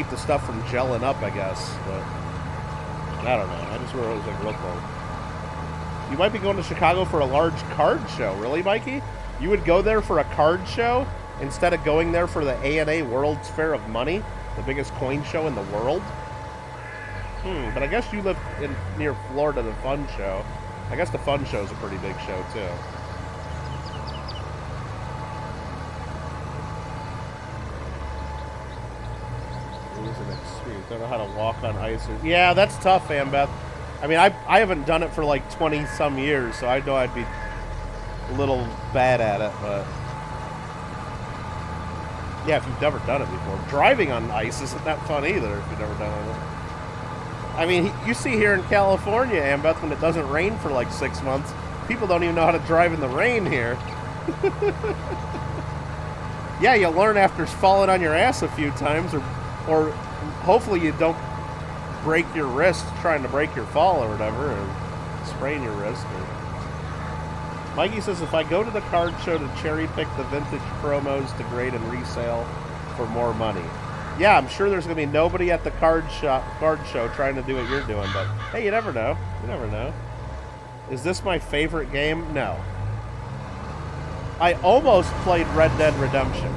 the stuff from gelling up, I guess. But I don't know. I just remember it was like real cold. You might be going to Chicago for a large card show. Really, Mikey? You would go there for a card show instead of going there for the A&A World's Fair of Money, the biggest coin show in the world? But I guess you live near Florida, the Fun Show. I guess the Fun Show is a pretty big show, too. Don't know how to walk on ice. Yeah, that's tough, Ambeth. I mean, I haven't done it for like 20-some years, so I know I'd be a little bad at it, but yeah, if you've never done it before. Driving on ice isn't that fun either if you've never done it. I mean, you see here in California, Ambeth, when it doesn't rain for like 6 months, people don't even know how to drive in the rain here. Yeah, you learn after falling on your ass a few times, or hopefully you don't break your wrist trying to break your fall or whatever, or sprain your wrist. Or... Mikey says, if I go to the card show to cherry pick the vintage promos to grade and resale for more money. Yeah, I'm sure there's going to be nobody at the card show trying to do what you're doing, but hey, you never know. You never know. Is this my favorite game? No. I almost played Red Dead Redemption.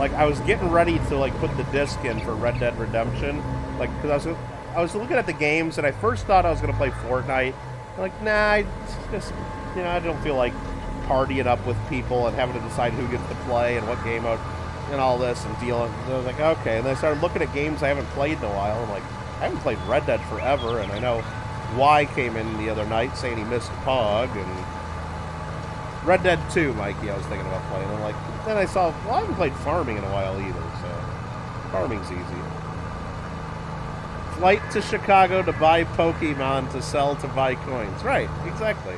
I was getting ready to like put the disc in for Red Dead Redemption, like because I was looking at the games and I first thought I was going to play Fortnite. I'm like, nah, I just I don't feel like partying up with people and having to decide who gets to play and what game mode. And all this and dealing. And I was like, okay. And then I started looking at games I haven't played in a while. I'm like, I haven't played Red Dead forever. And I know Y came in the other night saying he missed Pog. And Red Dead 2, Mikey, I was thinking about playing. I'm like, then I saw, well, I haven't played farming in a while either. So farming's easy. Flight to Chicago to buy Pokemon to sell to buy coins. Right, exactly.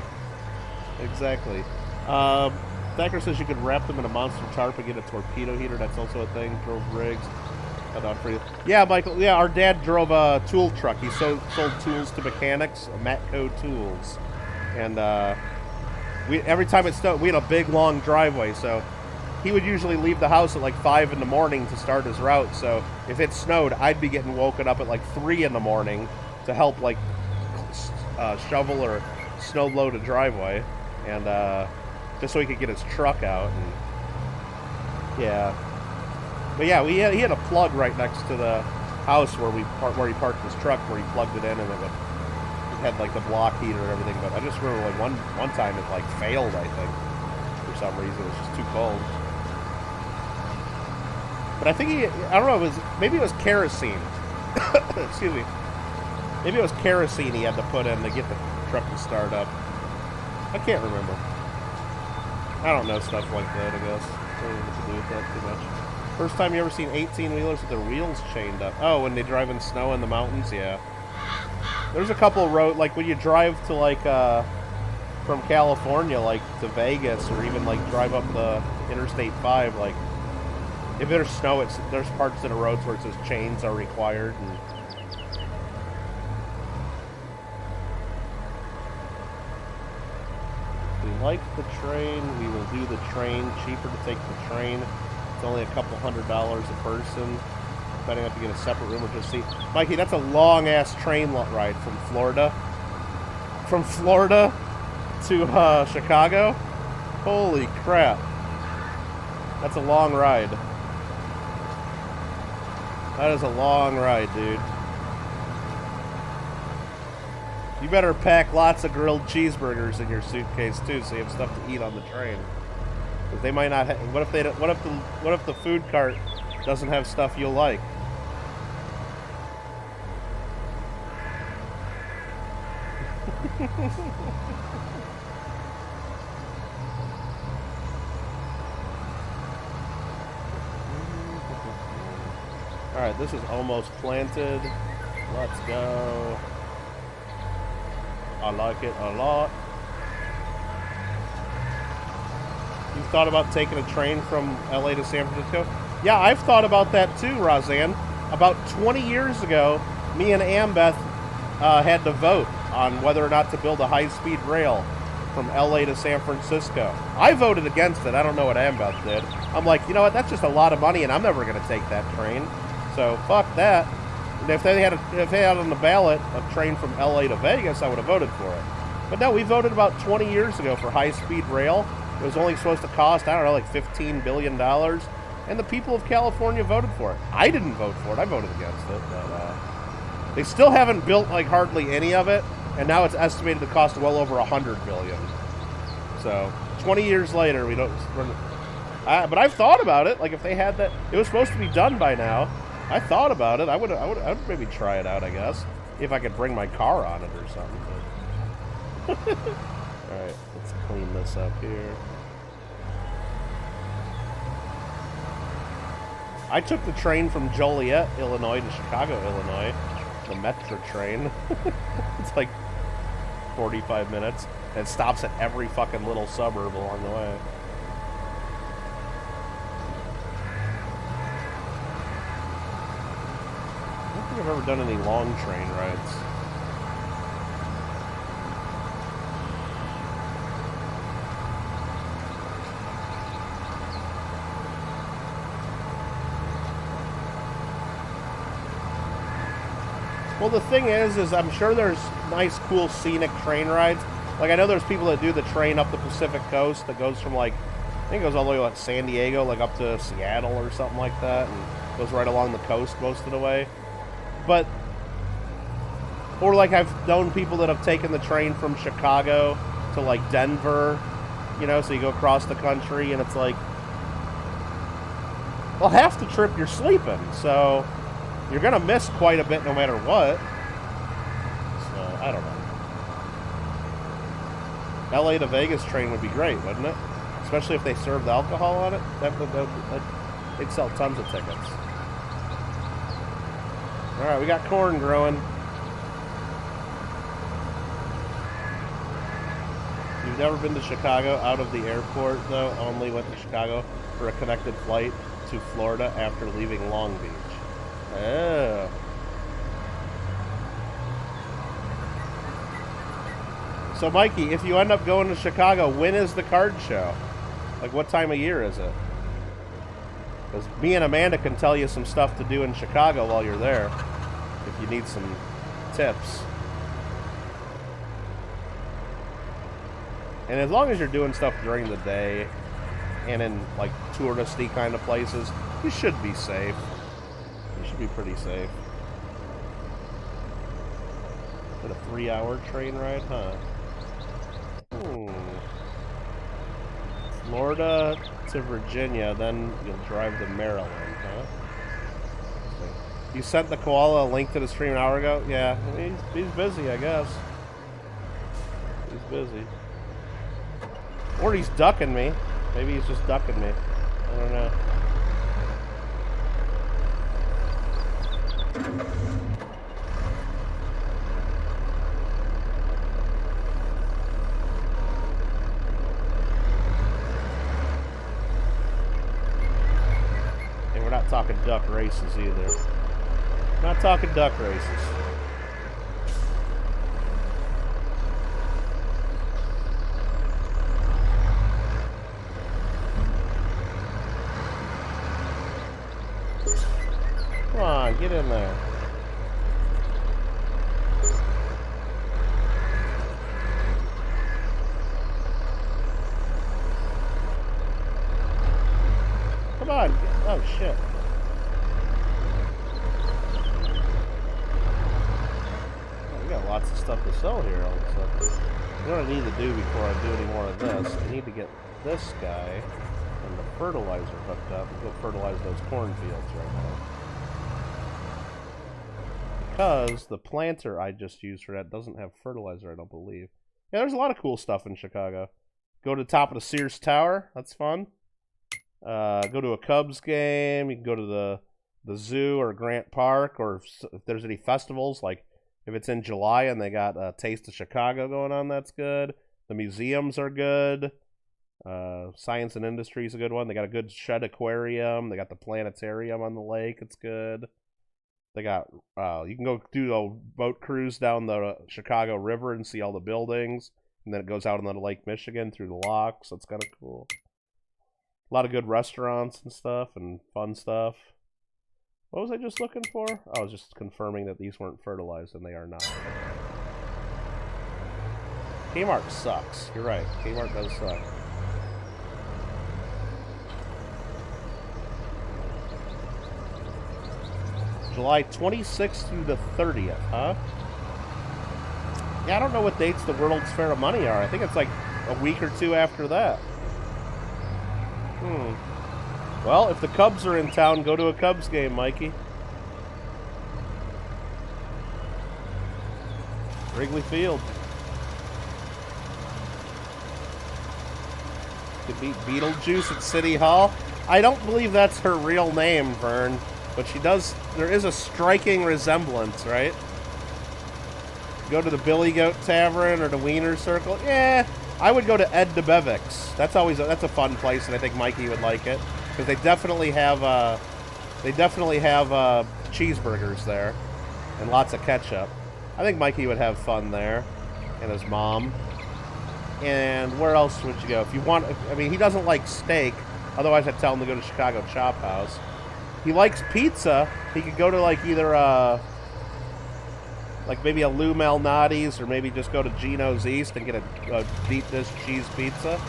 Exactly. Thacker says you could wrap them in a monster tarp and get a torpedo heater. That's also a thing. Drove rigs. For you. Yeah, Michael. Yeah, our dad drove a tool truck. He sold tools to mechanics, Matco Tools. And every time it snowed, we had a big, long driveway. So he would usually leave the house at like 5 in the morning to start his route. So if it snowed, I'd be getting woken up at like 3 in the morning to help like shovel or snow load a driveway. And just so he could get his truck out, and yeah. But yeah, he had a plug right next to the house where he parked his truck, where he plugged it in, and it had like the block heater and everything. But I just remember like one time it like failed, I think, for some reason. It was just too cold. But I think I don't know, maybe it was kerosene. Excuse me. Maybe it was kerosene he had to put in to get the truck to start up. I can't remember. I don't know stuff like that, I guess. I don't know what to do with that too much. First time you ever seen 18-wheelers with their wheels chained up? Oh, when they drive in snow in the mountains? Yeah. There's a couple of roads, like when you drive to, like, from California, like, to Vegas, or even, like, drive up the Interstate 5, like, if there's snow, there's parts of the roads where it says chains are required, and... Like the train, we will do the train. Cheaper to take the train. It's only a couple $100 a person. Depending if you get a separate room or just seat. Mikey, that's a long ass train ride from Florida. From Florida to Chicago. Holy crap! That's a long ride. That is a long ride, dude. You better pack lots of grilled cheeseburgers in your suitcase too, so you have stuff to eat on the train. Because they might not. What if the food cart doesn't have stuff you'll like? All right, this is almost planted. Let's go. I like it a lot. You've thought about taking a train from LA to San Francisco? Yeah, I've thought about that too, Roseanne. About 20 years ago, me and Ambeth had to vote on whether or not to build a high-speed rail from LA to San Francisco. I voted against it. I don't know what Ambeth did. I'm like, you know what? That's just a lot of money, and I'm never going to take that train. So fuck that. And if they had on the ballot a train from LA to Vegas, I would have voted for it. But no, we voted about 20 years ago for high-speed rail. It was only supposed to cost, I don't know, like $15 billion. And the people of California voted for it. I didn't vote for it. I voted against it. But they still haven't built like hardly any of it. And now it's estimated to cost well over $100 billion. So 20 years later, we don't. But I've thought about it. Like if they had that, it was supposed to be done by now. I thought about it. I would maybe try it out, I guess, if I could bring my car on it or something. But... All right, let's clean this up here. I took the train from Joliet, Illinois, to Chicago, Illinois. The Metro train. It's like 45 minutes. And it stops at every fucking little suburb along the way. think I've ever done any long train rides. Well, the thing is I'm sure there's nice, cool, scenic train rides. Like, I know there's people that do the train up the Pacific Coast that goes from, like, I think it goes all the way to, like, San Diego, like, up to Seattle or something like that, and goes right along the coast most of the way. But, or, like, I've known people that have taken the train from Chicago to, like, Denver, you know, so you go across the country, and it's like, well, half the trip you're sleeping, so you're going to miss quite a bit no matter what. So, I don't know. LA to Vegas train would be great, wouldn't it? Especially if they served alcohol on it. They'd sell tons of tickets. Alright, we got corn growing. You've never been to Chicago out of the airport, though? Only went to Chicago for a connected flight to Florida after leaving Long Beach. Oh. So, Mikey, if you end up going to Chicago, when is the card show? Like, what time of year is it? Because me and Amanda can tell you some stuff to do in Chicago while you're there, if you need some tips. And as long as you're doing stuff during the day and in, like, touristy kind of places, you should be safe. You should be pretty safe. Is it a 3-hour train ride, huh? Florida to Virginia, then you'll drive to Maryland, huh? You sent the koala a link to the stream an hour ago? Yeah, he's busy, I guess. He's busy. Or he's ducking me. Maybe he's just ducking me. I don't know. And we're not talking duck races either. Not talking duck races. Come on, get in there. Come on. Oh, shit. Oh, we got lots of stuff to sell here all of a sudden. What I need to do before I do any more of this, I need to get this guy and the fertilizer hooked up and go fertilize those cornfields right now. Because the planter I just used for that doesn't have fertilizer, I don't believe. Yeah, there's a lot of cool stuff in Chicago. Go to the top of the Sears Tower. That's fun. Go to a Cubs game. You can go to the zoo or Grant Park, or if there's any festivals, like if it's in July and they got a Taste of Chicago going on, that's good. The museums are good. Science and Industry is a good one. They got a good shed aquarium. They got the planetarium on the lake. It's good. They got, you can go do a boat cruise down the Chicago River and see all the buildings. And then it goes out on the Lake Michigan through the locks. So it's kind of cool. A lot of good restaurants and stuff and fun stuff. What was I just looking for? I was just confirming that these weren't fertilized, and they are not. Kmart sucks. You're right. Kmart does suck. July 26th through the 30th, huh? Yeah, I don't know what dates the World's Fair of Money are. I think it's like a week or two after that. Well, if the Cubs are in town, go to a Cubs game, Mikey. Wrigley Field. Could beat Beetlejuice at City Hall. I don't believe that's her real name, Vern. But she does, there is a striking resemblance, right? Go to the Billy Goat Tavern or the Wiener Circle. Yeah, I would go to Ed DeBevick's. That's a fun place, and I think Mikey would like it. Because they definitely have cheeseburgers there. and lots of ketchup. I think Mikey would have fun there, and his mom. And where else would you go? If you want, I mean, he doesn't like steak. Otherwise, I'd tell him to go to Chicago Chop House. He likes pizza. He could go to, like, either, like, maybe a Lou Malnati's, or maybe just go to Gino's East and get a deep dish cheese pizza.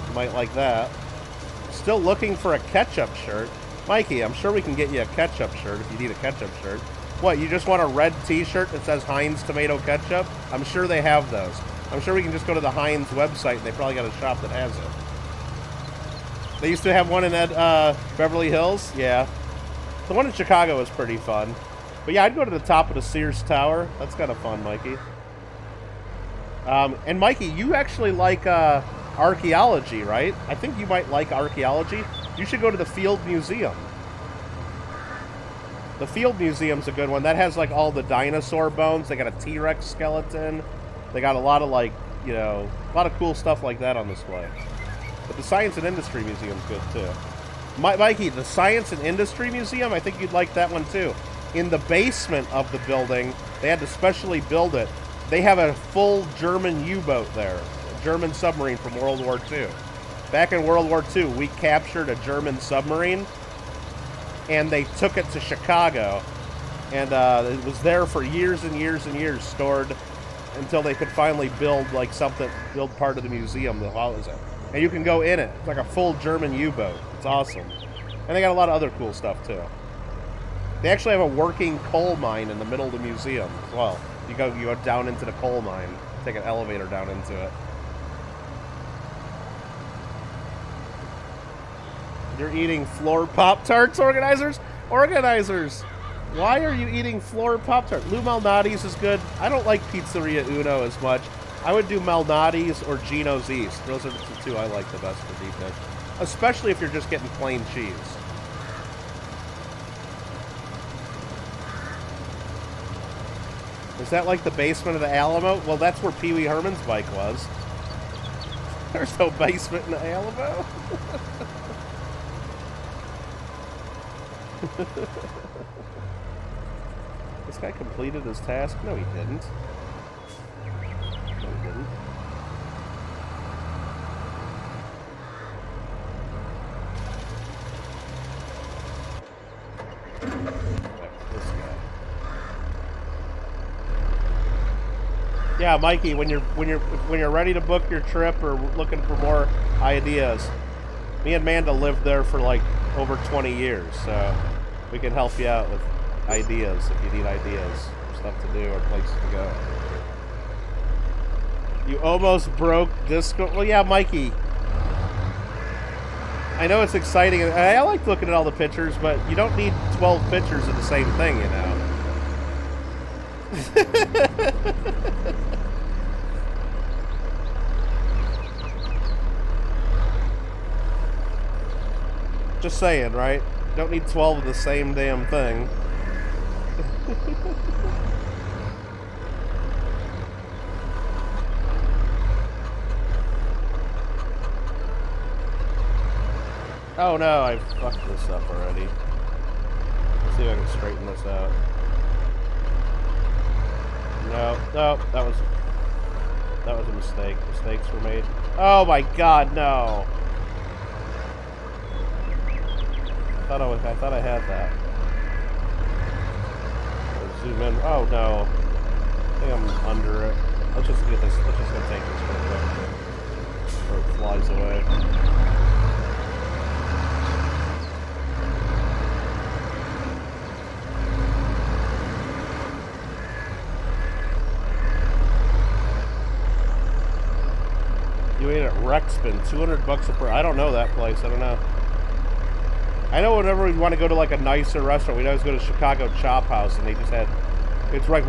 You might like that. Still looking for a ketchup shirt. Mikey, I'm sure we can get you a ketchup shirt if you need a ketchup shirt. What, you just want a red t-shirt that says Heinz Tomato Ketchup? I'm sure they have those. I'm sure we can just go to the Heinz website and they probably got a shop that has it. They used to have one in Beverly Hills? Yeah. The one in Chicago is pretty fun. But yeah, I'd go to the top of the Sears Tower. That's kind of fun, Mikey. And Mikey, you actually like archaeology, right? I think you might like archaeology. You should go to the Field Museum. The Field Museum's a good one. That has like all the dinosaur bones. They got a T-Rex skeleton. They got a lot of like, you know, a lot of cool stuff like that on display. But the Science and Industry Museum's good too. Mikey, the Science and Industry Museum, I think you'd like that one too. In the basement of the building, they had to specially build it. They have a full German U-boat there. A German submarine from World War II. Back in World War II, we captured a German submarine, and they took it to Chicago. And it was there for years and years and years, stored until they could finally build like something, build part of the museum that house it. And you can go in it. It's like a full German U-boat. It's awesome. And they got a lot of other cool stuff too. They actually have a working coal mine in the middle of the museum as well. You go down into the coal mine, take an elevator down into it. You're eating floor Pop-Tarts, organizers? Organizers! Why are you eating floor Pop-Tart? Lou Malnati's is good. I don't like Pizzeria Uno as much. I would do Malnati's or Gino's East. Those are the two I like the best for deep dish. Especially if you're just getting plain cheese. Is that like the basement of the Alamo? Well, that's where Pee Wee Herman's bike was. There's no basement in the Alamo. This guy completed his task? No, he didn't. No, he didn't. This guy. Yeah, Mikey, when you're ready to book your trip or looking for more ideas, me and Manda lived there for like over 20 years, so we can help you out with ideas if you need ideas, stuff to do or places to go. You almost broke Discord. Well, yeah, Mikey. I know it's exciting. I like looking at all the pictures, but you don't need 12 pictures of the same thing, you know. Just saying, right? Don't need 12 of the same damn thing. Oh no, I fucked this up already. Let's see if I can straighten this out. No, that was a mistake. Mistakes were made. Oh my god, no! I thought I had that. Zoom in. Oh no. I think I'm under it. Let's just get this. Let's just go take this real quick before it flies away. You ate at Rexpin, $200 a per. I don't know that place. I don't know. I know whenever we want to go to like a nicer restaurant, we always go to Chicago Chop House, and they just had. It's like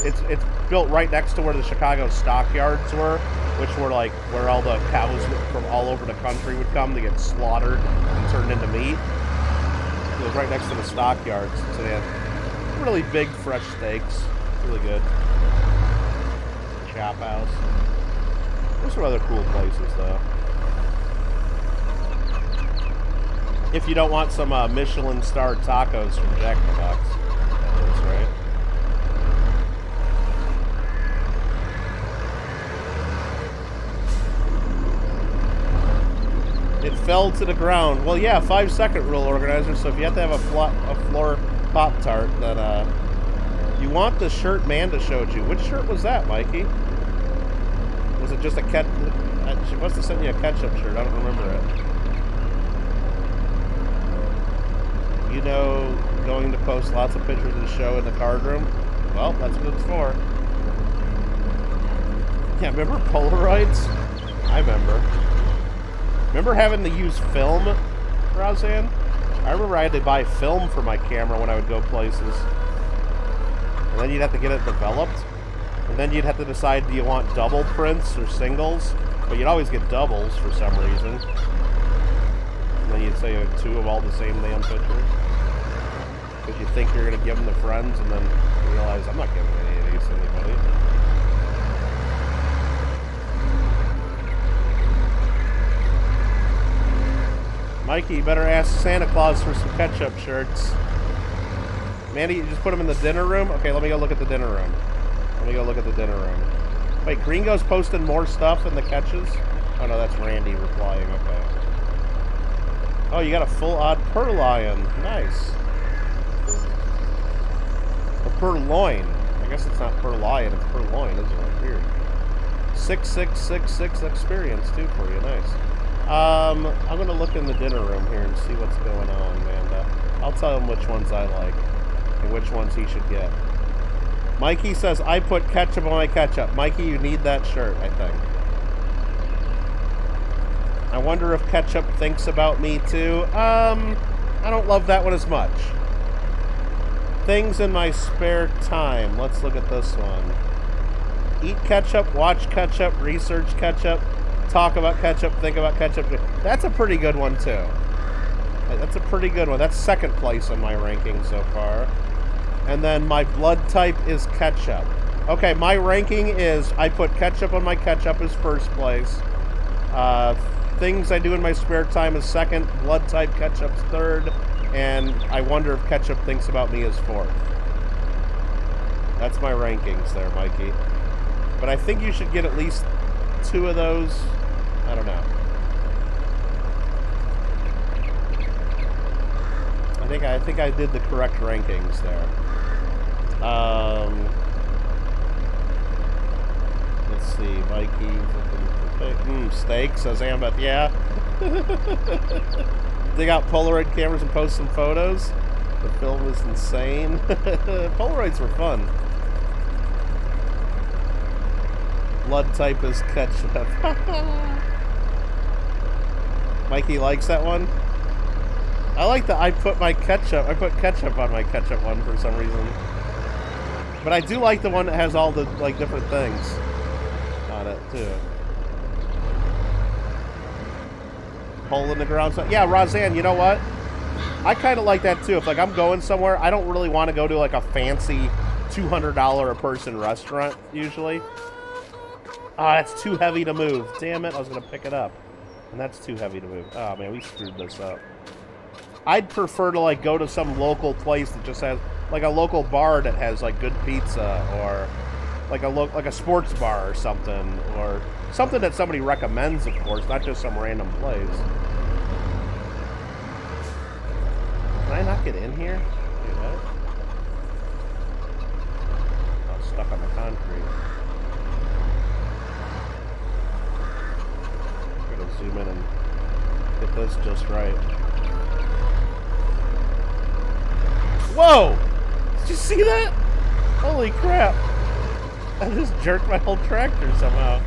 it's built right next to where the Chicago stockyards were, which were like where all the cows from all over the country would come to get slaughtered and turned into meat. It was right next to the stockyards, so they had really big fresh steaks, really good. Chop House. There's some other cool places though. If you don't want some Michelin-starred tacos from Jack in the Box, that is right. fell to the ground. Well, yeah, 5-second rule, organizer. So if you have to have a floor Pop-Tart, then you want the shirt Manda showed you. Which shirt was that, Mikey? Was it just a she must have sent you a ketchup shirt. I don't remember it. You know, going to post lots of pictures of the show in the card room? Well, that's what it's for. Yeah, remember Polaroids? I remember. Remember having to use film, Roseanne? I remember I had to buy film for my camera when I would go places. And then you'd have to get it developed. And then you'd have to decide, do you want double prints or singles? But you'd always get doubles for some reason. And then you'd say 2 of all the same damn pictures. Because you think you're going to give them to friends, and then you realize, I'm not giving any of these to anybody. Mikey, you better ask Santa Claus for some ketchup shirts. Mandy, you just put them in the dinner room? Okay, let me go look at the dinner room. Wait, Gringo's posting more stuff in the catches? Oh no, that's Randy replying, okay. Oh, you got a full odd purloin. Nice. Or purloin. I guess it's not purloin, it's purloin, isn't it? Weird. 6666 experience too for you, nice. I'm gonna look in the dinner room here and see what's going on, and I'll tell him which ones I like and which ones he should get. Mikey says, I put ketchup on my ketchup. Mikey, you need that shirt, I think. I wonder if ketchup thinks about me too. I don't love that one as much. Things in my spare time. Let's look at this one. Eat ketchup, watch ketchup, research ketchup, talk about ketchup, think about ketchup. That's a pretty good one too. That's a pretty good one. That's second place in my ranking so far. And then my blood type is ketchup. Okay, my ranking is I put ketchup on my ketchup as first place. Things I do in my spare time is second. Blood type ketchup's third. And I wonder if ketchup thinks about me as fourth. That's my rankings there, Mikey. But I think you should get at least 2 of those. I don't know. I think I did the correct rankings there. Let's see, Mikey's looking for steak, says Ambeth, yeah. Dig out Polaroid cameras and post some photos. The film is insane. Polaroids were fun. Blood type is ketchup. Mikey likes that one. I like that I put ketchup on my ketchup one for some reason. But I do like the one that has all the like different things on it too. Hole in the ground. Yeah, Roseanne, you know what? I kind of like that too. If like I'm going somewhere, I don't really want to go to like a fancy $200 a person restaurant usually. Ah, that's too heavy to move. Damn it, I was gonna pick it up. And that's too heavy to move. Oh man, we screwed this up. I'd prefer to like go to some local place that just has like a local bar that has like good pizza, or like a sports bar or something that somebody recommends, of course, not just some random place. Can I not get in here? Wait, what? Oh, stuck on the concrete. I'm gonna zoom in and get this just right. Whoa! Did you see that? Holy crap. I just jerked my whole tractor somehow.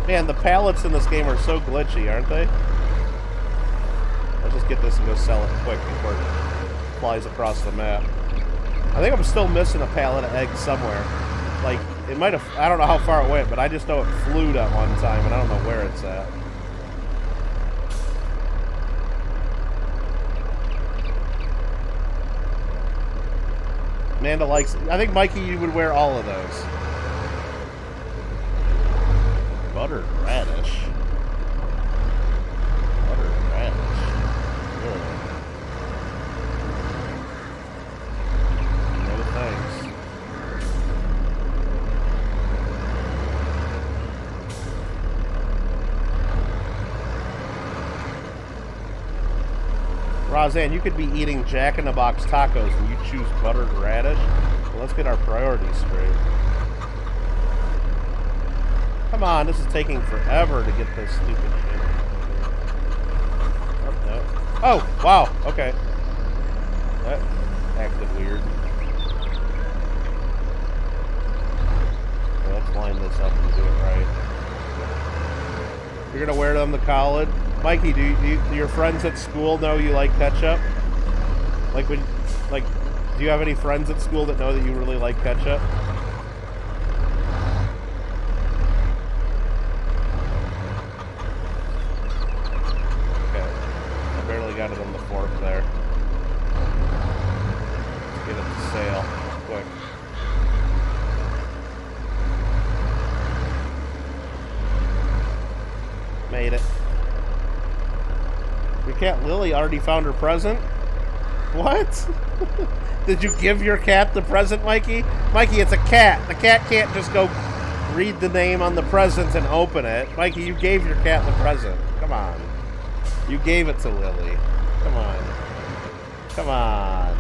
Man, the pallets in this game are so glitchy, aren't they? Let's just get this and go sell it quick before it flies across the map. I think I'm still missing a pallet of eggs somewhere. Like, it might have, I don't know how far it went, but I just know it flew at one time, and I don't know where it's at. Amanda likes, I think, Mikey, you would wear all of those. Buttered radish. Buttered radish. Ugh. No thanks. Roseanne, you could be eating Jack-in-the-Box tacos and you choose buttered radish. Well, let's get our priorities straight. Come on, this is taking forever to get this stupid shit. Oh, no. Oh, wow, okay. That acted weird. Okay, let's line this up and do it right. You're gonna wear them to college? Mikey, do your friends at school know you like ketchup? Do you have any friends at school that know that you really like ketchup? Okay. I barely got it on the fork there. Let's get it to sail quick. Made it. Your cat Lily already found her present? What? Did you give your cat the present, Mikey? Mikey, it's a cat. The cat can't just go read the name on the present and open it. Mikey, you gave your cat the present. Come on. You gave it to Lily. Come on. Come on.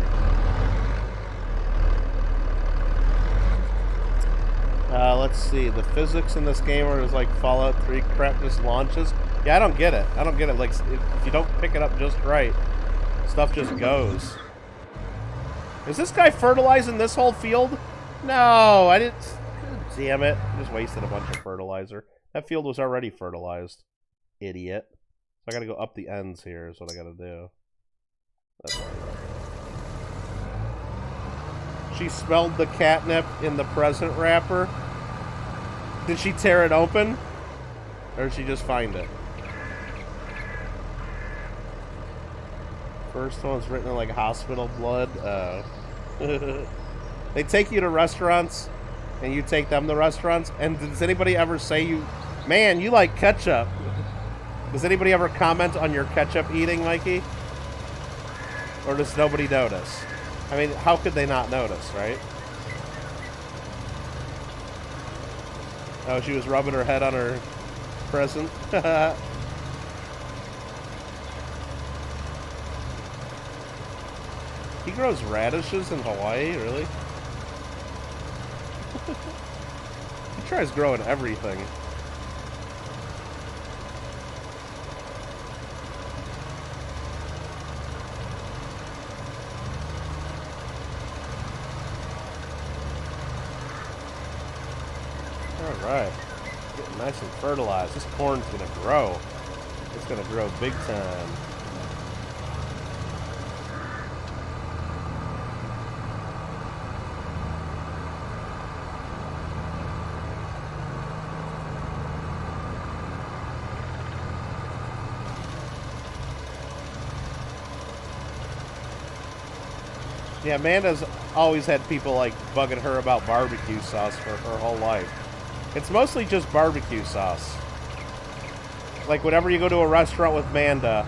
Let's see. The physics in this game are like Fallout 3 crap just launches. Yeah, I don't get it. I don't get it. Like, if you don't pick it up just right, stuff just goes. Is this guy fertilizing this whole field? No, I didn't. Damn it. I just wasted a bunch of fertilizer. That field was already fertilized. Idiot. So I gotta go up the ends here is what I gotta do. That's all right. She smelled the catnip in the present wrapper. Did she tear it open? Or did she just find it? First one's written in like hospital blood. They take you to restaurants and you take them to restaurants. And does anybody ever say man, you like ketchup? Does anybody ever comment on your ketchup eating, Mikey? Or does nobody notice? I mean, how could they not notice, right? Oh, she was rubbing her head on her present. He grows radishes in Hawaii, really? He tries growing everything. Alright. Getting nice and fertilized. This corn's gonna grow. It's gonna grow big time. Yeah, Amanda's always had people like bugging her about barbecue sauce for her whole life. It's mostly just barbecue sauce. Like whenever you go to a restaurant with Amanda,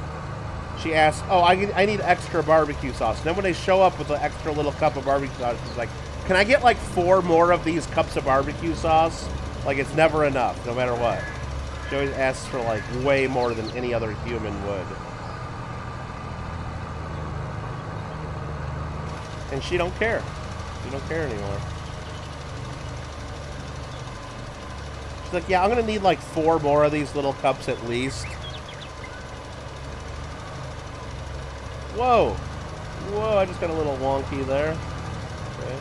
she asks, "Oh, I need extra barbecue sauce." And then when they show up with an extra little cup of barbecue sauce, she's like, "Can I get like 4 more of these cups of barbecue sauce?" Like it's never enough, no matter what. She always asks for like way more than any other human would. And she don't care. She don't care anymore. She's like, yeah, I'm gonna need like 4 more of these little cups at least. Whoa. Whoa, I just got a little wonky there. Okay.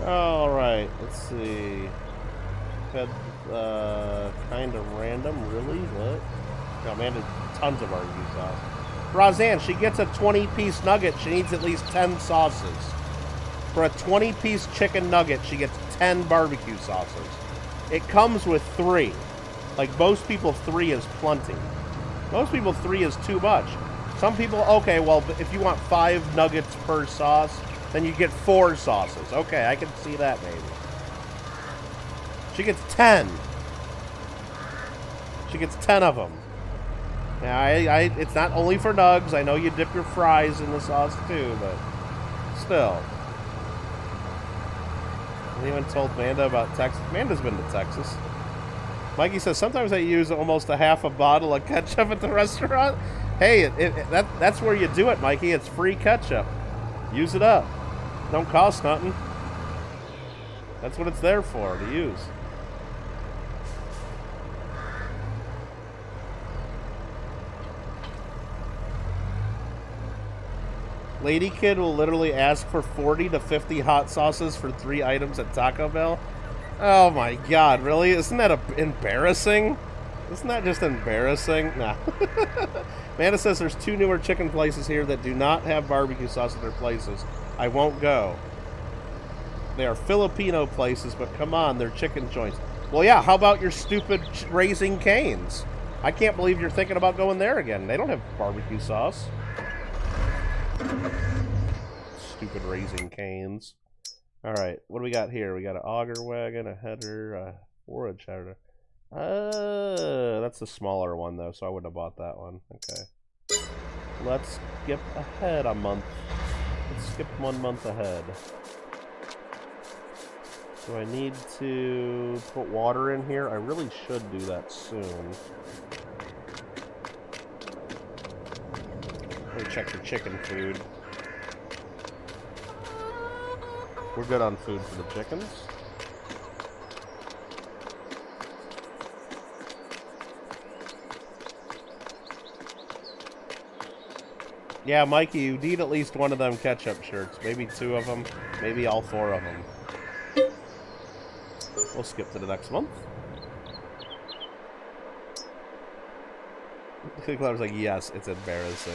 Alright, let's see. Had, kind of random, really? What? Oh man, tons of barbecue sauce. Roseanne, she gets a 20-piece nugget. She needs at least 10 sauces. For a 20-piece chicken nugget, she gets 10 barbecue sauces. It comes with 3. Like, most people, 3 is plenty. Most people, 3 is too much. Some people, okay, well, if you want 5 nuggets per sauce, then you get 4 sauces. Okay, I can see that maybe. She gets 10. She gets 10 of them. Now, it's not only for nugs. I know you dip your fries in the sauce too, but still. Anyone told Manda about Texas? Manda's been to Texas. Mikey says, sometimes I use almost a half a bottle of ketchup at the restaurant. Hey, that's where you do it, Mikey. It's free ketchup. Use it up. Don't cost nothing. That's what it's there for, to use. Lady Kid will literally ask for 40 to 50 hot sauces for 3 items at Taco Bell. Oh my god, really? Isn't that embarrassing? Isn't that just embarrassing? Nah. Amanda says there's 2 newer chicken places here that do not have barbecue sauce in their places. I won't go. They are Filipino places, but come on, they're chicken joints. Well, yeah, how about your stupid Raising Cane's? I can't believe you're thinking about going there again. They don't have barbecue sauce. Stupid Raising Cane's. Alright, what do we got here? We got an auger wagon, a header, a forage header. That's the smaller one, though, so I wouldn't have bought that one. Okay. Let's skip ahead a month. Let's skip 1 month ahead. Do I need to put water in here? I really should do that soon. Let me check for chicken food. We're good on food for the chickens. Yeah, Mikey, you need at least one of them ketchup shirts. Maybe 2 of them. Maybe all 4 of them. We'll skip to the next month. Clever's like, yes, it's embarrassing.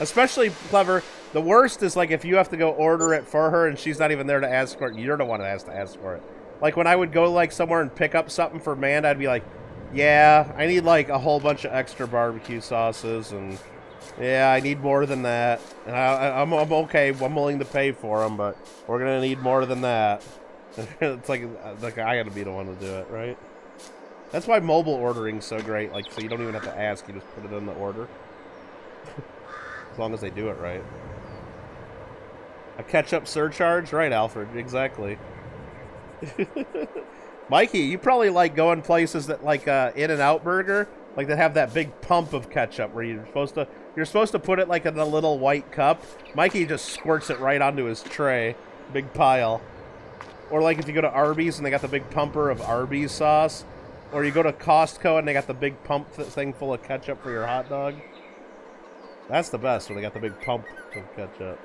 Especially, Clever, the worst is like if you have to go order it for her and she's not even there to ask for it. You're the one that has to ask for it. Like when I would go like somewhere and pick up something for Amanda, I'd be like, yeah, I need like a whole bunch of extra barbecue sauces, and yeah, I need more than that. And I'm okay, I'm willing to pay for them, but we're gonna need more than that. It's like I gotta be the one to do it, right? That's why mobile ordering's so great. Like, so you don't even have to ask; you just put it in the order. As long as they do it right. A ketchup surcharge? Right, Alfred. Exactly. Mikey, you probably like going places that like In-N-Out Burger, like that have that big pump of ketchup where you're supposed to put it like in a little white cup. Mikey just squirts it right onto his tray. Big pile. Or like if you go to Arby's and they got the big pumper of Arby's sauce. Or you go to Costco and they got the big pump thing full of ketchup for your hot dog. That's the best, when they got the big pump of ketchup.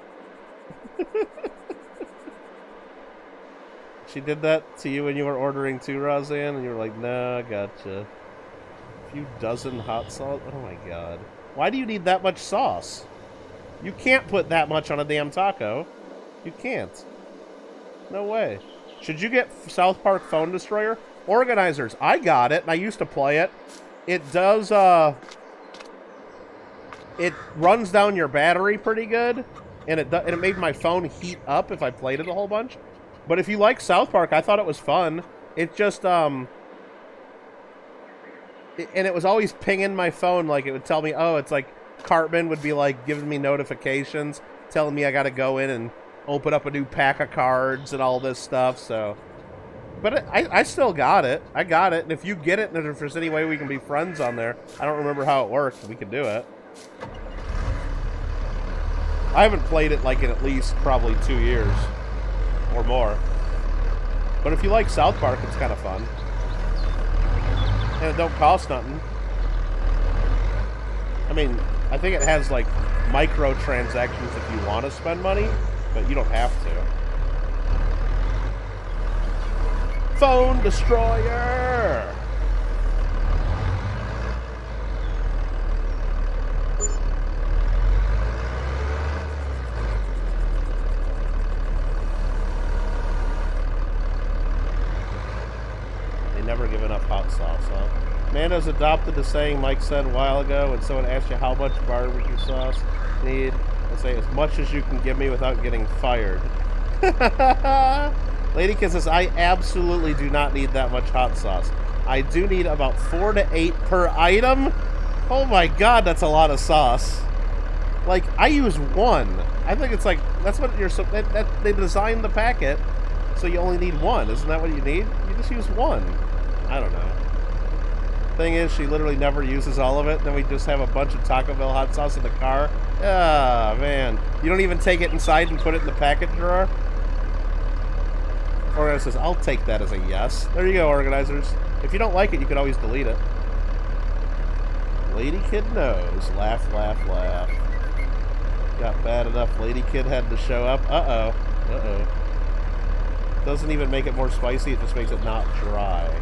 She did that to you when you were ordering too, Roseanne? And you were like, nah, gotcha. A few dozen hot sauce? Oh my god. Why do you need that much sauce? You can't put that much on a damn taco. You can't. No way. Should you get South Park Phone Destroyer? Organizers. I got it, and I used to play it. It does, it runs down your battery pretty good, and it made my phone heat up if I played it a whole bunch. But if you like South Park, I thought it was fun. It just, and it was always pinging my phone, like it would tell me, oh, it's like Cartman would be like giving me notifications, telling me I gotta go in and open up a new pack of cards and all this stuff, so. But I still got it. I got it, and if you get it, and if there's any way we can be friends on there, I don't remember how it works, but we can do it. I haven't played it like in at least probably 2 years or more. But if you like South Park, it's kind of fun. And it don't cost nothing. I mean, I think it has like microtransactions if you want to spend money, but you don't have to. Phone Destroyer! They never give enough hot sauce, huh? Amanda's adopted the saying Mike said a while ago when someone asked you how much barbecue sauce you need. I say as much as you can give me without getting fired. Ladykid says, I absolutely do not need that much hot sauce. I do need about 4 to 8 per item. Oh my god, that's a lot of sauce. Like, I use 1. I think it's like, that's what you're, they designed the packet, so you only need 1. Isn't that what you need? You just use 1. I don't know. Thing is, she literally never uses all of it. Then we just have a bunch of Taco Bell hot sauce in the car. Ah, man. You don't even take it inside and put it in the packet drawer? Organizer says, I'll take that as a yes. There you go, organizers. If you don't like it, you can always delete it. Ladykid knows. Laugh, laugh, laugh. Got bad enough. Ladykid had to show up. Uh-oh. Uh-oh. Doesn't even make it more spicy. It just makes it not dry.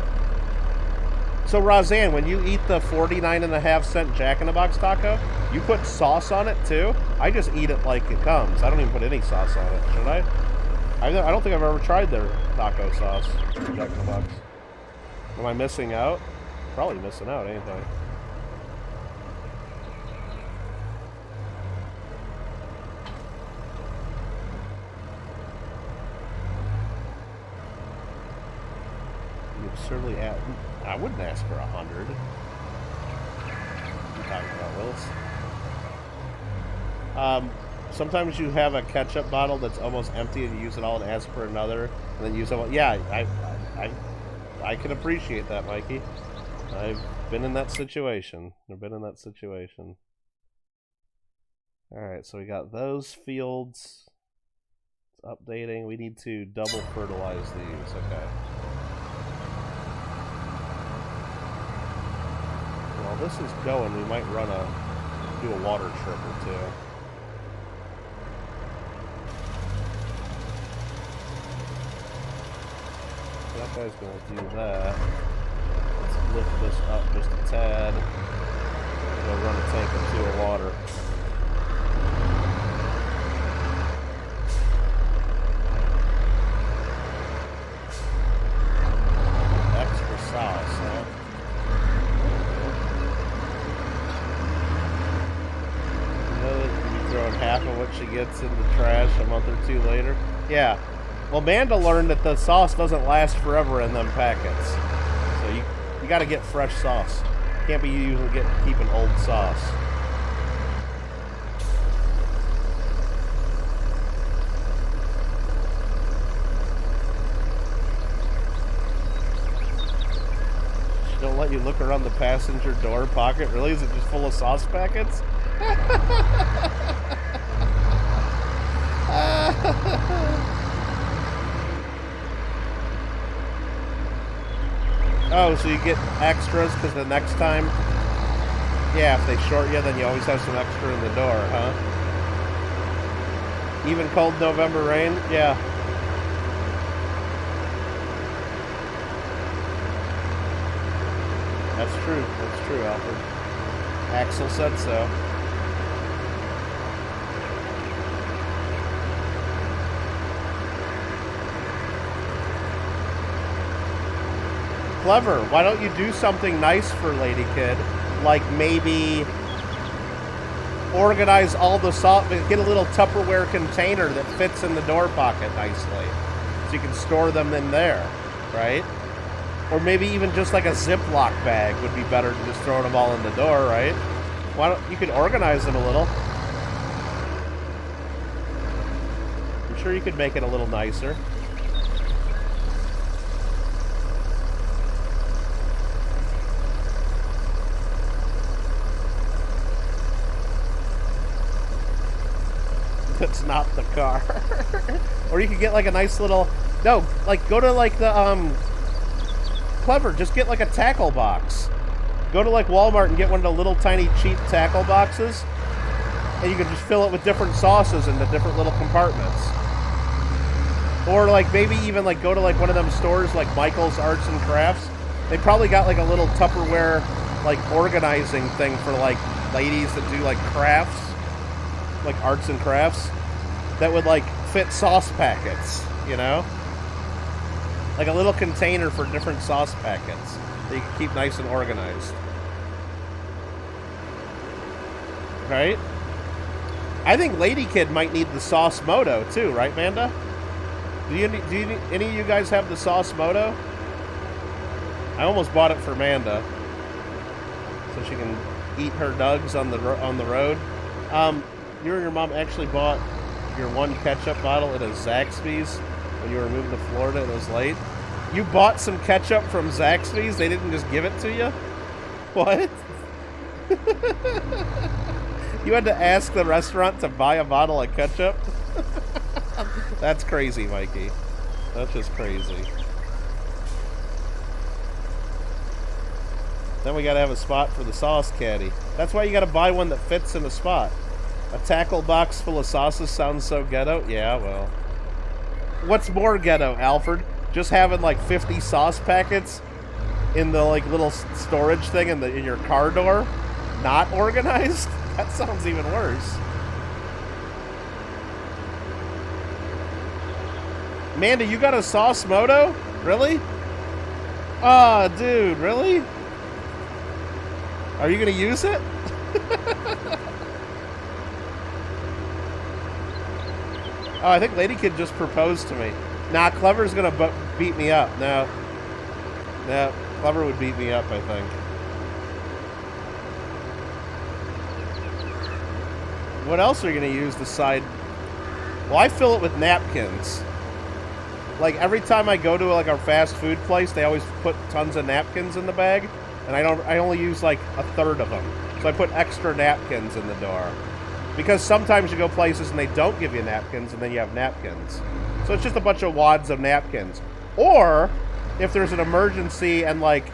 So, Roseanne, when you eat the 49.5-cent Jack-in-the-Box taco, you put sauce on it, too? I just eat it like it comes. I don't even put any sauce on it, should I? I don't think I've ever tried their taco sauce, Jack-in-the-Box. Am I missing out? Probably missing out, ain't I? You absurdly ask. I wouldn't ask for 100. What are you talking about, Willis? Sometimes you have a ketchup bottle that's almost empty and you use it all and ask for another, and then use it all. Yeah, I can appreciate that, Mikey. I've been in that situation. Alright, so we got those fields. It's updating. We need to double fertilize these. Okay. While this is going, we might do a water trip or two. That guy's gonna do that. Let's lift this up just a tad. Go run a tank or two of water. Extra sauce, huh? You know that you'll be throwing half of what she gets in the trash a month or two later? Yeah. Well, Manda learned that the sauce doesn't last forever in them packets. So you got to get fresh sauce. Can't be keeping old sauce. She don't let you look around the passenger door pocket. Really? Is it just full of sauce packets? Oh, so you get extras because the next time, yeah, if they short you, then you always have some extra in the door, huh? Even cold November rain? Yeah. That's true, Alfred. Axel said so. Clever. Why don't you do something nice for Ladykid? Like maybe organize all the sauce, get a little Tupperware container that fits in the door pocket nicely. So you can store them in there, right? Or maybe even just like a Ziploc bag would be better than just throwing them all in the door, right? Why don't you could organize them a little. I'm sure you could make it a little nicer. It's not the car. Or you could get like a nice little, no, like go to like the Clever, just get like a tackle box. Go to like Walmart and get one of the little tiny cheap tackle boxes, and you can just fill it with different sauces into different little compartments. Or like maybe even like go to like one of them stores like Michael's Arts and Crafts. They probably got like a little Tupperware like organizing thing for like ladies that do like crafts, like arts and crafts, that would like fit sauce packets, you know? Like a little container for different sauce packets that you can keep nice and organized. Right? I think Lady Kid might need the Sauce Moto too, right, Manda? Do any of you guys have the Sauce Moto? I almost bought it for Manda, so she can eat her nugs on the road. You and your mom actually bought your one ketchup bottle at a Zaxby's when you were moving to Florida and it was late. You bought some ketchup from Zaxby's? They didn't just give it to you? What? You had to ask the restaurant to buy a bottle of ketchup? That's crazy, Mikey. That's just crazy. Then we gotta have a spot for the sauce caddy. That's why you gotta buy one that fits in a spot. A tackle box full of sauces sounds so ghetto? Yeah, well. What's more ghetto, Alfred? Just having like 50 sauce packets in the like little storage thing in your car door? Not organized? That sounds even worse. Amanda, you got a Sauce Moto? Really? Oh, dude, really? Are you gonna use it? Oh, I think Lady Kid just proposed to me. Nah, Clever's gonna beat me up. No. No, Clever would beat me up, I think. What else are you gonna use the side? Well, I fill it with napkins. Like every time I go to like a fast food place, they always put tons of napkins in the bag, and I only use like a third of them. So I put extra napkins in the door. Because sometimes you go places and they don't give you napkins, and then you have napkins. So it's just a bunch of wads of napkins. Or, if there's an emergency and like,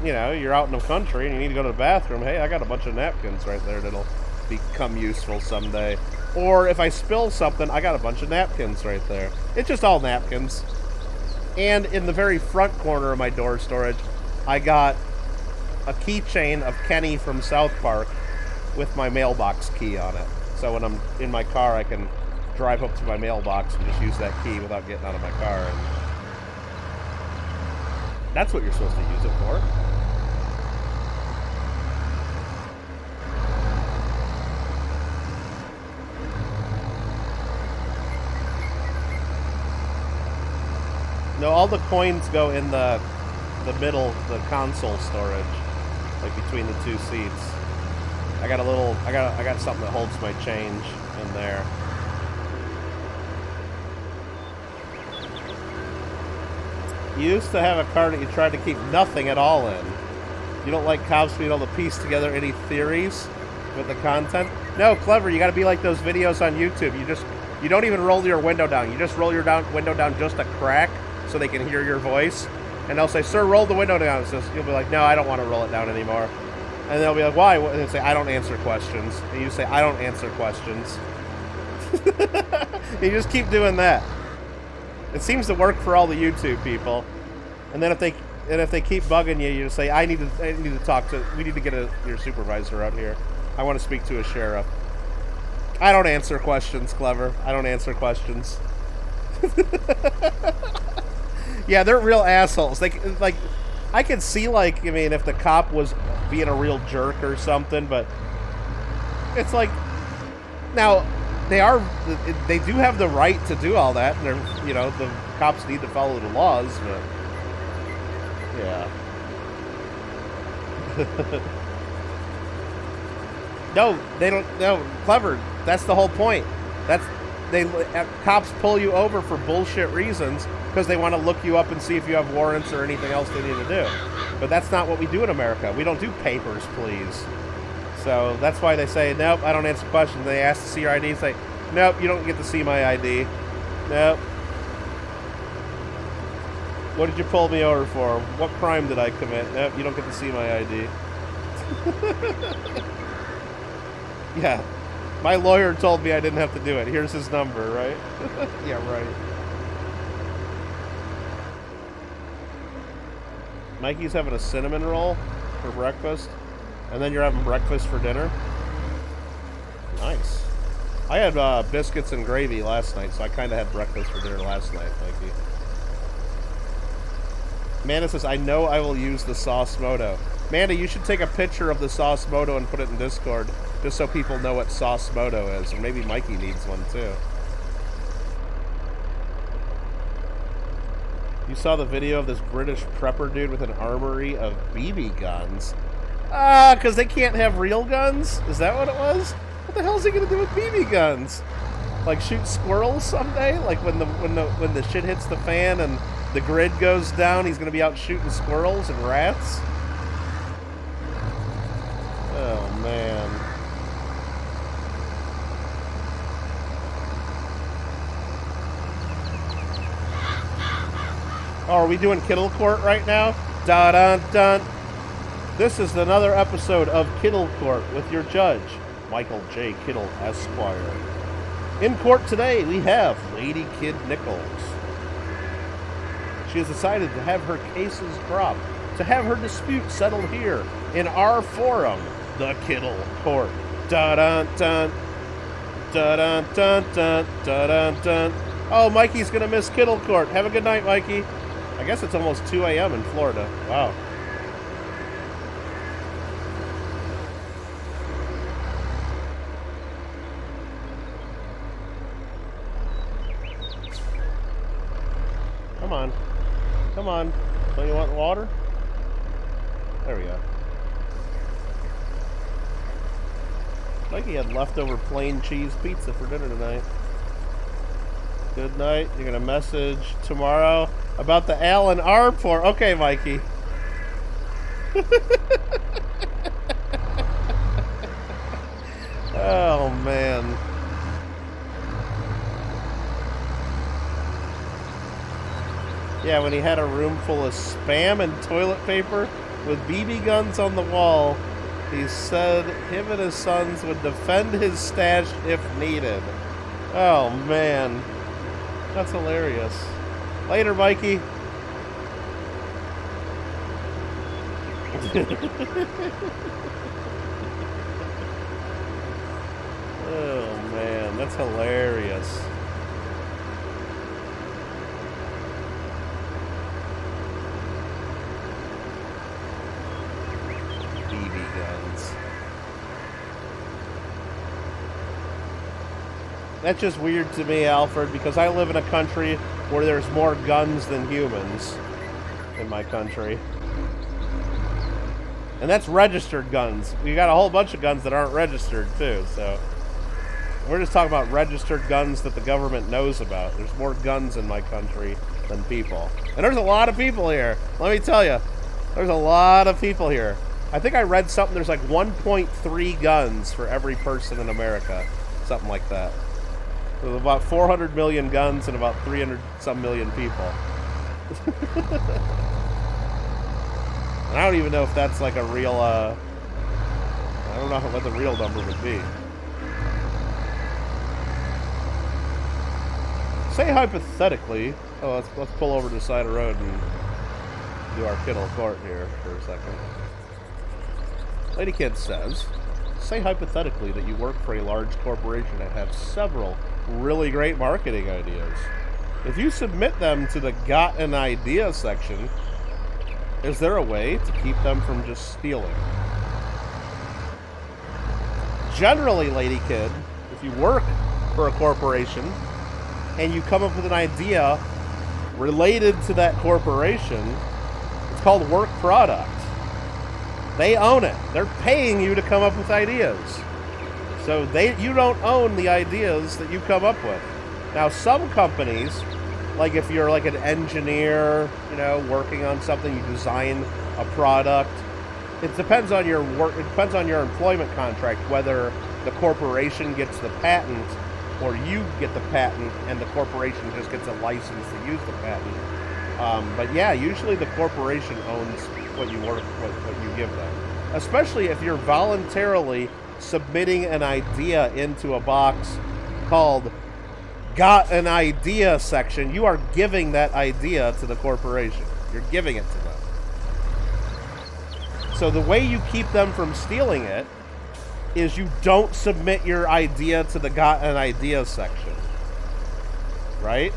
you know, you're out in the country and you need to go to the bathroom, hey, I got a bunch of napkins right there that'll become useful someday. Or if I spill something, I got a bunch of napkins right there. It's just all napkins. And in the very front corner of my door storage, I got a keychain of Kenny from South Park with my mailbox key on it. So when I'm in my car, I can drive up to my mailbox and just use that key without getting out of my car. And that's what you're supposed to use it for. No, all the coins go in the middle, the console storage, like between the two seats. I got something that holds my change in there. You used to have a car that you tried to keep nothing at all in. You don't like cops being able to piece together any theories with the content? No, Clever, you gotta be like those videos on YouTube. You don't even roll your window down. You just roll your window down just a crack so they can hear your voice. And they'll say, sir, roll the window down. So you'll be like, no, I don't want to roll it down anymore. And they'll be like, why? And they'll say, I don't answer questions. And you say, I don't answer questions. You just keep doing that. It seems to work for all the YouTube people. And then if they keep bugging you, you just say, I need to talk to. We need to get your supervisor out here. I want to speak to a sheriff. I don't answer questions, Clever. I don't answer questions. Yeah, they're real assholes. Like, I could see, like, I mean, if the cop was being a real jerk or something, but it's like, now, they do have the right to do all that, and they're, you know, the cops need to follow the laws, but, yeah. No, they don't, no, Clever, that's the whole point. Cops pull you over for bullshit reasons, because they want to look you up and see if you have warrants or anything else they need to do. But that's not what we do in America. We don't do papers, please. So that's why they say, nope, I don't answer questions. They ask to see your ID and say, nope, you don't get to see my ID. Nope. What did you pull me over for? What crime did I commit? Nope, you don't get to see my ID. Yeah. My lawyer told me I didn't have to do it. Here's his number, right? Yeah, right. Mikey's having a cinnamon roll for breakfast, and then you're having breakfast for dinner. Nice. I had biscuits and gravy last night, so I kind of had breakfast for dinner last night, Mikey. Amanda says, I know I will use the Sauce Moto. Amanda, you should take a picture of the Sauce Moto and put it in Discord. Just so people know what Sauce Moto is. Or maybe Mikey needs one, too. You saw the video of this British prepper dude with an armory of BB guns. Ah, because they can't have real guns? Is that what it was? What the hell is he gonna do with BB guns? Like shoot squirrels someday? Like when the shit hits the fan and the grid goes down, he's gonna be out shooting squirrels and rats? Oh man. Oh, are we doing Kittle Court right now? Dun dun dun. This is another episode of Kittle Court with your judge, Michael J. Kittle, Esquire. In court today, we have Lady Kid Nichols. She has decided to have her cases dropped, to have her dispute settled here in our forum, the Kittle Court. Dun-dun-dun. Dun-dun-dun-dun. Dun-dun-dun. Oh, Mikey's going to miss Kittle Court. Have a good night, Mikey. I guess it's almost 2 a.m. in Florida. Wow. Come on. Come on. Don't you want water? There we go. Mikey had leftover plain cheese pizza for dinner tonight. Good night. You're going to message tomorrow about the Alan R port. Okay, Mikey. Oh, man. Yeah, when he had a room full of Spam and toilet paper with BB guns on the wall, he said him and his sons would defend his stash if needed. Oh, man. That's hilarious. Later, Mikey. Oh, man. That's hilarious. BB guns. That's just weird to me, Alfred, because I live in a country where there's more guns than humans in my country. And that's registered guns. We got a whole bunch of guns that aren't registered, too, so... We're just talking about registered guns that the government knows about. There's more guns in my country than people. And there's a lot of people here. Let me tell you. There's a lot of people here. I think I read something, there's like 1.3 guns for every person in America. Something like that. There's about 400 million guns and about 300-some million people. And I don't even know if that's like a real, I don't know what the real number would be. Say hypothetically, let's pull over to the side of the road and do our Kittle Court here for a second. Lady Kid says, say hypothetically that you work for a large corporation and have several really great marketing ideas. If you submit them to the Got an Idea section, is there a way to keep them from just stealing? Generally, Lady Kid, if you work for a corporation and you come up with an idea related to that corporation, it's called work product. They own it. They're paying you to come up with ideas. So you don't own the ideas that you come up with. Now, some companies, like if you're like an engineer, you know, working on something, you design a product. It depends on your work. It depends on your employment contract, whether the corporation gets the patent or you get the patent and the corporation just gets a license to use the patent. But yeah, usually the corporation owns what you work, what you give them. Especially if you're voluntarily submitting an idea into a box called Got an Idea section, you are giving that idea to the corporation. You're giving it to them. So the way you keep them from stealing it is you don't submit your idea to the Got an Idea section. Right?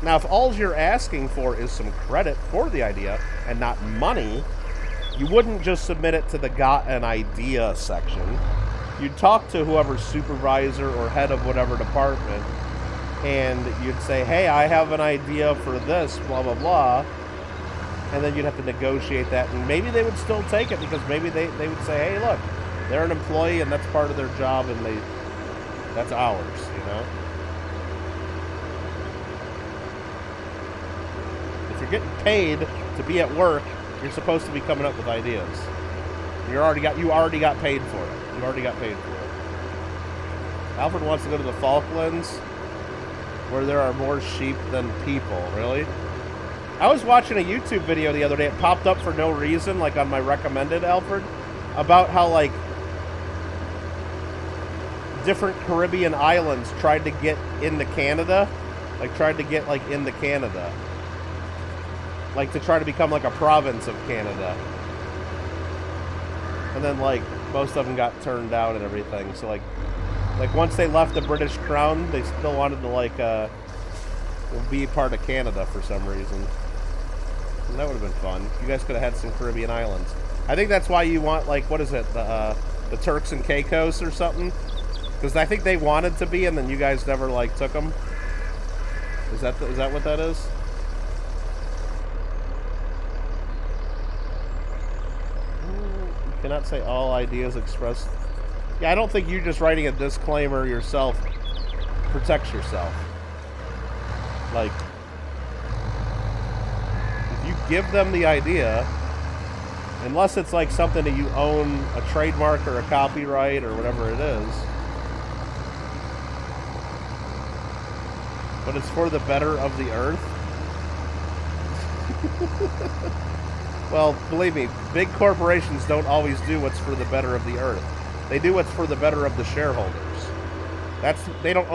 Now, if all you're asking for is some credit for the idea and not money, you wouldn't just submit it to the got an idea section. You'd talk to whoever's supervisor or head of whatever department, and you'd say, hey, I have an idea for this, blah, blah, blah. And then you'd have to negotiate that, and maybe they would still take it because maybe they would say, hey, look, they're an employee and that's part of their job and that's ours, you know? If you're getting paid to be at work, you're supposed to be coming up with ideas. You already got paid for it. You already got paid for it. Alfred wants to go to the Falklands, where there are more sheep than people. Really? I was watching a YouTube video the other day. It popped up for no reason, like on my recommended, Alfred, about how like different Caribbean islands tried to get into Canada, like to try to become like a province of Canada. And then like most of them got turned down and everything. So like once they left the British Crown, they still wanted to like be part of Canada for some reason. And that would have been fun. You guys could have had some Caribbean islands. I think that's why you want like, what is it, the Turks and Caicos or something? Because I think they wanted to be, and then you guys never like took them. Is that what that is? You cannot say all ideas expressed. Yeah, I don't think you just writing a disclaimer yourself protects yourself. Like, if you give them the idea, unless it's like something that you own a trademark or a copyright or whatever it is, but it's for the better of the earth. Well, believe me, big corporations don't always do what's for the better of the earth. They do what's for the better of the shareholders. They don't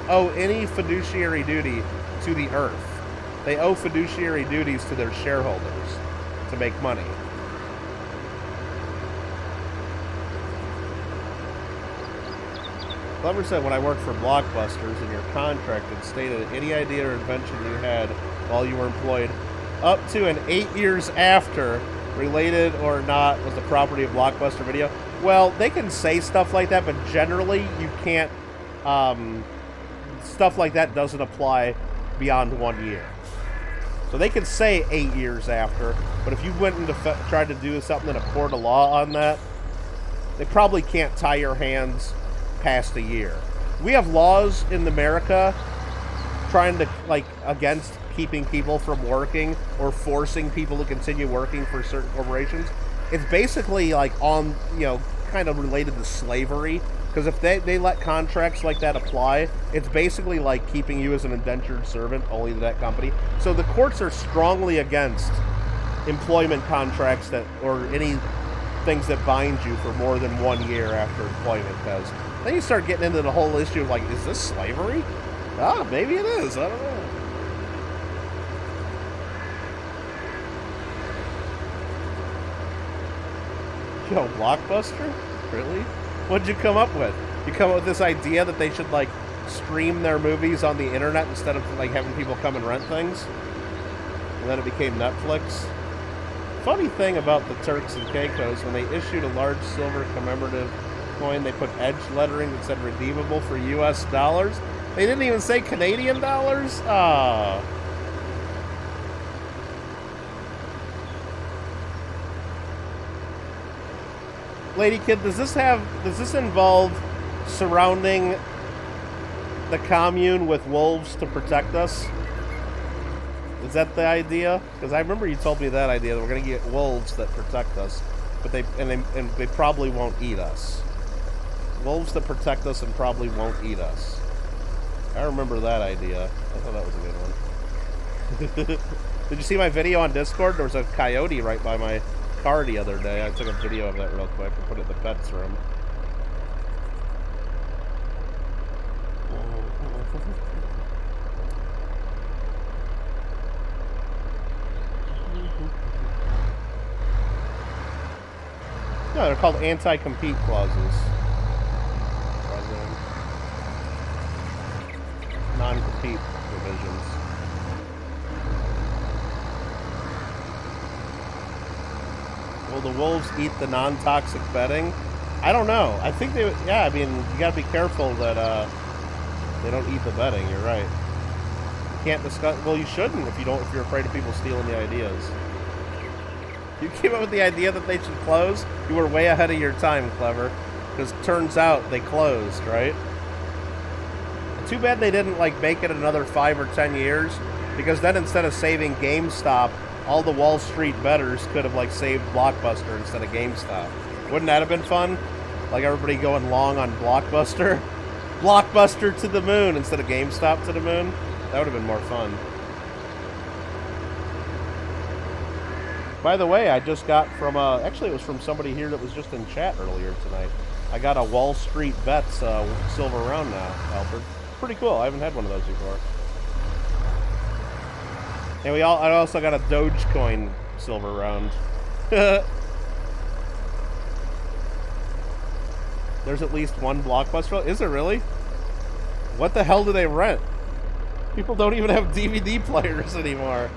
owe any fiduciary duty to the earth. They owe fiduciary duties to their shareholders to make money. Clever said, when I worked for Blockbusters, in your contract it stated that any idea or invention you had while you were employed up to and 8 years after, related or not, was the property of Blockbuster Video. Well, they can say stuff like that, but generally you can't, stuff like that doesn't apply beyond 1 year. So they can say 8 years after, but if you went and tried to do something in a court of law on that, they probably can't tie your hands past a year. We have laws in America trying to, like, against keeping people from working or forcing people to continue working for certain corporations. It's basically like on, you know, kind of related to slavery, because if they let contracts like that apply, it's basically like keeping you as an indentured servant only to that company. So the courts are strongly against employment contracts that, or any things that bind you for more than 1 year after employment, because then you start getting into the whole issue of like, is this slavery? Ah, maybe it is. I don't know. Yo, Blockbuster? Really? What'd you come up with? You come up with this idea that they should, like, stream their movies on the internet instead of, like, having people come and rent things? And then it became Netflix? Funny thing about the Turks and Caicos, when they issued a large silver commemorative coin, they put edge lettering that said redeemable for US dollars. They didn't even say Canadian dollars? Ah. Lady Kid, does this involve surrounding the commune with wolves to protect us? Is that the idea? Because I remember you told me that idea, that we're gonna get wolves that protect us, but they probably won't eat us. Wolves that protect us and probably won't eat us. I remember that idea. I thought that was a good one. Did you see my video on Discord? There was a coyote right by my car the other day. I took a video of that real quick and put it in the pets room. No, they're called anti-compete clauses. Non-compete provisions. will the wolves eat the non-toxic bedding? I don't know. I think they would. Yeah, I mean, you gotta be careful that they don't eat the bedding. You're right. You can't discuss. Well, you shouldn't if you're afraid of people stealing the ideas. You came up with the idea that they should close. You were way ahead of your time, Clever. Because turns out they closed, right? Too bad they didn't like make it another 5 or 10 years. Because then instead of saving GameStop, all the Wall Street bettors could have like saved Blockbuster instead of GameStop. Wouldn't that have been fun? Like everybody going long on Blockbuster. Blockbuster to the moon instead of GameStop to the moon. That would have been more fun. By the way, I just got from, actually it was from somebody here that was just in chat earlier tonight. I got a Wall Street Bets silver round now, Alfred. Pretty cool. I haven't had one of those before. And I also got a Dogecoin silver round. There's at least one Blockbuster. Is there really? What the hell do they rent? People don't even have DVD players anymore.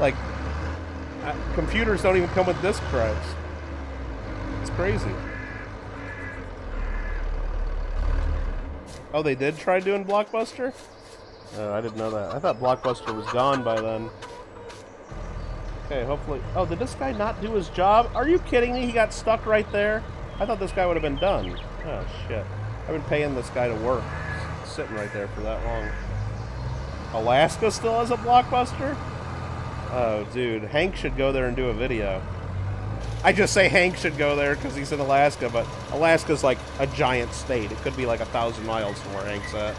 Like, computers don't even come with disc drives. It's crazy. Oh, they did try doing Blockbuster? Oh, I didn't know that. I thought Blockbuster was gone by then. Okay, hopefully... Oh, did this guy not do his job? Are you kidding me? He got stuck right there? I thought this guy would have been done. Oh, shit. I've been paying this guy to work. Sitting right there for that long. Alaska still has a Blockbuster? Oh, dude. Hank should go there and do a video. I just say Hank should go there because he's in Alaska, but Alaska's like a giant state. It could be like 1,000 miles from where Hank's at.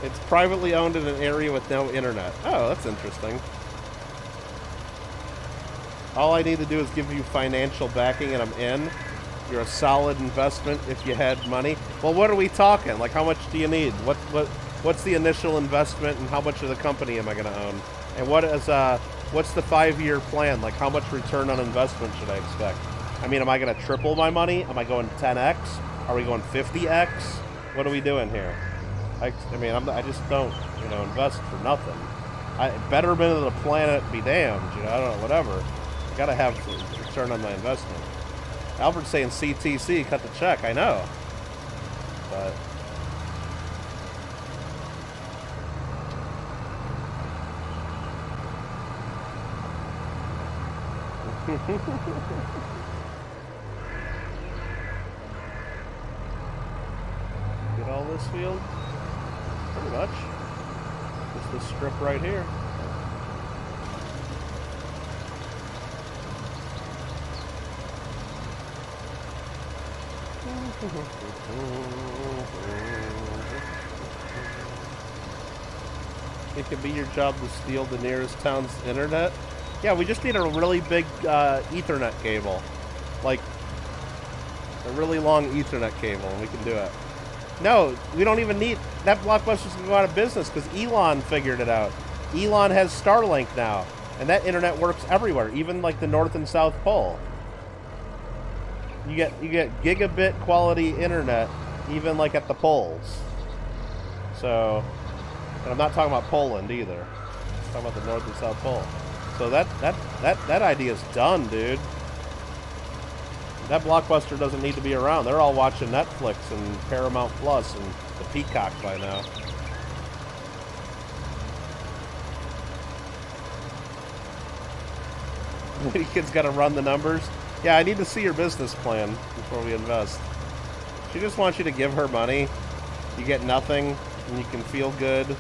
It's privately owned in an area with no internet. Oh, that's interesting. All I need to do is give you financial backing and I'm in. You're a solid investment if you had money. Well, what are we talking? Like, how much do you need? What's the initial investment and how much of the company am I going to own? And what's the 5-year plan? Like, how much return on investment should I expect? I mean, am I going to triple my money? Am I going 10x? Are we going 50x? What are we doing here? I mean, I just don't, invest for nothing. Betterment of the planet be damned, I don't know, whatever. I gotta have return on my investment. Alfred's saying CTC, cut the check, I know. But... Get all this field? Pretty much. Just this strip right here. It could be your job to steal the nearest town's internet. Yeah, we just need a really big Ethernet cable. Like, a really long Ethernet cable, and we can do it. No, we don't even need... That Blockbuster's going to go out of business because Elon figured it out. Elon has Starlink now, and that internet works everywhere, even like the North and South Pole. You get gigabit quality internet, even like at the poles. So, and I'm not talking about Poland either. I'm talking about the North and South Pole. So that idea's done, dude. That Blockbuster doesn't need to be around. They're all watching Netflix and Paramount Plus and the Peacock by now. You kids got to run the numbers. Yeah, I need to see your business plan before we invest. She just wants you to give her money. You get nothing, and you can feel good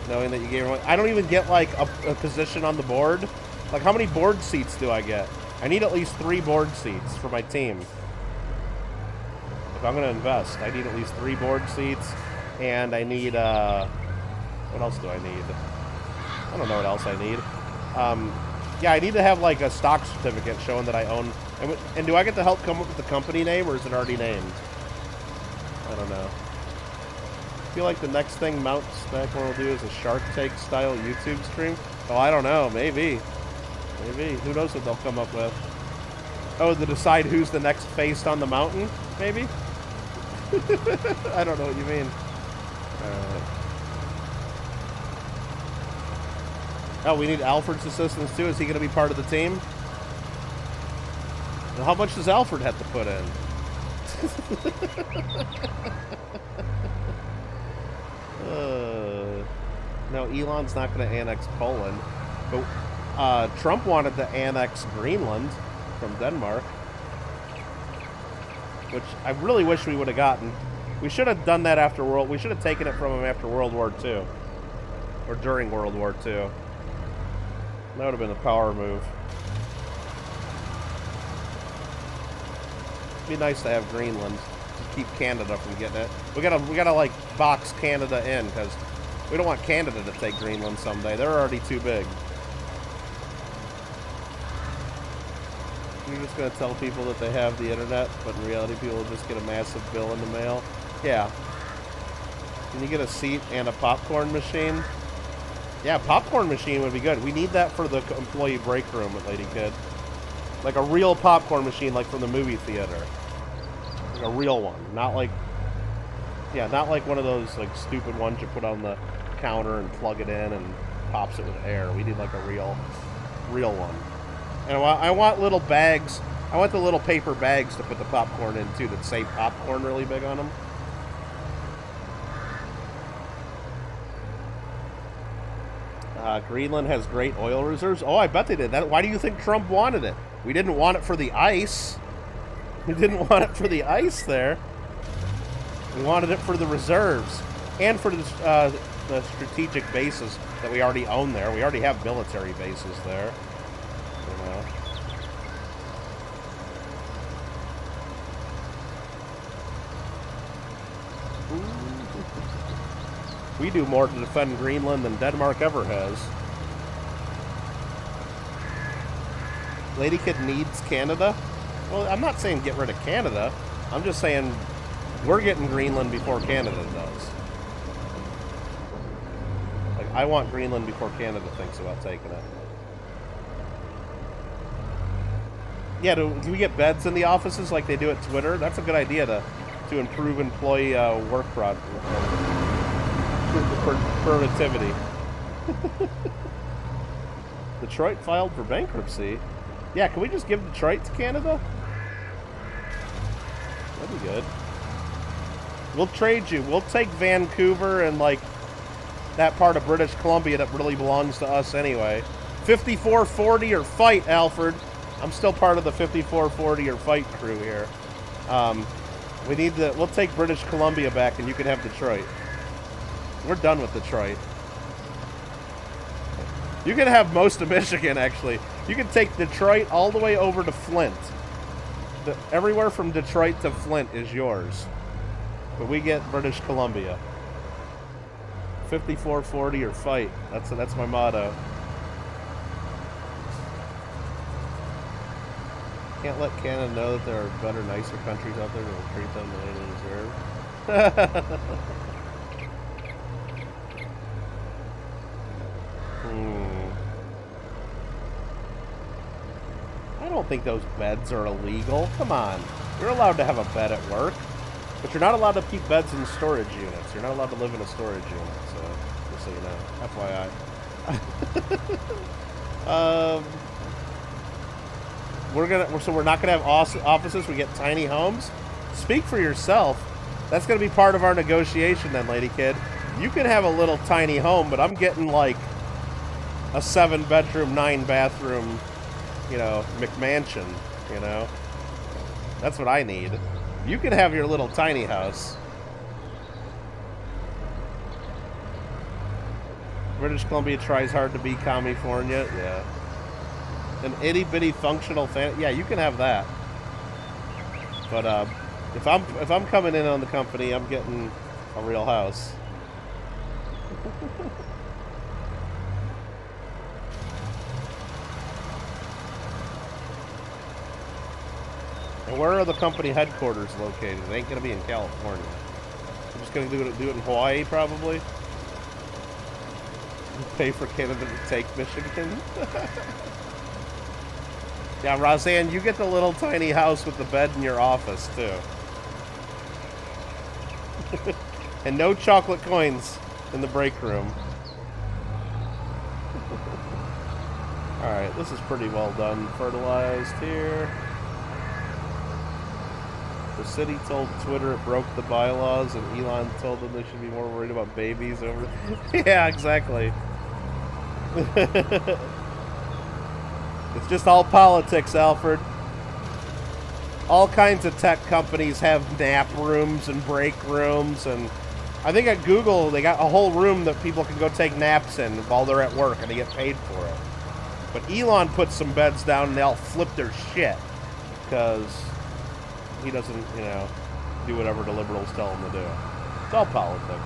knowing that you gave her money. I don't even get, like, a position on the board. Like, how many board seats do I get? I need at least 3 board seats for my team. If I'm going to invest, I need at least 3 board seats, and I need, what else do I need? I don't know what else I need. Yeah, I need to have, like, a stock certificate showing that I own... And do I get to help come up with the company name, or is it already named? I don't know. I feel like the next thing Mount Stackmore will do is a Shark Tank style YouTube stream. Oh, I don't know. Maybe. Maybe. Who knows what they'll come up with? Oh, to decide who's the next face on the mountain? Maybe? I don't know what you mean. Oh, we need Alfred's assistance too. Is he going to be part of the team? Well, how much does Alfred have to put in? No, Elon's not going to annex Poland. But Trump wanted to annex Greenland from Denmark. Which I really wish we would have gotten. We should have done that after we should have taken it from him after World War II. Or during World War II. That would have been a power move. It'd be nice to have Greenland. Just keep Canada from getting it. We gotta like box Canada in, because we don't want Canada to take Greenland someday. They're already too big. You're just gonna tell people that they have the internet, but in reality people will just get a massive bill in the mail. Yeah. Can you get a seat and a popcorn machine? Yeah, popcorn machine would be good. We need that for the employee break room at Lady Kid. Like a real popcorn machine, like from the movie theater. Like a real one. Not like... Yeah, not like one of those like stupid ones you put on the counter and plug it in and pops it with air. We need like a real one. And I want little bags. I want the little paper bags to put the popcorn in too that say popcorn really big on them. Greenland has great oil reserves. Oh, I bet they did. Why do you think Trump wanted it? We didn't want it for the ice. We didn't want it for the ice there. We wanted it for the reserves and for the strategic bases that we already own there. We already have military bases there. You know. We do more to defend Greenland than Denmark ever has. Lady Kid needs Canada? Well, I'm not saying get rid of Canada. I'm just saying we're getting Greenland before Canada does. Like, I want Greenland before Canada thinks about taking it. Yeah, do we get beds in the offices like they do at Twitter? That's a good idea to improve employee work productivity. Detroit filed for bankruptcy. Yeah, can we just give Detroit to Canada? That'd be good. We'll trade you. We'll take Vancouver and like that part of British Columbia that really belongs to us anyway. 5440 or fight, Alfred. I'm still part of the 5440 or fight crew here. We'll take British Columbia back and you can have Detroit. We're done with Detroit. You can have most of Michigan, actually. You can take Detroit all the way over to Flint. Everywhere from Detroit to Flint is yours. But we get British Columbia. 5440 or fight. That's my motto. Can't let Canada know that there are better, nicer countries out there that will treat them the way they deserve. I don't think those beds are illegal. Come on. You're allowed to have a bed at work, but you're not allowed to keep beds in storage units. You're not allowed to live in a storage unit, so just so you know. FYI. We're not gonna have offices. We get tiny homes. Speak for yourself. That's gonna be part of our negotiation then, Lady Kid. You can have a little tiny home, but I'm getting like a 7-bedroom, 9-bathroom, you know, McMansion, you know. That's what I need. You can have your little tiny house. British Columbia tries hard to be California. Yeah. An itty-bitty functional fan. Yeah, you can have that. But if I'm coming in on the company, I'm getting a real house. And where are the company headquarters located? It ain't gonna be in California. I'm just gonna do it in Hawaii, probably. Pay for Canada to take Michigan. Yeah, Roseanne, you get the little tiny house with the bed in your office too. And no chocolate coins in the break room. Alright, this is pretty well done. Fertilized here. The city told Twitter it broke the bylaws, and Elon told them they should be more worried about babies over... Yeah, exactly. It's just all politics, Alfred. All kinds of tech companies have nap rooms and break rooms, and I think at Google they got a whole room that people can go take naps in while they're at work, and they get paid for it. But Elon puts some beds down and they all flip their shit because he doesn't, you know, do whatever the liberals tell him to do. It's all politics.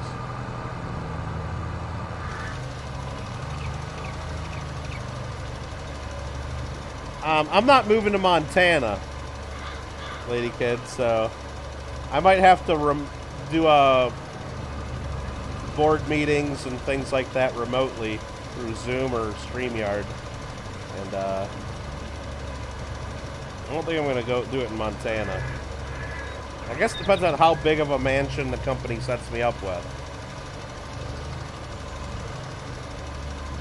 I'm not moving to Montana, lady kid, so I might have to do board meetings and things like that remotely through Zoom or StreamYard. And I don't think I'm going to go do it in Montana. I guess it depends on how big of a mansion the company sets me up with.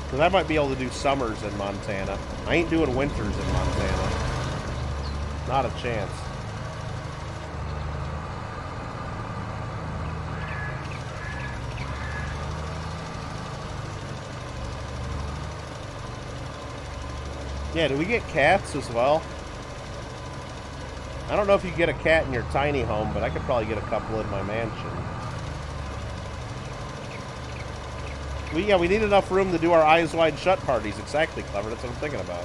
Because I might be able to do summers in Montana. I ain't doing winters in Montana. Not a chance. Yeah, do we get cats as well? I don't know if you get a cat in your tiny home, but I could probably get a couple in my mansion. We need enough room to do our Eyes Wide Shut parties. Exactly, Clever. That's what I'm thinking about.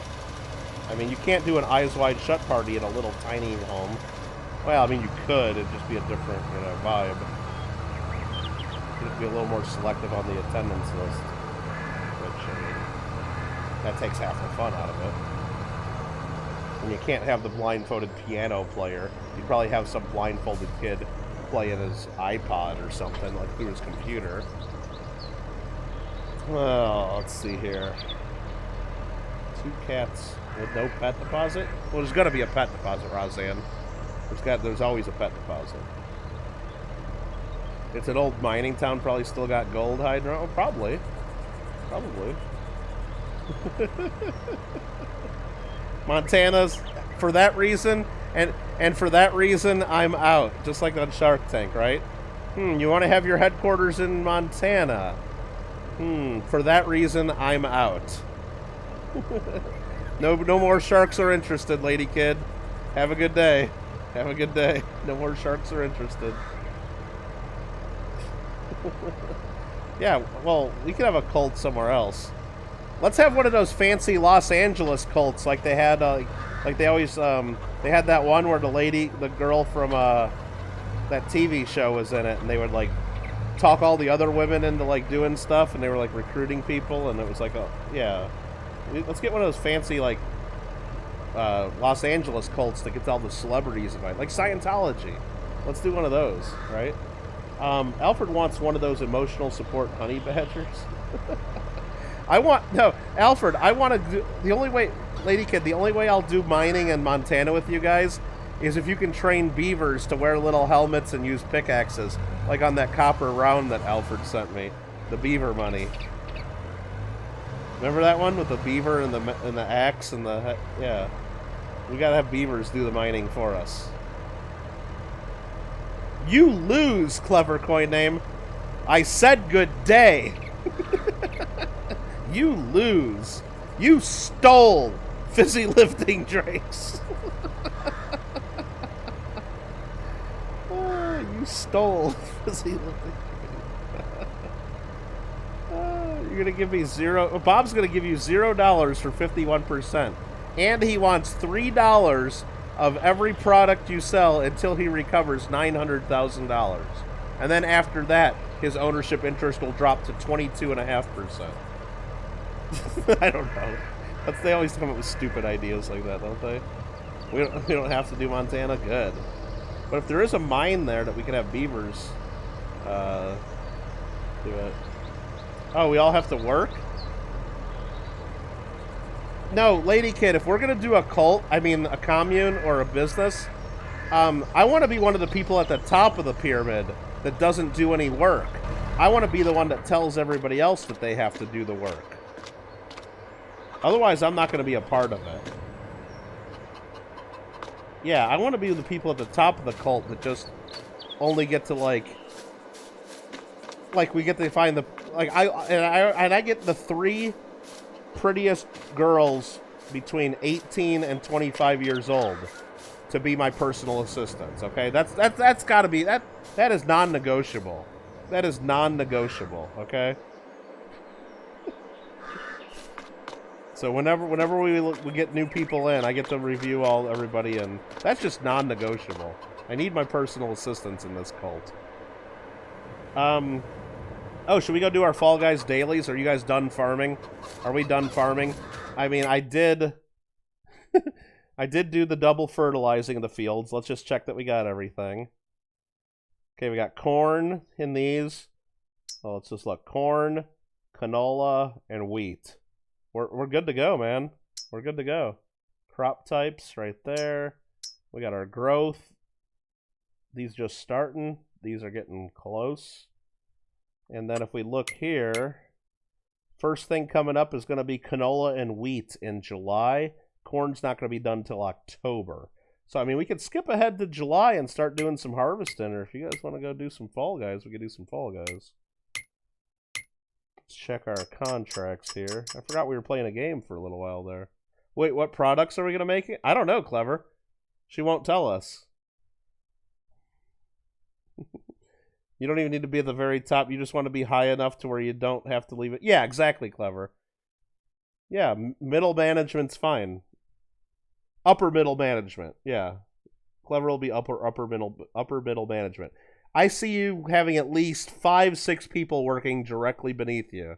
I mean, you can't do an Eyes Wide Shut party in a little tiny home. Well, I mean, you could. It'd just be a different, you know, vibe. You'd be a little more selective on the attendance list. Which, I mean, that takes half the fun out of it. And you can't have the blindfolded piano player. You'd probably have some blindfolded kid playing his iPod or something, like through his computer. Well, let's see here. 2 cats with no pet deposit? Well, there's gonna be a pet deposit, Roseanne. There's always a pet deposit. It's an old mining town, probably still got gold hiding around. Oh, probably. Probably. Montana's, for that reason, and for that reason, I'm out. Just like on Shark Tank, right? You want to have your headquarters in Montana? For that reason, I'm out. No more sharks are interested, lady kid. Have a good day. Have a good day. No more sharks are interested. Yeah, well, we could have a cult somewhere else. Let's have one of those fancy Los Angeles cults, like they had, like they always, they had that one where the girl from that TV show was in it, and they would like talk all the other women into like doing stuff, and they were like recruiting people, and it was like, yeah, let's get one of those fancy like Los Angeles cults that gets all the celebrities invited, like Scientology. Let's do one of those, right? Alfred wants one of those emotional support honey badgers. Alfred, I want to do, the only way, lady kid, the only way I'll do mining in Montana with you guys is if you can train beavers to wear little helmets and use pickaxes, like on that copper round that Alfred sent me, the beaver money. Remember that one with the beaver and the axe and the, yeah. We gotta have beavers do the mining for us. You lose, clever coin name. I said good day. You lose. You stole fizzy lifting drinks. You stole fizzy lifting drinks. You're gonna give me zero. Bob's gonna give you $0 for 51%, and he wants $3 of every product you sell until he recovers $900,000, and then after that, his ownership interest will drop to 22.5%. I don't know. They always come up with stupid ideas like that, don't they? We don't have to do Montana? Good. But if there is a mine there that we can have beavers do it. Oh, we all have to work? No, lady kid, if we're going to do a cult, I mean a commune or a business, I want to be one of the people at the top of the pyramid that doesn't do any work. I want to be the one that tells everybody else that they have to do the work. Otherwise, I'm not going to be a part of it. Yeah, I want to be the people at the top of the cult that just only get to, like we get to find the, like, I get the 3 prettiest girls between 18 and 25 years old to be my personal assistants, okay? That's got to be, that is non-negotiable. That is non-negotiable, okay? So whenever we get new people in, I get to review everybody, and that's just non-negotiable. I need my personal assistants in this cult. Oh, should we go do our Fall Guys dailies? Are you guys done farming? Are we done farming? I mean, I did I did do the double fertilizing in the fields. Let's just check that we got everything. Okay, we got corn in these. Oh, let's just look. Corn, canola, and wheat. We're good to go, man. We're good to go. Crop types right there. We got our growth. These just starting. These are getting close. And then if we look here, first thing coming up is going to be canola and wheat in July. Corn's not going to be done till October. So, I mean, we could skip ahead to July and start doing some harvesting. Or if you guys want to go do some Fall Guys, we could do some Fall Guys. Let's check our contracts here. I forgot we were playing a game for a little while there. Wait, what products are we going to make? I don't know, Clever. She won't tell us. You don't even need to be at the very top. You just want to be high enough to where you don't have to leave it. Yeah, exactly, Clever. Yeah, middle management's fine. Upper middle management. Yeah. Clever will be upper middle management. I see you having at least 5-6 people working directly beneath you.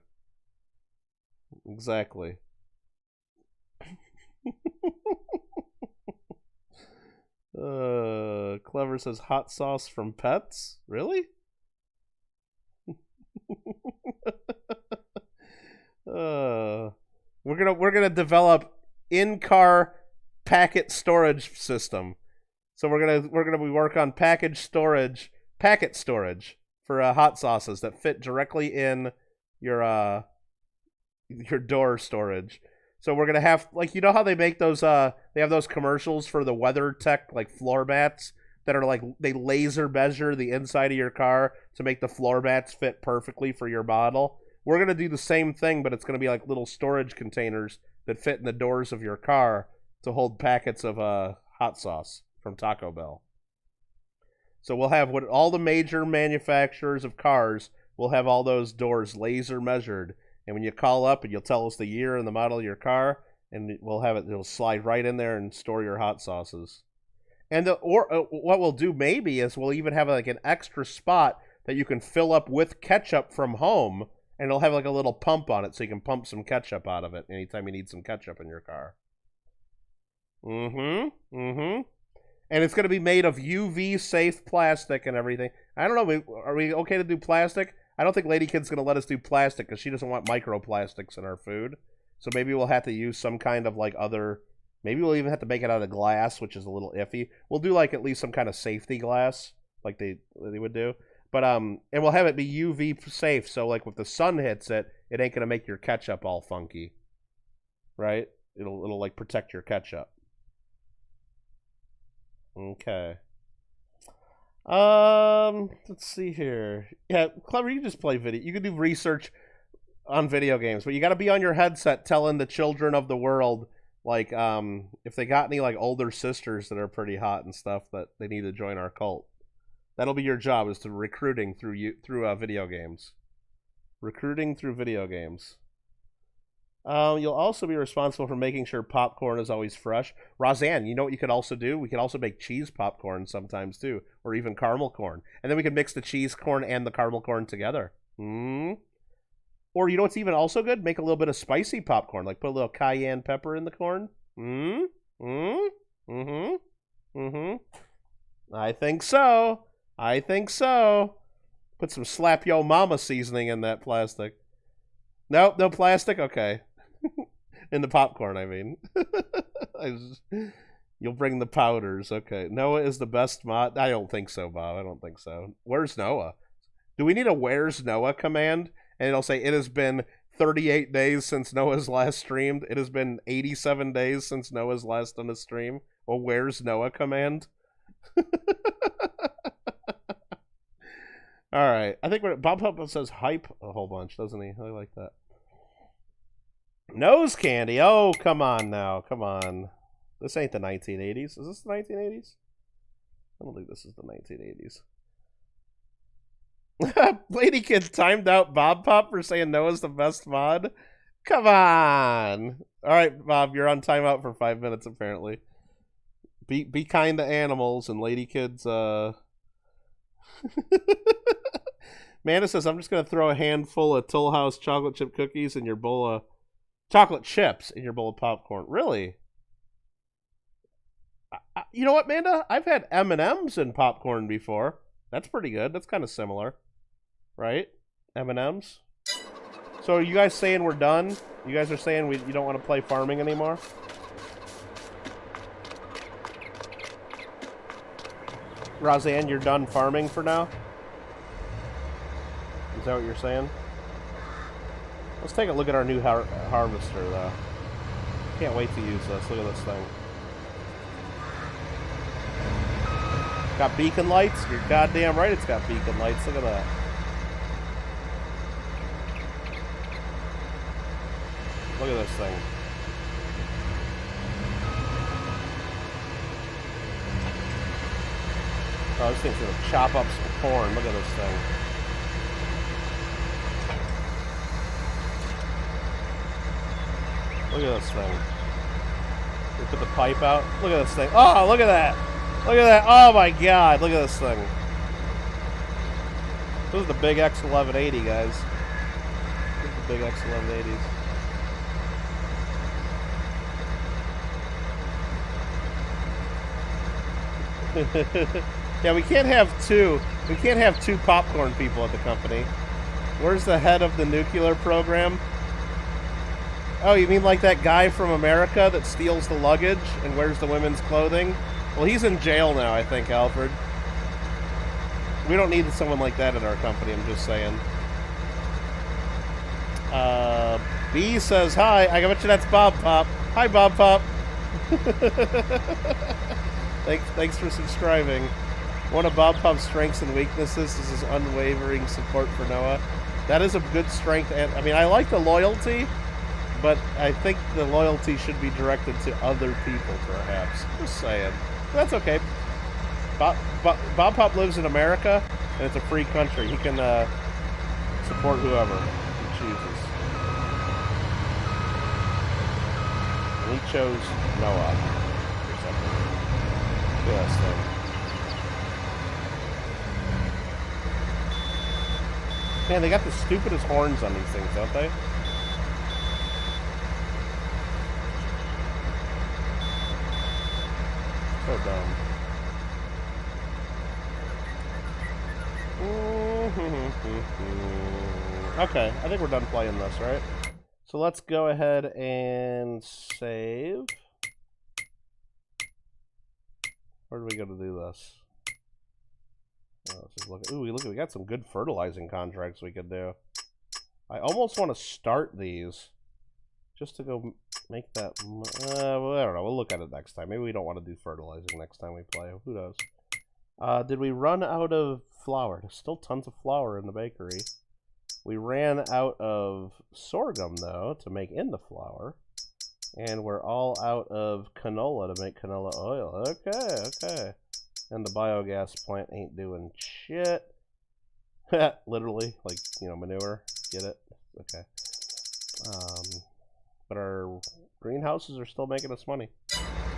Exactly. Clever says hot sauce from pets? Really? We're gonna develop in-car packet storage system. So we're gonna work on packet storage for hot sauces that fit directly in your door storage. So we're gonna have, like, you know how they make those they have those commercials for the WeatherTech, like, floor mats that are like, they laser measure the inside of your car to make the floor mats fit perfectly for your model. We're going to do the same thing, but it's going to be like little storage containers that fit in the doors of your car to hold packets of hot sauce from Taco Bell. So we'll have all the major manufacturers of cars will have all those doors laser measured. And when you call up, and you'll tell us the year and the model of your car, and we'll have it, it'll slide right in there and store your hot sauces. And what we'll do maybe is we'll even have like an extra spot that you can fill up with ketchup from home, and it'll have like a little pump on it so you can pump some ketchup out of it anytime you need some ketchup in your car. And it's going to be made of UV safe plastic and everything. I don't know, are we okay to do plastic? I don't think Lady Kid's going to let us do plastic because she doesn't want microplastics in our food. So maybe we'll have to use some kind of like other... Maybe we'll even have to make it out of glass, which is a little iffy. We'll do like at least some kind of safety glass, like they would do. But and we'll have it be UV safe, so like if the sun hits it, it ain't gonna make your ketchup all funky, right? It'll like protect your ketchup. Okay. Let's see here. Yeah, Clever, you just play video. You can do research on video games, but you got to be on your headset telling the children of the world. Like, if they got any, like, older sisters that are pretty hot and stuff that they need to join our cult. That'll be your job, is to recruiting through video games. Recruiting through video games. You'll also be responsible for making sure popcorn is always fresh. Roseanne, you know what you could also do? We could also make cheese popcorn sometimes, too. Or even caramel corn. And then we can mix the cheese corn and the caramel corn together. Or you know what's even also good? Make a little bit of spicy popcorn. Like put a little cayenne pepper in the corn. I think so. I think so. Put some Slap Yo Mama seasoning in that plastic. Nope, no plastic? Okay. In the popcorn, I mean. You'll bring the powders. Okay. Noah is the best mod. I don't think so, Bob. I don't think so. Where's Noah? Do we need a Where's Noah command? And it'll say, it has been 38 days since Noah's last streamed. It has been 87 days since Noah's last done a stream. Well, where's Noah command? Alright, I think Bob Pump says hype a whole bunch, doesn't he? I like that. Nose candy. Oh, come on now. Come on. This ain't the 1980s. Is this the 1980s? I don't think this is the 1980s. Lady Kid timed out Bob Pop for saying Noah's the best mod. Come on. Alright, Bob, you're on timeout for 5 minutes, apparently. Be kind to animals, and Lady Kid's, Amanda says, I'm just going to throw a handful of Toll House chocolate chip cookies in your bowl of... chocolate chips in your bowl of popcorn. Really? You know what, Amanda? I've had M&M's in popcorn before. That's pretty good. That's kind of similar. Right? M&M's? So are you guys saying we're done? You guys are saying you don't want to play farming anymore? Roseanne, you're done farming for now? Is that what you're saying? Let's take a look at our new harvester, though. Can't wait to use this. Look at this thing. Got beacon lights? You're goddamn right it's got beacon lights. Look at that. Look at this thing. Oh, this thing's gonna chop up some corn. Look at this thing. Look at this thing. We put the pipe out. Look at this thing. Oh, look at that. Look at that. Oh my god. Look at this thing. This is the big X1180, guys. This is the big X1180s. Yeah, we can't have two. We can't have two popcorn people at the company. Where's the head of the nuclear program? Oh, you mean like that guy from America that steals the luggage and wears the women's clothing? Well, he's in jail now, I think, Alfred. We don't need someone like that in our company, I'm just saying. B says, hi, I bet you that's Bob Pop. Hi, Bob Pop. Thanks for subscribing. One of Bob Pop's strengths and weaknesses is his unwavering support for Noah. That is a good strength, and I mean, I like the loyalty, but I think the loyalty should be directed to other people, perhaps. Just saying. That's okay. Bob Pop lives in America, and it's a free country. He can support whoever he chooses. And he chose Noah for something. Look at this thing. Man, they got the stupidest horns on these things, don't they? So dumb. Okay, I think we're done playing this, right? So let's go ahead and save. Where do we go to do this? Oh, let's just look. Ooh, look, we got some good fertilizing contracts we could do. I almost want to start these just to go make that. Well, I don't know. We'll look at it next time. Maybe we don't want to do fertilizing next time we play. Who knows? Did we run out of flour? There's still tons of flour in the bakery. We ran out of sorghum, though, to make into flour. And we're all out of canola to make canola oil. Okay, okay. And the biogas plant ain't doing shit. Literally, like, you know, manure. Get it? Okay. But our greenhouses are still making us money.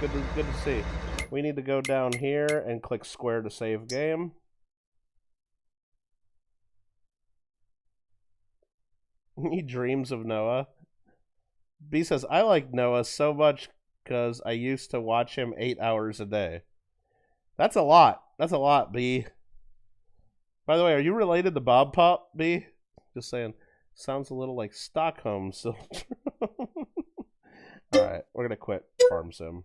Good to see. We need to go down here and click square to save game. He dreams of Noah. B says, I like Noah so much because I used to watch him 8 hours a day. That's a lot. That's a lot, B. By the way, are you related to Bob Pop, B? Just saying. Sounds a little like Stockholm Syndrome. Alright, we're going to quit Farm Sim.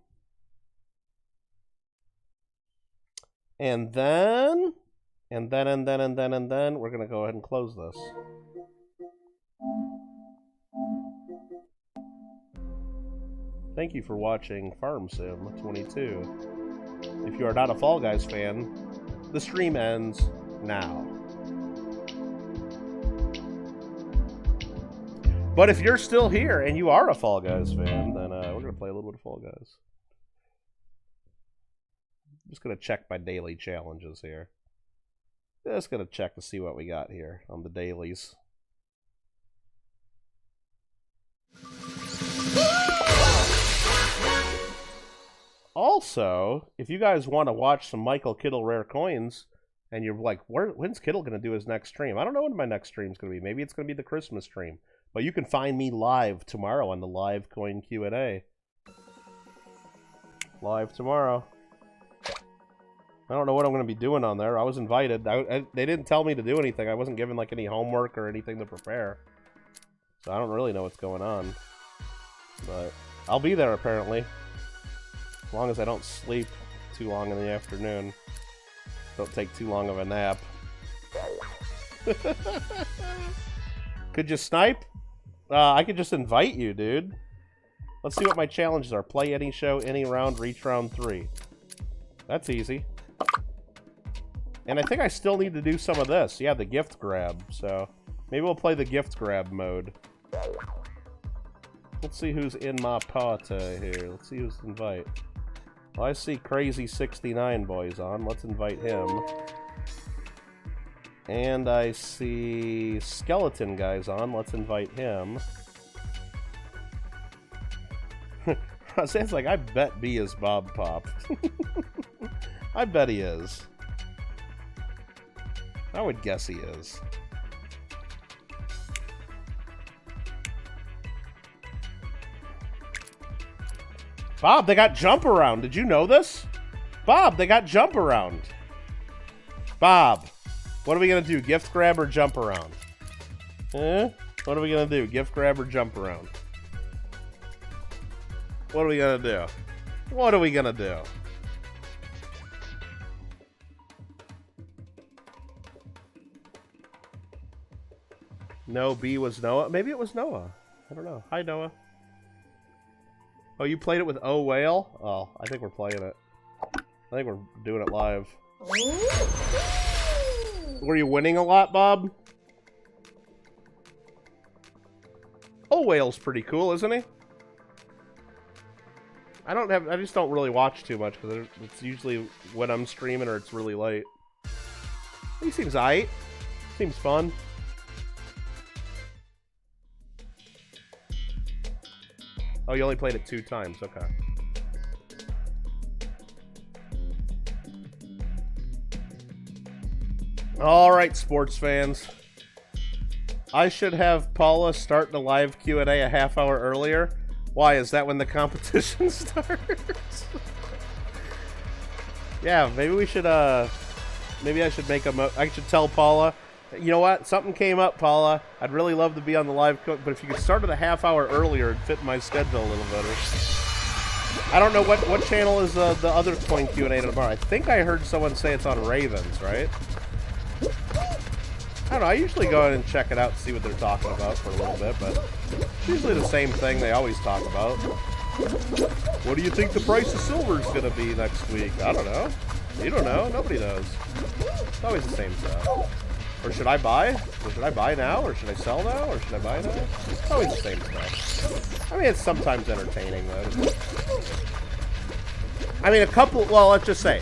And then, we're going to go ahead and close this. Thank you for watching Farm Sim 22. If you are not a Fall Guys fan, the stream ends now. But if you're still here and you are a Fall Guys fan, then we're going to play a little bit of Fall Guys. I'm just going to check my daily challenges here. Just going to check to see what we got here on the dailies. Also, if you guys want to watch some Michael Kittle rare coins, and you're like, when's Kittle going to do his next stream? I don't know when my next stream's going to be. Maybe it's going to be the Christmas stream. But you can find me live tomorrow on the live coin Q&A. Live tomorrow. I don't know what I'm going to be doing on there. I was invited. They didn't tell me to do anything. I wasn't given like any homework or anything to prepare. So I don't really know what's going on. But I'll be there apparently. As long as I don't sleep too long in the afternoon. Don't take too long of a nap. Could you snipe? I could just invite you, dude. Let's see what my challenges are. Play any show, any round, reach round 3. That's easy. And I think I still need to do some of this. Yeah, the gift grab. So maybe we'll play the gift grab mode. Let's see who's in my party here. Let's see who's invite. Well, I see Crazy 69 boys on. Let's invite him. And I see Skeleton guys on. Let's invite him. Sounds like I bet B is Bob Pop. I bet he is. I would guess he is. Bob, they got jump around. Did you know this? Bob, they got jump around. Bob, what are we going to do? Gift grab or jump around? What are we going to do? Gift grab or jump around? What are we going to do? What are we going to do? No, B was Noah. Maybe it was Noah. I don't know. Hi, Noah. Oh, you played it with O Whale? Oh, I think we're playing it. I think we're doing it live. Were you winning a lot, Bob? O Whale's pretty cool, isn't he? I just don't really watch too much because it's usually when I'm streaming or it's really late. He seems aight. Seems fun. Oh, you only played it 2 times. Okay. All right, sports fans. I should have Paula start the live Q&A a half hour earlier. Why? Is that when the competition starts? Yeah, maybe we should, maybe I should make I should tell Paula, you know what? Something came up, Paula. I'd really love to be on the live cook, but if you could start it a half hour earlier, it'd fit my schedule a little better. I don't know what channel is the other coin Q&A tomorrow. I think I heard someone say it's on Ravens, right? I don't know. I usually go in and check it out and see what they're talking about for a little bit, but it's usually the same thing they always talk about. What do you think the price of silver is going to be next week? I don't know. You don't know. Nobody knows. It's always the same stuff. Or should I buy? Or should I buy now? Or should I sell now? Or should I buy now? It's always the same stuff. I mean, it's sometimes entertaining, though. I mean, a couple... Well, let's just say...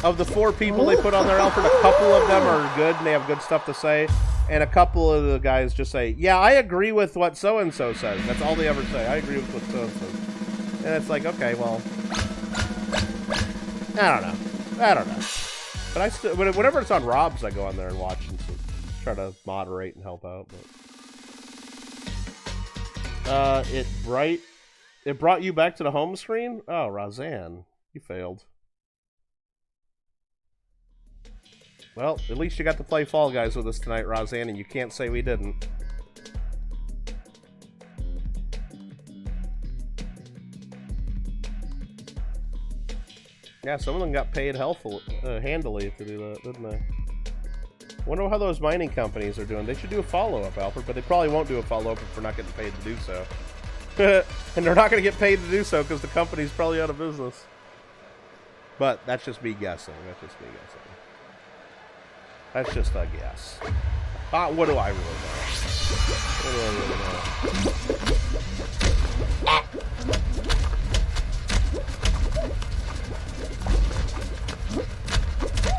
Of the 4 people they put on their Alfred, a couple of them are good and they have good stuff to say. And a couple of the guys just say, yeah, I agree with what so-and-so says. That's all they ever say. I agree with what so-and-so. And it's like, okay, well... I don't know. But I still... Whenever it's on Rob's, I go on there and watch and try to moderate and help out. But it brought you back to the home screen? Oh, Razan. You failed. Well, at least you got to play Fall Guys with us tonight, Roseanne, and you can't say we didn't. Yeah, some of them got paid handily to do that, didn't they? Wonder how those mining companies are doing. They should do a follow-up, Alfred, but they probably won't do a follow-up if we're not getting paid to do so. And they're not going to get paid to do so because the company's probably out of business. But that's just me guessing. That's just me guessing. That's just a guess. What do I really know? What do I really know?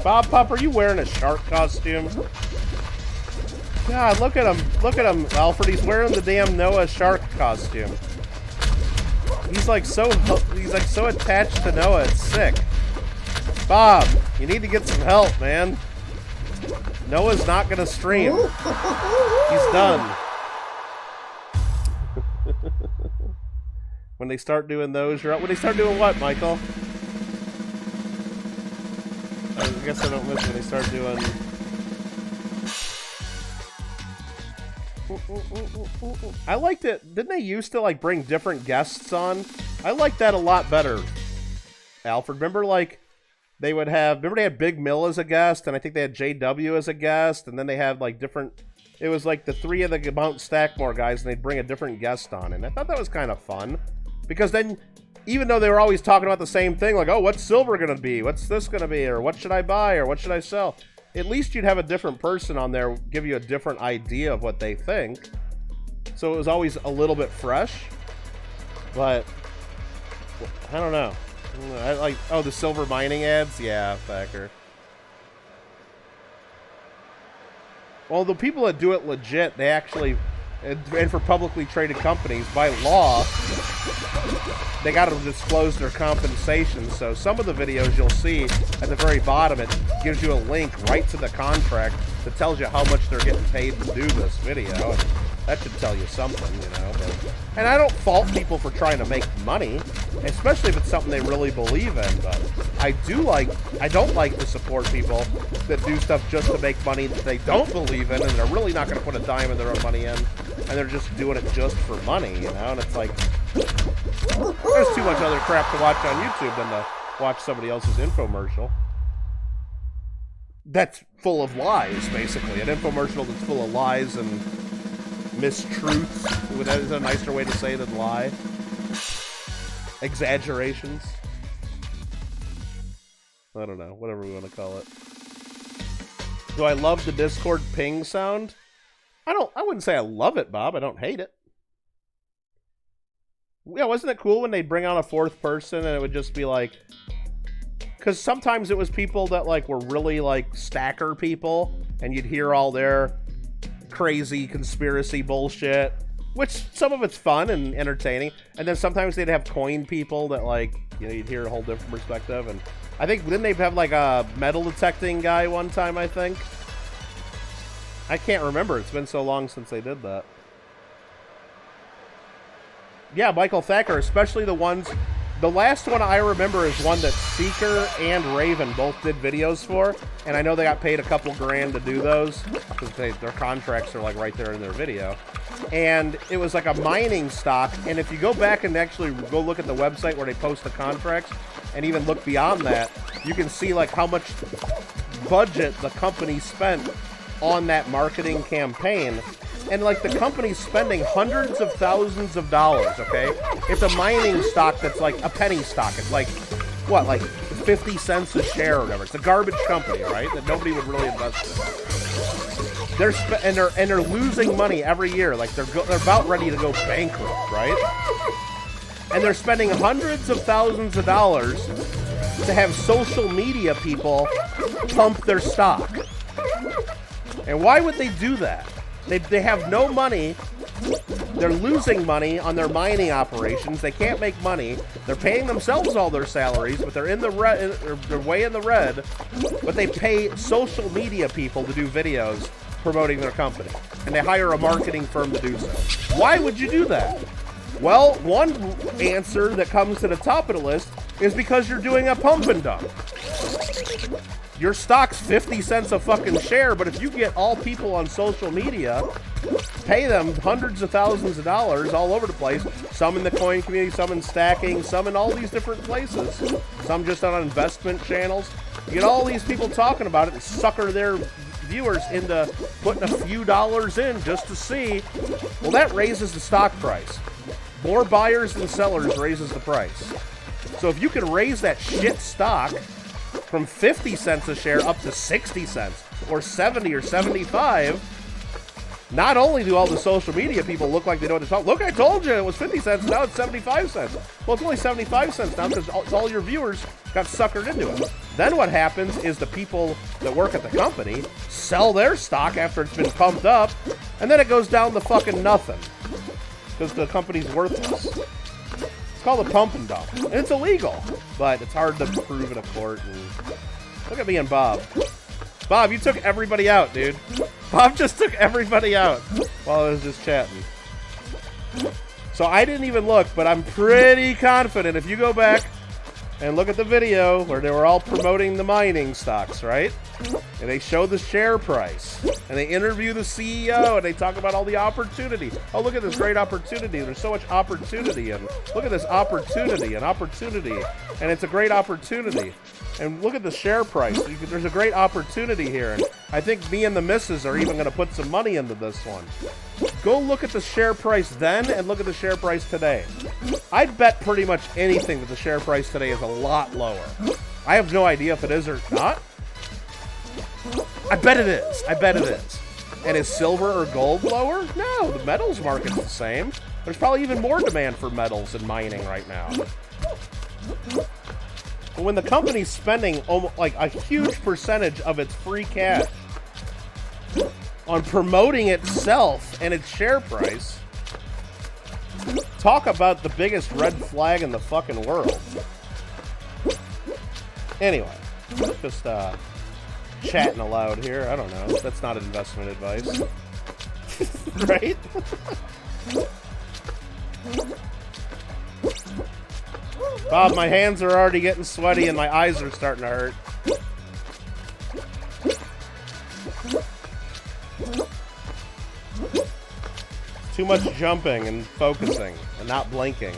Bob Pup, are you wearing a shark costume? God, look at him. Look at him, Alfred. He's wearing the damn Noah shark costume. He's like so attached to Noah, it's sick. Bob, you need to get some help, man. Noah's not gonna stream. He's done. When they start doing those, you're out. When they start doing what, Michael? I guess I don't miss when they start doing. I liked it. Didn't they used to like bring different guests on? I liked that a lot better. Alfred, remember like they would have. Remember they had Big Mill as a guest, and I think they had JW as a guest, and then they had like different. It was like the three of the Mount Stackmore guys, and they'd bring a different guest on, and I thought that was kind of fun because then, even though they were always talking about the same thing, like, oh, what's silver gonna be? What's this gonna be? Or what should I buy? Or what should I sell? At least you'd have a different person on there give you a different idea of what they think. So it was always a little bit fresh. But I don't know. I like, oh, the silver mining ads? Yeah, Thacker. Well, the people that do it legit, they actually, and for publicly traded companies, by law, they got to disclose their compensation. So some of the videos you'll see at the very bottom, it gives you a link right to the contract that tells you how much they're getting paid to do this video. And that should tell you something, you know. And I don't fault people for trying to make money, especially if it's something they really believe in. But I don't like to support people that do stuff just to make money that they don't believe in, and they're really not going to put a dime of their own money in, and they're just doing it just for money, you know. And it's like, there's too much other crap to watch on YouTube than to watch somebody else's infomercial. That's full of lies, basically. An infomercial that's full of lies and mistruths. That is a nicer way to say than lie. Exaggerations. I don't know. Whatever we want to call it. Do I love the Discord ping sound? I wouldn't say I love it, Bob. I don't hate it. Yeah, wasn't it cool when they'd bring on a fourth person and it would just be like... Because sometimes it was people that like were really like stacker people, and you'd hear all their crazy conspiracy bullshit, which some of it's fun and entertaining, and then sometimes they'd have coin people that like, you know, you'd hear a whole different perspective. And I think, didn't they have like a metal detecting guy one time, I think? I can't remember. It's been so long since they did that. Yeah, Michael Thacker, especially the ones... The last one I remember is one that Seeker and Raven both did videos for, and I know they got paid a couple grand to do those, because their contracts are like right there in their video. And it was like a mining stock, and if you go back and actually go look at the website where they post the contracts, and even look beyond that, you can see like how much budget the company spent on that marketing campaign. And like the company's spending hundreds of thousands of dollars, okay? It's a mining stock that's like a penny stock. It's like, what, like 50 cents a share or whatever. It's a garbage company, right? That nobody would really invest in. They're losing money every year. Like they're about ready to go bankrupt, right? And they're spending hundreds of thousands of dollars to have social media people pump their stock. And why would they do that? They have no money. They're losing money on their mining operations. They can't make money. They're paying themselves all their salaries, but they're in the red. They're way in the red. But they pay social media people to do videos promoting their company, and they hire a marketing firm to do so. Why would you do that? Well, one answer that comes to the top of the list is because you're doing a pump and dump. Your stock's 50 cents a fucking share, but if you get all people on social media, pay them hundreds of thousands of dollars all over the place, some in the coin community, some in stacking, some in all these different places, some just on investment channels, you get all these people talking about it and sucker their viewers into putting a few dollars in just to see, well, that raises the stock price. More buyers than sellers raises the price. So if you can raise that shit stock from 50 cents a share up to 60 cents or 70 or 75, not only do all the social media people look like they know what to talk. Look, I told you it was 50 cents, now it's 75 cents. Well, it's only 75 cents now because all your viewers got suckered into it. Then what happens is the people that work at the company sell their stock after it's been pumped up, and then it goes down to fucking nothing because the company's worthless. It's called a pump and dump, and it's illegal, but it's hard to prove in a court. And look at me and Bob. Bob, you took everybody out, dude. Bob just took everybody out while I was just chatting. So I didn't even look, but I'm pretty confident if you go back and look at the video where they were all promoting the mining stocks, right? And they show the share price. And they interview the CEO, and they talk about all the opportunity. Oh, look at this great opportunity. There's so much opportunity. And look at this opportunity and opportunity. And it's a great opportunity. And look at the share price. There's a great opportunity here. And I think me and the missus are even going to put some money into this one. Go look at the share price then and look at the share price today. I'd bet pretty much anything that the share price today is a lot lower. I have no idea if it is or not. I bet it is. I bet it is. And is silver or gold lower? No, the metals market's the same. There's probably even more demand for metals and mining right now. But when the company's spending almost like a huge percentage of its free cash on promoting itself and its share price, talk about the biggest red flag in the fucking world. Anyway, just chatting aloud here. I don't know. That's not investment advice. Right? Bob, my hands are already getting sweaty and my eyes are starting to hurt. Too much jumping and focusing and not blinking.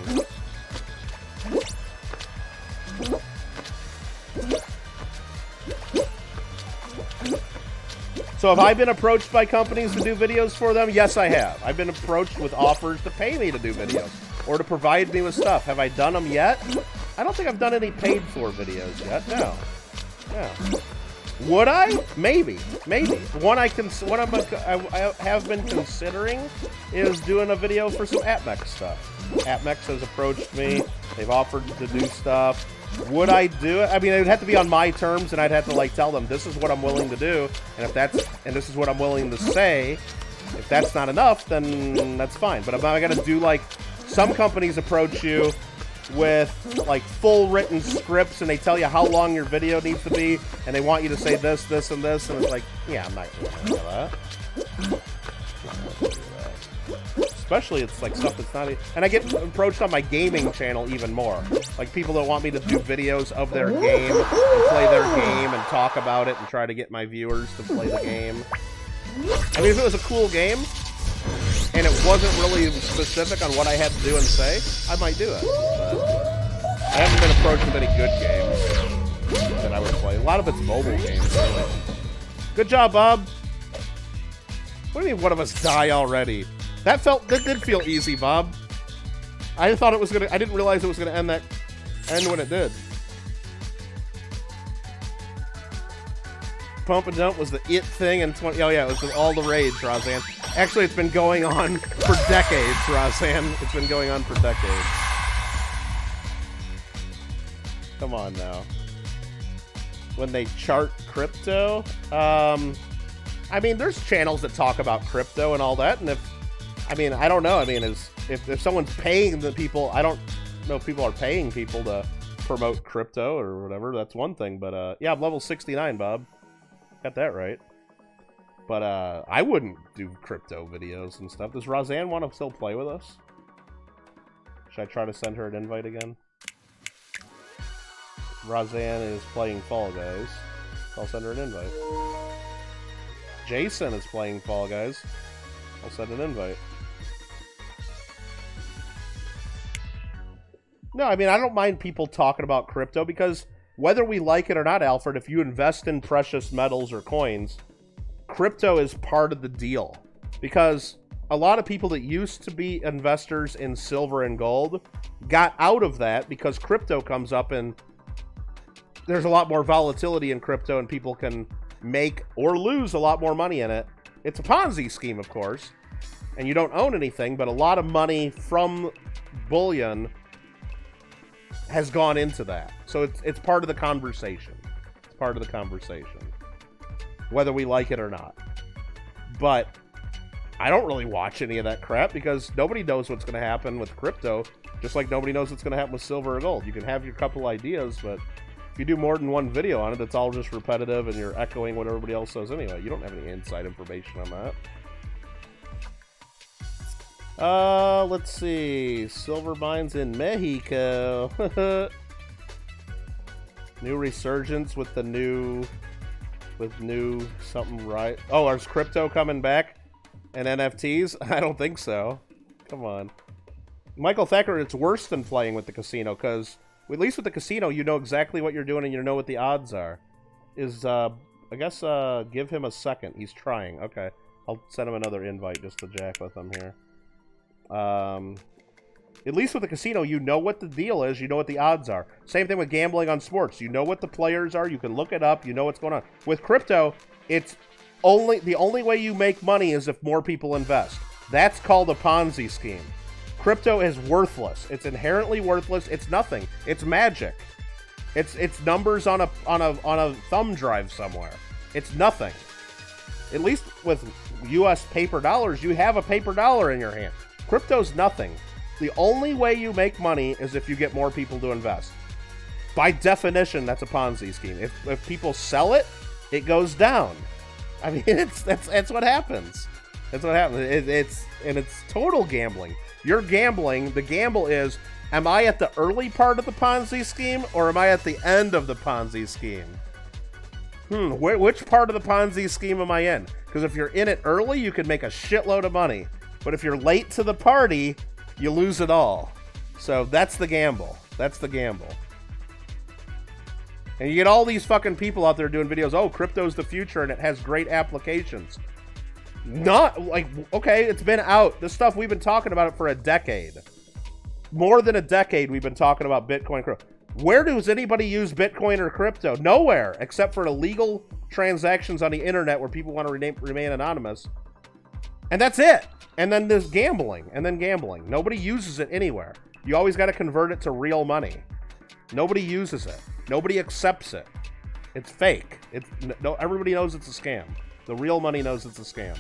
So have I been approached by companies to do videos for them? Yes, I have. I've been approached with offers to pay me to do videos or to provide me with stuff. Have I done them yet? I don't think I've done any paid for videos yet. No. No. Would I? Maybe. Maybe. One I have been considering is doing a video for some AppMech stuff. AppMech has approached me. They've offered to do stuff. Would I do it? I mean, it would have to be on my terms, and I'd have to like tell them this is what I'm willing to do, and this is what I'm willing to say. If that's not enough, then that's fine. But am I gonna do like some companies approach you with like full written scripts, and they tell you how long your video needs to be, and they want you to say this, this, and this, and it's like, yeah, I'm not gonna do that. Especially it's like stuff that's not... And I get approached on my gaming channel even more. Like people that want me to do videos of their game and play their game and talk about it and try to get my viewers to play the game. I mean, if it was a cool game and it wasn't really specific on what I had to do and say, I might do it. But I haven't been approached with any good games that I would play. A lot of it's mobile games, really. Good job, Bob. What do you mean one of us die already? That did feel easy, Bob. I thought it was gonna. I didn't realize it was gonna end when it did. Pump and dump was the it thing in 20. Oh yeah, it was all the rage, Roseanne. Actually, it's been going on for decades, Roseanne. It's been going on for decades. Come on now. When they chart crypto, I mean, there's channels that talk about crypto and all that, and I don't know. I mean, if someone's paying the people, I don't know if people are paying people to promote crypto or whatever. That's one thing. But yeah, I'm level 69, Bob. Got that right. But I wouldn't do crypto videos and stuff. Does Roseanne want to still play with us? Should I try to send her an invite again? Roseanne is playing Fall Guys. I'll send her an invite. Jason is playing Fall Guys. I'll send an invite. No, I mean, I don't mind people talking about crypto because whether we like it or not, Alfred, if you invest in precious metals or coins, crypto is part of the deal. Because a lot of people that used to be investors in silver and gold got out of that because crypto comes up and there's a lot more volatility in crypto and people can make or lose a lot more money in it. It's a Ponzi scheme, of course, and you don't own anything, but a lot of money from bullion has gone into that. So it's part of the conversation. It's part of the conversation, whether we like it or not. But I don't really watch any of that crap because nobody knows what's going to happen with crypto, just like nobody knows what's going to happen with silver or gold. You can have your couple ideas, but if you do more than one video on it, it's all just repetitive and you're echoing what everybody else says anyway. You don't have any inside information on that. Let's see. Silver mines in Mexico. New resurgence with the new something, right? Oh, is crypto coming back? And NFTs? I don't think so. Come on. Michael Thacker, it's worse than playing with the casino, because at least with the casino, you know exactly what you're doing and you know what the odds are. I guess, give him a second. He's trying. Okay. I'll send him another invite just to jack with him here. At least with the casino, you know what the deal is. You know what the odds are. Same thing with gambling on sports. You know what the players are. You can look it up. You know what's going on. With crypto, it's the only way you make money is if more people invest. That's called a Ponzi scheme. Crypto is worthless. It's inherently worthless. It's nothing. It's magic. It's numbers on a thumb drive somewhere. It's nothing. At least with U.S. paper dollars, you have a paper dollar in your hand. Crypto's nothing. The only way you make money is if you get more people to invest. By definition, that's a Ponzi scheme. If people sell it, it goes down. I mean, that's what happens. That's what happens. It's total gambling. You're gambling. The gamble is, am I at the early part of the Ponzi scheme or am I at the end of the Ponzi scheme? Which part of the Ponzi scheme am I in? Because if you're in it early, you can make a shitload of money. But if you're late to the party, you lose it all. So that's the gamble. That's the gamble. And you get all these fucking people out there doing videos, oh, crypto's the future and it has great applications. Not, like, okay, it's been out. This stuff, we've been talking about it for a decade. More than a decade we've been talking about Bitcoin. Where does anybody use Bitcoin or crypto? Nowhere, except for illegal transactions on the internet where people want to remain anonymous. And that's it. And then there's gambling, and then gambling. Nobody uses it anywhere. You always got to convert it to real money. Nobody uses it. Nobody accepts it. It's fake. Everybody knows it's a scam. The real money knows it's a scam.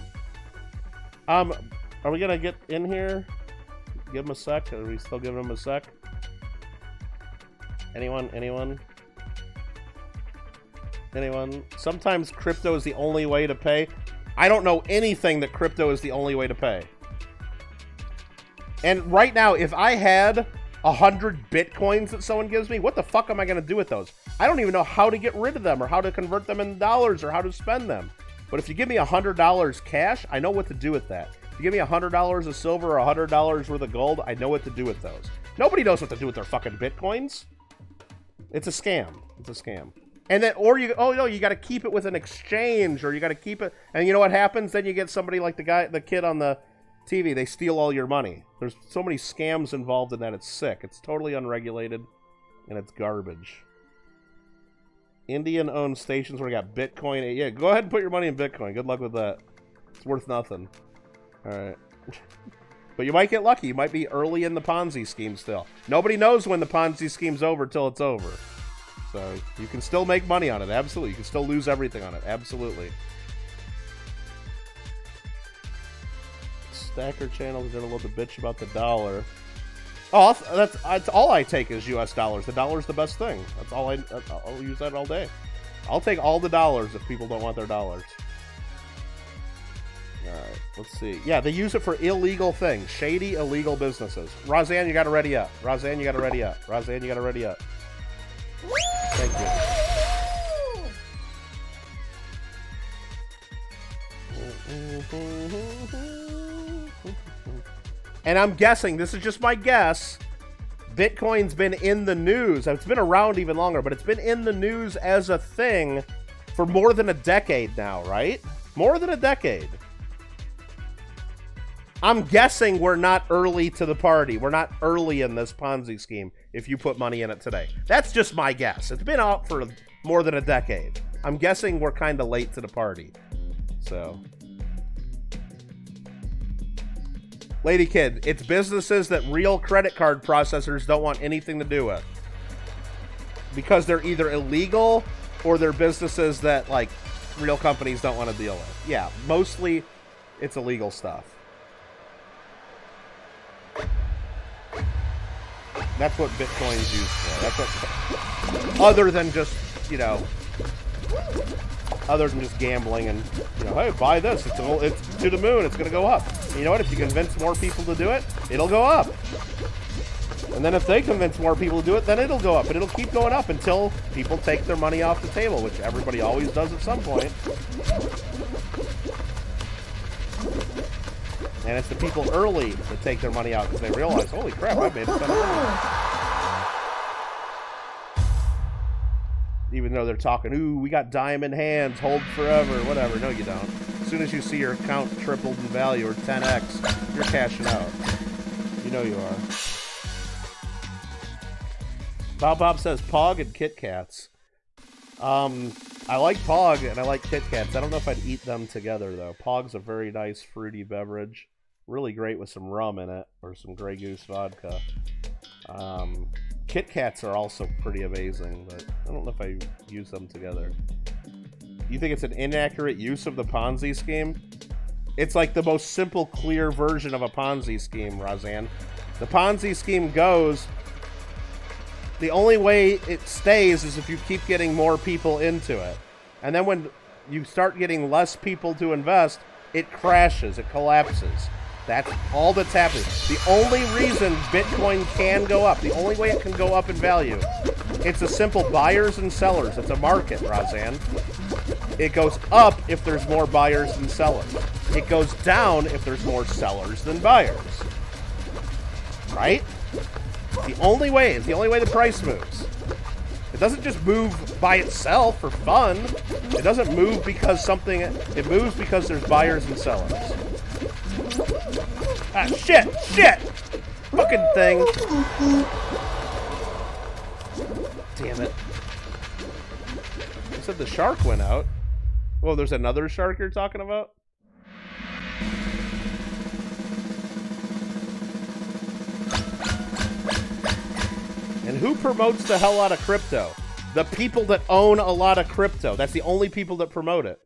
Are we gonna get in here? Give him a sec. Are we still giving him a sec? Anyone? Sometimes crypto is the only way to pay. I don't know anything that crypto is the only way to pay. And right now, if I had 100 Bitcoins that someone gives me, what the fuck am I going to do with those? I don't even know how to get rid of them or how to convert them into dollars or how to spend them. But if you give me $100 cash, I know what to do with that. If you give me $100 of silver or $100 worth of gold, I know what to do with those. Nobody knows what to do with their fucking Bitcoins. It's a scam. It's a scam. And then, or you, oh no, you got to keep it with an exchange, or you got to keep it. And you know what happens? Then you get somebody like the kid on the TV. They steal all your money. There's so many scams involved in that. It's sick. It's totally unregulated, and it's garbage. Indian-owned stations where you got Bitcoin. Yeah, go ahead and put your money in Bitcoin. Good luck with that. It's worth nothing. All right. But you might get lucky. You might be early in the Ponzi scheme still. Nobody knows when the Ponzi scheme's over till it's over. So you can still make money on it. Absolutely. You can still lose everything on it. Absolutely. Stacker channel is gonna love to bitch about the dollar. Oh, that's all I take is U.S. dollars. The dollar's the best thing. That's all I'll use that all day. I'll take all the dollars if people don't want their dollars. All right, let's see. Yeah, they use it for illegal things, shady, illegal businesses. Roseanne, you got to ready up. Roseanne, you got to ready up. Roseanne, you got to ready up. Thank you. And I'm guessing, this is just my guess, Bitcoin's been in the news. It's been around even longer, but it's been in the news as a thing for more than a decade now, right? More than a decade. I'm guessing we're not early to the party. We're not early in this Ponzi scheme if you put money in it today. That's just my guess. It's been out for more than a decade. I'm guessing we're kind of late to the party. So, Lady Kid, it's businesses that real credit card processors don't want anything to do with. Because they're either illegal or they're businesses that, like, real companies don't want to deal with. Yeah, mostly it's illegal stuff. That's what Bitcoin's used for. That's what, other than just, you know, other than just gambling and, you know, hey, buy this. It's to the moon. It's going to go up. And you know what? If you convince more people to do it, it'll go up. And then if they convince more people to do it, then it'll go up. And it'll keep going up until people take their money off the table, which everybody always does at some point. And it's the people early that take their money out because they realize, holy crap, I made a ton of money. Even though they're talking, ooh, we got diamond hands, hold forever, whatever. No, you don't. As soon as you see your account tripled in value or 10x, you're cashing out. You know you are. Bob says Pog and Kit Kats. I like Pog and I like Kit Kats. I don't know if I'd eat them together, though. Pog's a very nice fruity beverage. Really great with some rum in it or some Grey Goose vodka. Kit Kats are also pretty amazing, but I don't know if I use them together. You think it's an inaccurate use of the Ponzi scheme? It's like the most simple, clear version of a Ponzi scheme, Razan. The Ponzi scheme goes, the only way it stays is if you keep getting more people into it. And then when you start getting less people to invest, it crashes, it collapses. That's all that's happening. The only reason Bitcoin can go up, the only way it can go up in value, it's a simple buyers and sellers. It's a market, Razan. It goes up if there's more buyers than sellers. It goes down if there's more sellers than buyers. Right? The only way is the only way the price moves. It doesn't just move by itself for fun. It doesn't move because something, it moves because there's buyers and sellers. Ah, shit! Fucking thing. Damn it. I said the shark went out. Whoa, there's another shark you're talking about? And who promotes the hell out of crypto? The people that own a lot of crypto. That's the only people that promote it.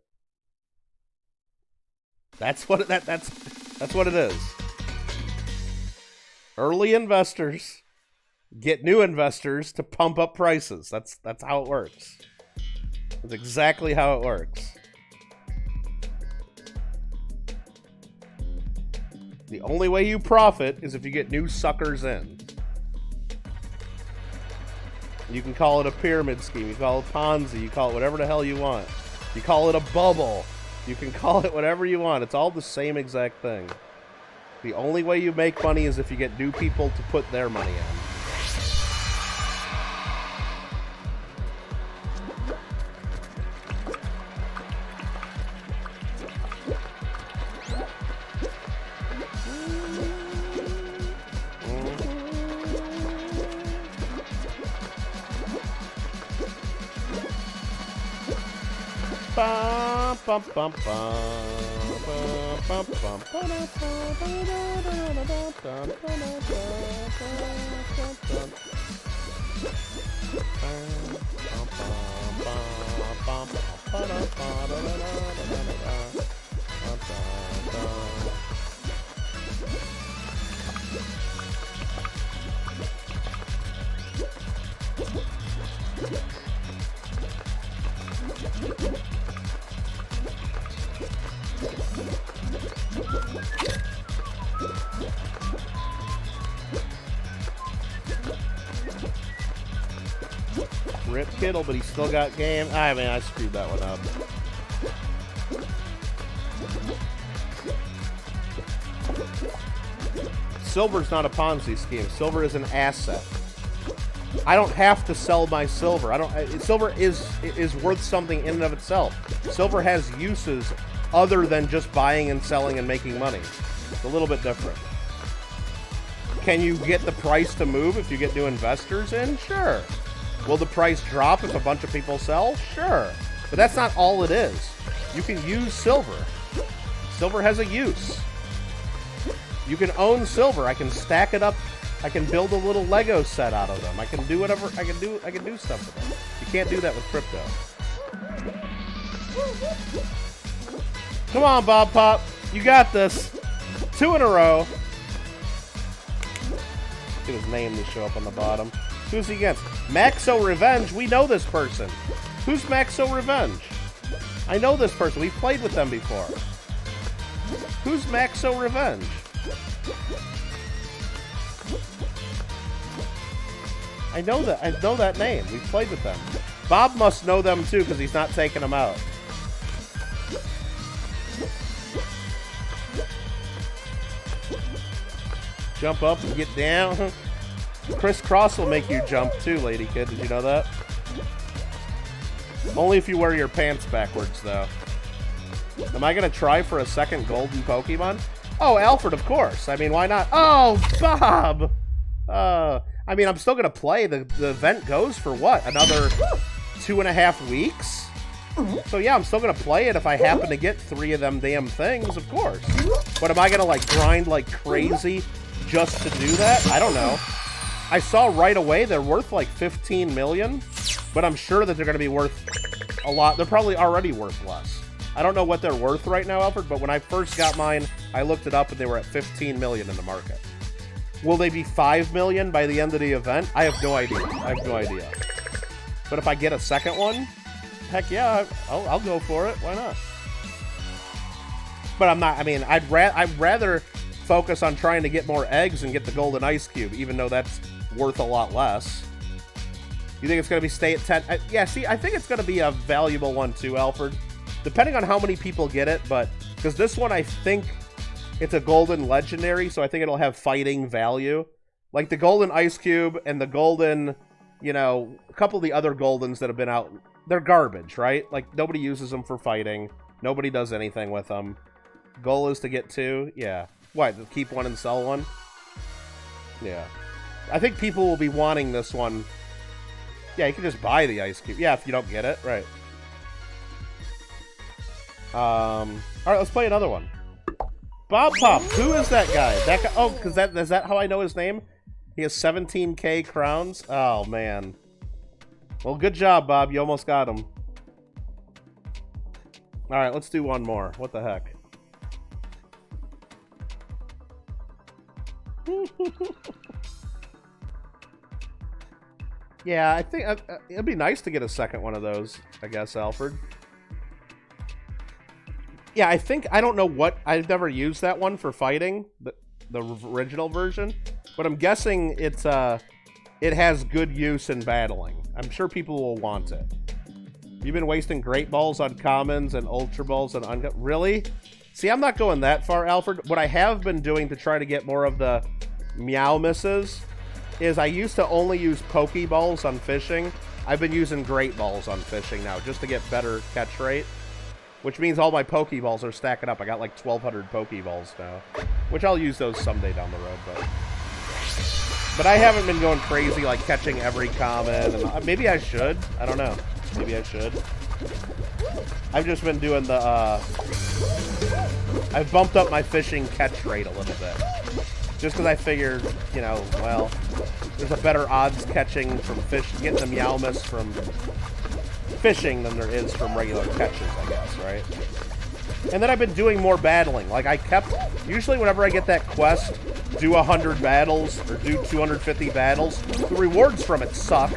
That's what that's what it is. Early investors get new investors to pump up prices. That's how it works. That's exactly how it works. The only way you profit is if you get new suckers in. You can call it a pyramid scheme, you call it Ponzi, you call it whatever the hell you want. You call it a bubble. You can call it whatever you want. It's all the same exact thing. The only way you make money is if you get new people to put their money in. Bum, bum, bum, bum, bum, Rip Kittle, but he still got game. I mean, I screwed that one up. Silver's not a Ponzi scheme. Silver is an asset. I don't have to sell my silver. Silver is worth something in and of itself. Silver has uses other than just buying and selling and making money. It's a little bit different. Can you get the price to move if you get new investors in? Sure. Will the price drop if a bunch of people sell? Sure. But that's not all it is. You can use silver. Silver has a use. You can own silver. I can stack it up. I can build a little Lego set out of them. I can do whatever. I can do stuff with them. You can't do that with crypto. Come on, Bob Pop. You got this. 2 in a row. Get his name to show up on the bottom. Who's he against? Maxo Revenge. We know this person. Who's Maxo Revenge? I know this person. We've played with them before. Who's Maxo Revenge? I know that name. We've played with them. Bob must know them too because he's not taking them out. Jump up and get down. Crisscross will make you jump too, Lady Kid. Did you know that? Only if you wear your pants backwards, though. Am I going to try for a second golden Pokemon? Oh, Alfred, of course. I mean, why not? Oh, Bob! I mean, I'm still going to play. The event goes for what? Another 2.5 weeks? So, yeah, I'm still going to play it if I happen to get 3 of them damn things, of course. But am I going to, like, grind like crazy just to do that? I don't know. I saw right away they're worth, like, 15 million. But I'm sure that they're going to be worth a lot. They're probably already worth less. I don't know what they're worth right now, Alfred, but when I first got mine, I looked it up and they were at 15 million in the market. Will they be 5 million by the end of the event? I have no idea. I have no idea. But if I get a second one, heck yeah, I'll go for it. Why not? But I'm not, I mean, I'd rather focus on trying to get more eggs and get the golden ice cube, even though that's worth a lot less. You think it's going to be stay at 10? Yeah, see, I think it's going to be a valuable one too, Alfred. Depending on how many people get it, but... Because this one, I think it's a golden legendary, so I think it'll have fighting value. Like the golden ice cube and the golden, you know, a couple of the other goldens that have been out, they're garbage, right? Like, nobody uses them for fighting. Nobody does anything with them. Goal is to get 2? Yeah. What, keep 1 and sell 1? Yeah. I think people will be wanting this one. Yeah, you can just buy the ice cube. Yeah, if you don't get it, right. Alright, let's play another one. Bob Pop, who is that guy? That guy, oh, because is that how I know his name? He has 17k crowns? Oh, man. Well, good job, Bob. You almost got him. Alright, let's do one more. What the heck? Yeah, I think it'd be nice to get a second one of those, I guess, Alfred. Yeah, I don't know what, I've never used that one for fighting, the original version, but I'm guessing it has good use in battling. I'm sure people will want it. You've been wasting Great Balls on commons and Ultra Balls on really? See, I'm not going that far, Alfred. What I have been doing to try to get more of the Meow Misses is I used to only use Pokeballs on fishing. I've been using Great Balls on fishing now just to get better catch rate. Which means all my Pokeballs are stacking up. I got like 1,200 Pokeballs now. Which I'll use those someday down the road, but I haven't been going crazy like catching every common. And maybe I should. I don't know. Maybe I should. I've just been doing the, I've bumped up my fishing catch rate a little bit. Just because I figured, you know, well, there's a better odds catching from getting the Meowmas from fishing than there is from regular catches, I guess, right? And then I've been doing more battling. Like, usually whenever I get that quest, do 100 battles, or do 250 battles, the rewards from it suck,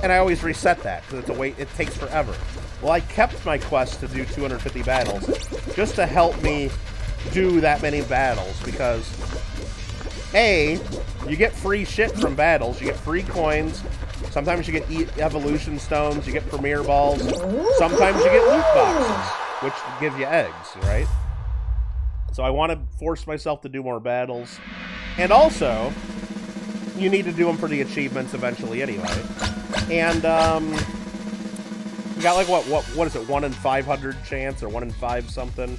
and I always reset that, because it takes forever. Well, I kept my quest to do 250 battles, just to help me do that many battles, because, A, you get free shit from battles, you get free coins, sometimes you get evolution stones, you get premier balls, sometimes you get loot boxes, which give you eggs, right? So I want to force myself to do more battles. And also, you need to do them for the achievements eventually anyway. And, you got like, what is it, 1 in 500 chance, or 1 in 5 something,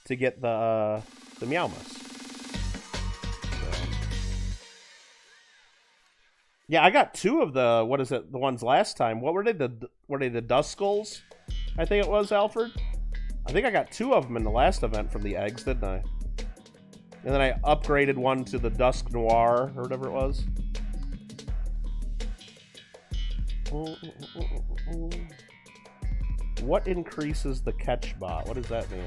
to get the Meowmas. Yeah, I got 2 of the, what is it, the ones last time. What were they? Were they the Dust Skulls? I think it was, Alfred? I think I got 2 of them in the last event from the eggs, didn't I? And then I upgraded one to the Dusk Noir, or whatever it was. What increases the catch bot? What does that mean?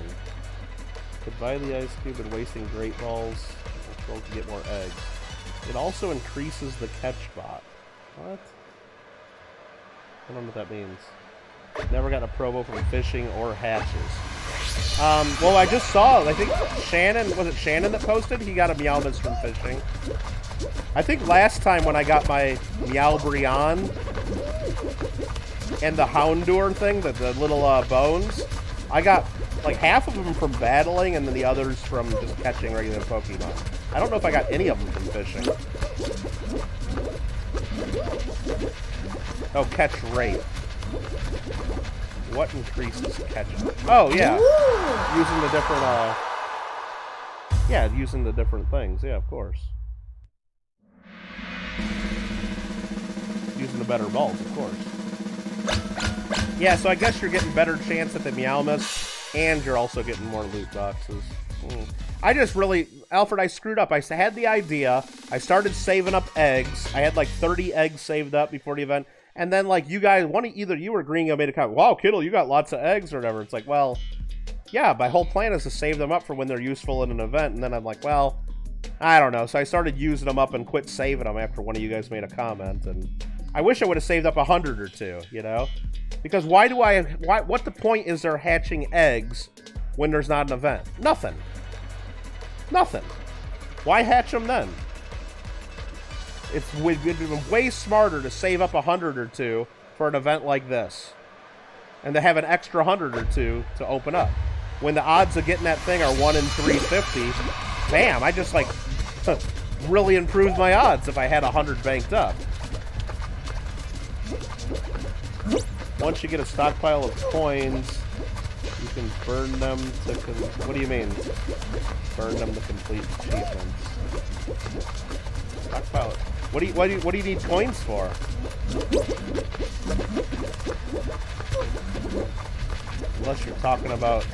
Could buy the ice cube and wasting great balls to get more eggs. It also increases the catch bot. What? I don't know what that means. Never got a promo from fishing or hatches. Well, I just saw, I think Shannon, was it Shannon that posted? He got a Meowmas from fishing. I think last time when I got my Meowbrion and the Houndour thing, the little bones, I got like half of them from battling and then the others from just catching regular Pokemon. I don't know if I got any of them from fishing. Oh, catch rate. What increases catch rate? Oh, yeah. Using the different, yeah, using the different things. Yeah, of course. Using the better balls, of course. Yeah, so I guess you're getting better chance at the Meowmas, and you're also getting more loot boxes. I just really... Alfred, I screwed up. I had the idea. I started saving up eggs. I had like 30 eggs saved up before the event. And then, like, you guys, either you or Green made a comment, wow, Kittle, you got lots of eggs or whatever. It's like, well, yeah, my whole plan is to save them up for when they're useful in an event. And then I'm like, well, I don't know. So I started using them up and quit saving them after one of you guys made a comment. And I wish I would have saved up 100 or 2, you know? Because what the point is there hatching eggs when there's not an event? Nothing. Nothing. Why hatch them then? It would be way smarter to save up 100 or 2 for an event like this. And to have an extra 100 or 2 to open up. When the odds of getting that thing are 1 in 350, bam, I just like really improved my odds if I had 100 banked up. Once you get a stockpile of coins, you can burn them to... What do you mean? Burn them to complete achievements. Stockpile. What do you need coins for? Unless you're talking about...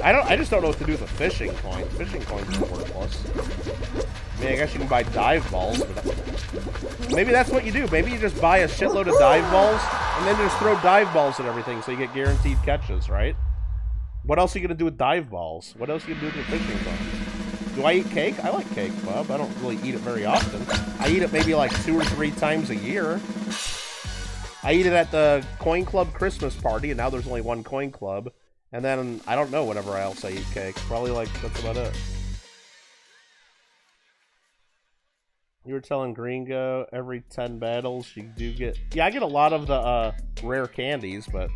I just don't know what to do with the fishing coins. Fishing coins are worthless. I mean, I guess you can buy dive balls, but maybe that's what you do. Maybe you just buy a shitload of dive balls and then just throw dive balls at everything so you get guaranteed catches, right? What else are you going to do with dive balls? What else are you going to do with your fishing coins? Do I eat cake? I like cake, Bub. I don't really eat it very often. I eat it maybe like 2 or 3 times a year. I eat it at the Coin Club Christmas party, and now there's only one Coin Club. And then, I don't know whenever else I eat cake. Probably like, that's about it. You were telling Gringo every 10 battles you do get... Yeah, I get a lot of the rare candies, but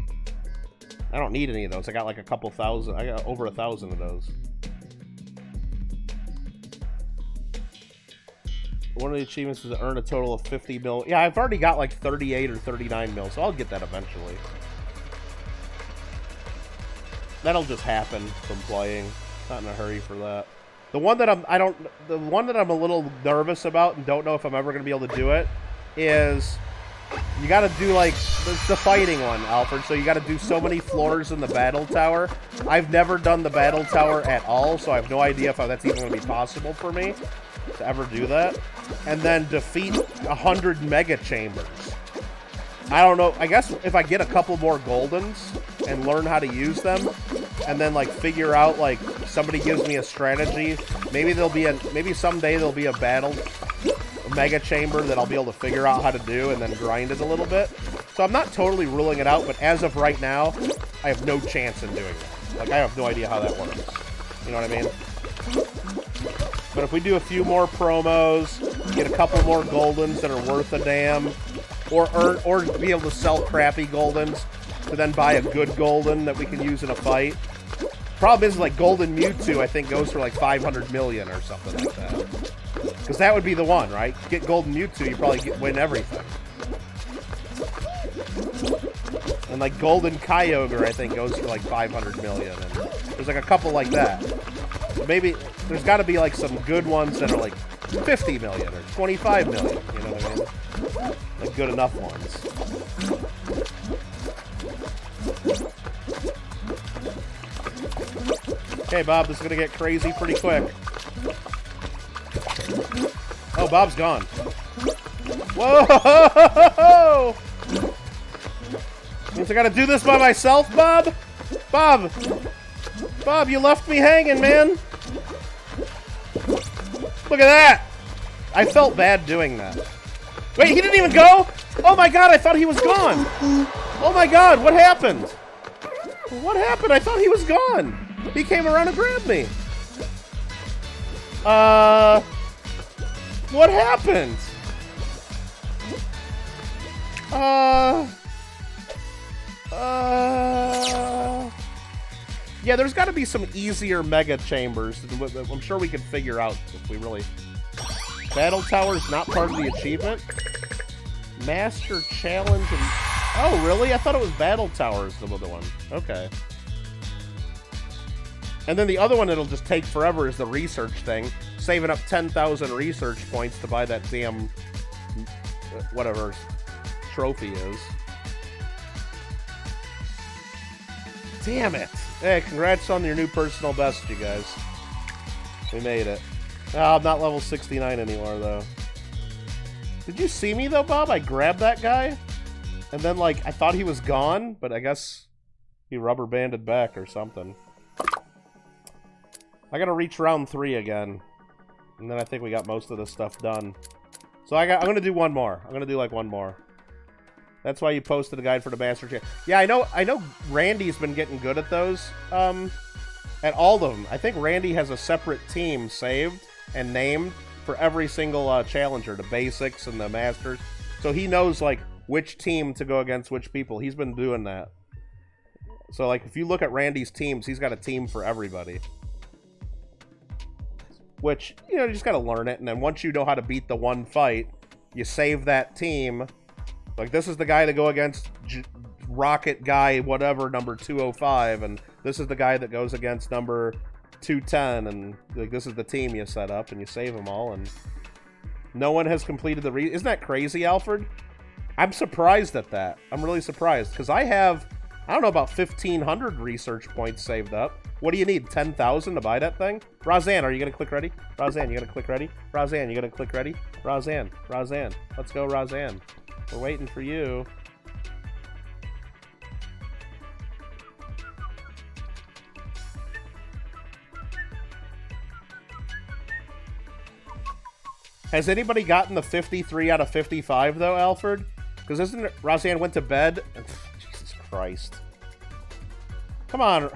I don't need any of those. I got like a couple thousand. I got over 1,000 of those. One of the achievements is to earn a total of 50 mil. Yeah, I've already got like 38 or 39 mil, so I'll get that eventually. That'll just happen from playing. Not in a hurry for that. The one that I'm a little nervous about and don't know if I'm ever going to be able to do it is you got to do like the fighting one, Alfred. So you got to do so many floors in the battle tower. I've never done the battle tower at all, so I have no idea if that's even going to be possible for me to ever do that. And then defeat 100 mega chambers. I don't know. I guess if I get a couple more goldens and learn how to use them, and then like figure out like somebody gives me a strategy, maybe someday there'll be a mega chamber that I'll be able to figure out how to do and then grind it a little bit. So I'm not totally ruling it out, but as of right now, I have no chance in doing that. Like I have no idea how that works. You know what I mean? But if we do a few more promos, get a couple more goldens that are worth a damn, or be able to sell crappy goldens to then buy a good golden that we can use in a fight. Problem is, like, Golden Mewtwo, I think, goes for like 500 million or something like that. Because that would be the one, right? Get Golden Mewtwo, you probably win everything. And like Golden Kyogre, I think, goes for like 500 million. And there's like a couple like that. Maybe there's got to be like some good ones that are like 50 million or 25 million, you know what I mean? Like good enough ones. Okay, Bob, this is gonna get crazy pretty quick. Oh, Bob's gone. Whoa! Means I gotta do this by myself, Bob? Bob! Bob, you left me hanging, man! Look at that! I felt bad doing that. Wait, he didn't even go? Oh my god, I thought he was gone! Oh my god, what happened? What happened? I thought he was gone! He came around and grabbed me. What happened? Yeah, there's got to be some easier mega chambers. I'm sure we can figure out if we really... Battle Tower's not part of the achievement? Master Challenge and... Oh, really? I thought it was Battle Towers, the other one. Okay. And then the other one that'll just take forever is the research thing. Saving up 10,000 research points to buy that damn... whatever trophy is. Damn it. Hey, congrats on your new personal best, you guys. We made it. Oh, I'm not level 69 anymore, though. Did you see me, though, Bob? I grabbed that guy, and then, like, I thought he was gone, but I guess he rubber banded back or something. I gotta reach round 3 again, and then I think we got most of this stuff done. So I'm gonna do one more. I'm gonna do, like, one more. That's why you posted a guide for the Master Challenge. Yeah, I know Randy's been getting good at those, at all of them. I think Randy has a separate team saved and named for every single challenger, the basics and the masters. So he knows, like, which team to go against which people. He's been doing that. So, like, if you look at Randy's teams, he's got a team for everybody. Which, you know, you just gotta learn it, and then once you know how to beat the one fight, you save that team. Like, this is the guy to go against Rocket Guy, whatever, number 205, and this is the guy that goes against number 210, and like, this is the team you set up, and you save them all, and no one has completed the Isn't that crazy, Alfred? I'm surprised at that. I'm really surprised, because I have, I don't know, about 1,500 research points saved up. What do you need, 10,000 to buy that thing? Roseanne, are you going to click ready? Roseanne, you going to click ready? Roseanne, you going to click ready? Roseanne, Roseanne, let's go, Roseanne. We're waiting for you. Has anybody gotten the 53 out of 55, though, Alfred? Because isn't it, Roseanne went to bed? Jesus Christ. Come on.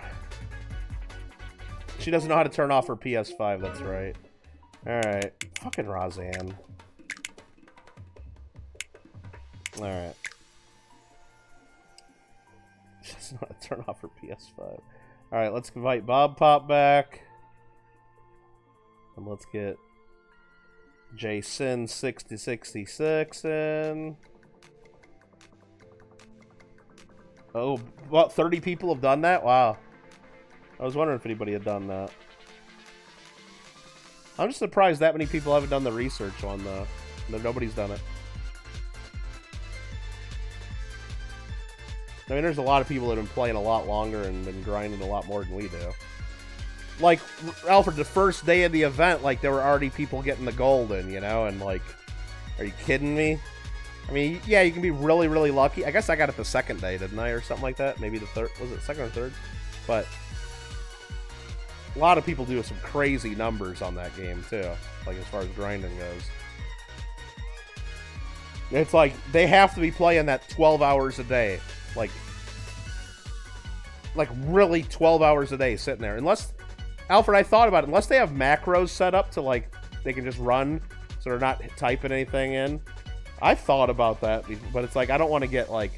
She doesn't know how to turn off her PS5, that's right. Alright. Fucking Roseanne. Alright. She doesn't know how to turn off her PS5. Alright, let's invite Bob Pop back. And let's get Jason 6066 in. Oh, what, 30 people have done that? Wow. I was wondering if anybody had done that. I'm just surprised that many people haven't done the research on the... Nobody's done it. I mean, there's a lot of people that have been playing a lot longer and been grinding a lot more than we do. Like, Alfred, the first day of the event, like, there were already people getting the gold in, you know? And, like, are you kidding me? I mean, yeah, you can be really, really lucky. I guess I got it the second day, didn't I? Or something like that? Maybe the third. Was it second or third? But a lot of people do some crazy numbers on that game, too. Like, as far as grinding goes. It's like, they have to be playing that 12 hours a day. Like really 12 hours a day sitting there. Unless, Alfred, I thought about it. Unless they have macros set up to, like, they can just run, so they're not typing anything in. I thought about that, but it's like, I don't want to get, like,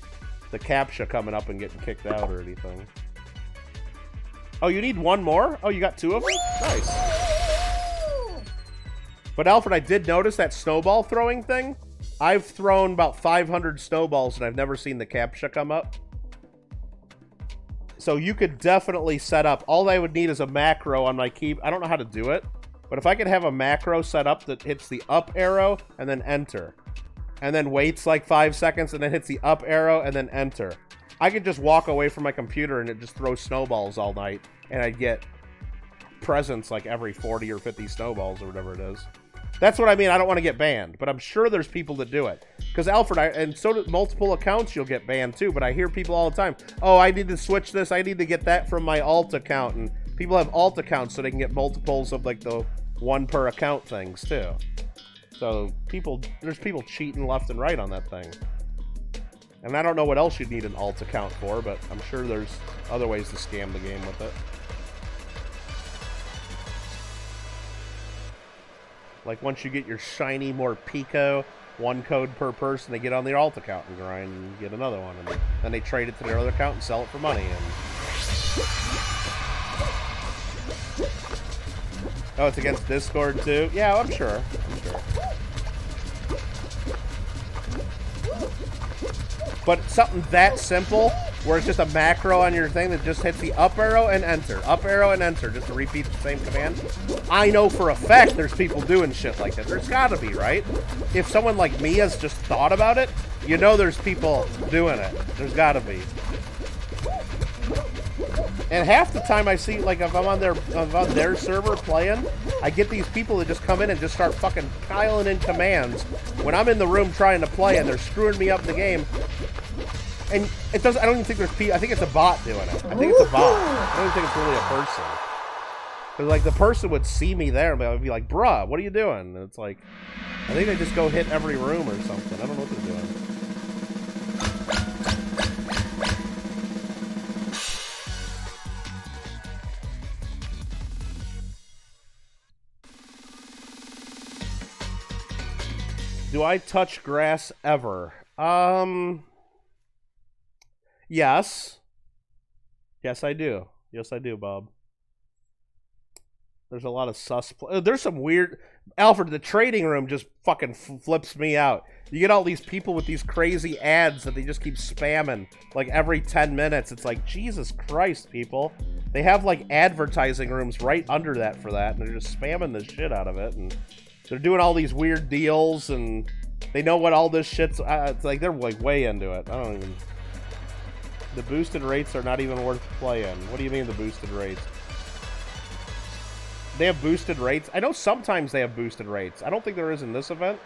the CAPTCHA coming up and getting kicked out or anything. Oh, you need one more? Oh, you got 2 of them? Nice. But, Alfred, I did notice that snowball throwing thing. I've thrown about 500 snowballs, and I've never seen the CAPTCHA come up. So you could definitely set up. All I would need is a macro on my key. I don't know how to do it, But if I could have a macro set up that hits the up arrow and then enter, and then waits like 5 seconds and then hits the up arrow and then enter, I could just walk away from my computer and it just throws snowballs all night, and I'd get presents like every 40 or 50 snowballs or whatever it is. That's what I mean. I don't want to get banned, but I'm sure there's people that do it. Because Alfred, and so do multiple accounts, you'll get banned too, but I hear people all the time, oh, I need to switch this, I need to get that from my alt account, and people have alt accounts so they can get multiples of like the one per account things too. So there's people cheating left and right on that thing. And I don't know what else you'd need an alt account for, but I'm sure there's other ways to scam the game with it. Like once you get your shiny, more Pico, 1 code per person, they get on their alt account and grind and get another one. And then they trade it to their other account and sell it for money. And oh, it's against Discord too? Yeah, I'm sure. But something that simple, where it's just a macro on your thing that just hits the up arrow and enter, just to repeat the same command. I know for a fact there's people doing shit like that. There's gotta be, right? If someone like me has just thought about it, you know there's people doing it. There's gotta be. And half the time I see, like, if I'm on their server playing, I get these people that just come in and just start fucking piling in commands when I'm in the room trying to play and they're screwing me up in the game. And it doesn't, I don't even think there's people, I think it's a bot doing it. I think it's a bot. I don't even think it's really a person. Because, like, the person would see me there and I would be like, bruh, what are you doing? And it's like, I think they just go hit every room or something. I don't know what they're doing. Do I touch grass ever? Yes. Yes, I do. Yes, I do, Bob. There's a lot of there's some weird... Alfred, the trading room just fucking flips me out. You get all these people with these crazy ads that they just keep spamming, like, every 10 minutes. It's like, Jesus Christ, people. They have, like, advertising rooms right under that for that, and they're just spamming the shit out of it, and... They're doing all these weird deals, and they know what all this shit's... it's like, they're, like, way into it. I don't even... The boosted rates are not even worth playing. What do you mean, the boosted rates? They have boosted rates? I know sometimes they have boosted rates. I don't think there is in this event.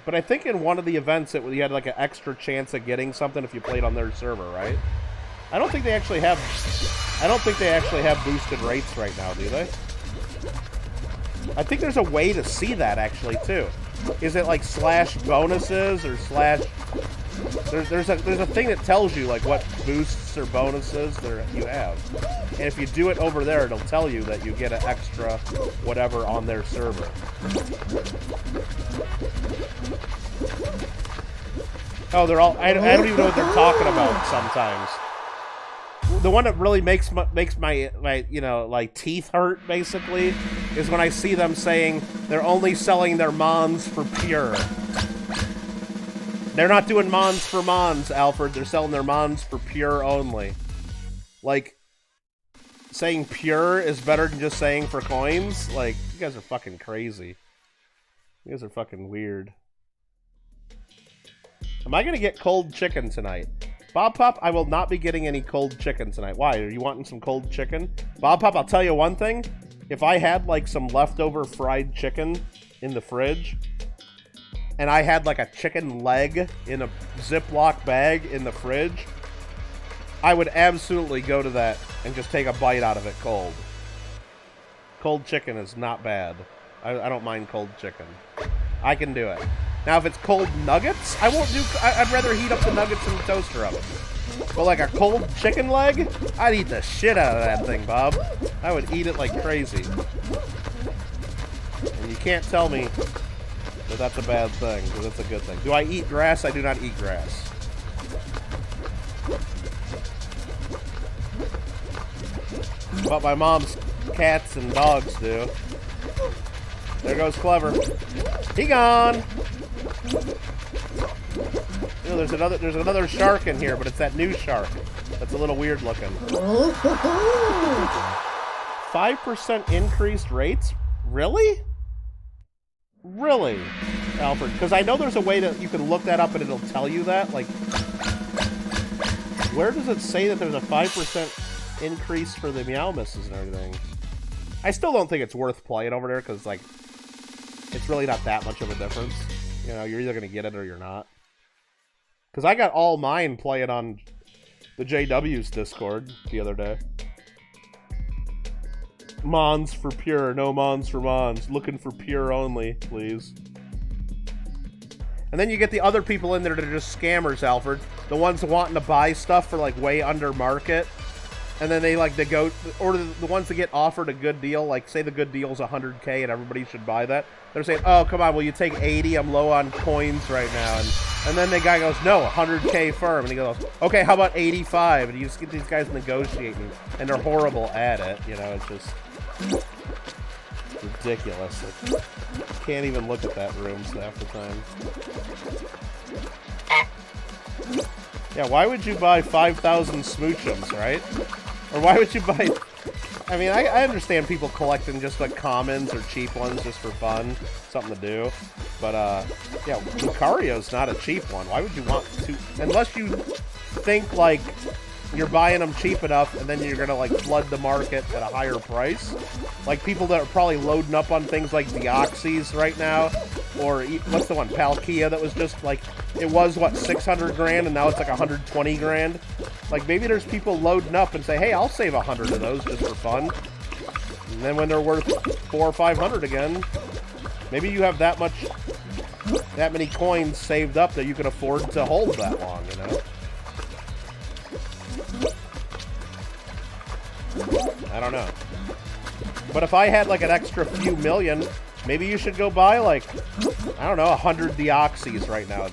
But I think in one of the events, you had, like, an extra chance of getting something if you played on their server, right? I don't think they actually have... I don't think they actually have boosted rates right now, do they? I think there's a way to see that, actually, too. Is it, like, slash bonuses or slash... There's a thing that tells you, like, what boosts or bonuses you have. And if you do it over there, it'll tell you that you get an extra whatever on their server. Oh, they're all... I don't even know what they're talking about sometimes. The one that really makes my you know, like, teeth hurt, basically, is when I see them saying they're only selling their Mons for pure. They're not doing Mons for Mons, Alfred. They're selling their Mons for pure only. Like, saying pure is better than just saying for coins? Like, you guys are fucking crazy. You guys are fucking weird. Am I gonna get cold chicken tonight? Bob Pop, I will not be getting any cold chicken tonight. Why? Are you wanting some cold chicken? Bob Pop, I'll tell you one thing. If I had, like, some leftover fried chicken in the fridge, and I had, like, a chicken leg in a Ziploc bag in the fridge, I would absolutely go to that and just take a bite out of it cold. Cold chicken is not bad. I don't mind cold chicken. I can do it. Now, if it's cold nuggets, I won't do... I'd rather heat up the nuggets in the toaster oven. But, like, a cold chicken leg, I'd eat the shit out of that thing, Bob. I would eat it like crazy. And you can't tell me that that's a bad thing, because that's a good thing. Do I eat grass? I do not eat grass. But my mom's cats and dogs do. There goes Clever. He gone! You know, there's another shark in here, but it's that new shark. That's a little weird looking. 5% increased rates? Really? Really, Alfred? Because I know there's a way that you can look that up and it'll tell you that. Like, where does it say that there's a 5% increase for the Meow Misses and everything? I still don't think it's worth playing over there because, like, it's really not that much of a difference. You know, you're either going to get it or you're not. Because I got all mine playing on the JW's Discord the other day. Mons for pure, no Mons for Mons. Looking for pure only, please. And then you get the other people in there that are just scammers, Alfred. The ones wanting to buy stuff for, like, way under market. And then they go, or the ones that get offered a good deal, like, say the good deal's 100K and everybody should buy that. They're saying, oh, come on, will you take 80? I'm low on coins right now. And then the guy goes, no, 100K firm. And he goes, okay, how about 85? And you just get these guys negotiating, and they're horrible at it. You know, it's just ridiculous. Like, can't even look at that room half the time. Yeah, why would you buy 5,000 smoochums, right? Or why would you buy... I mean, I understand people collecting just, like, commons or cheap ones just for fun. Something to do. But, yeah, Lucario's not a cheap one. Why would you want to... Unless you think, like, you're buying them cheap enough and then you're gonna, like, flood the market at a higher price. Like, people that are probably loading up on things like Deoxys right now. Or, what's the one? Palkia that was just, like... It was, what, 600 grand and now it's like 120 grand? Like, maybe there's people loading up and say, hey, I'll save 100 of those just for fun. And then when they're worth 400 or 500 again, maybe you have that many coins saved up that you can afford to hold that long, you know? I don't know. But if I had, like, an extra few million, maybe you should go buy, like, I don't know, 100 Deoxys right now.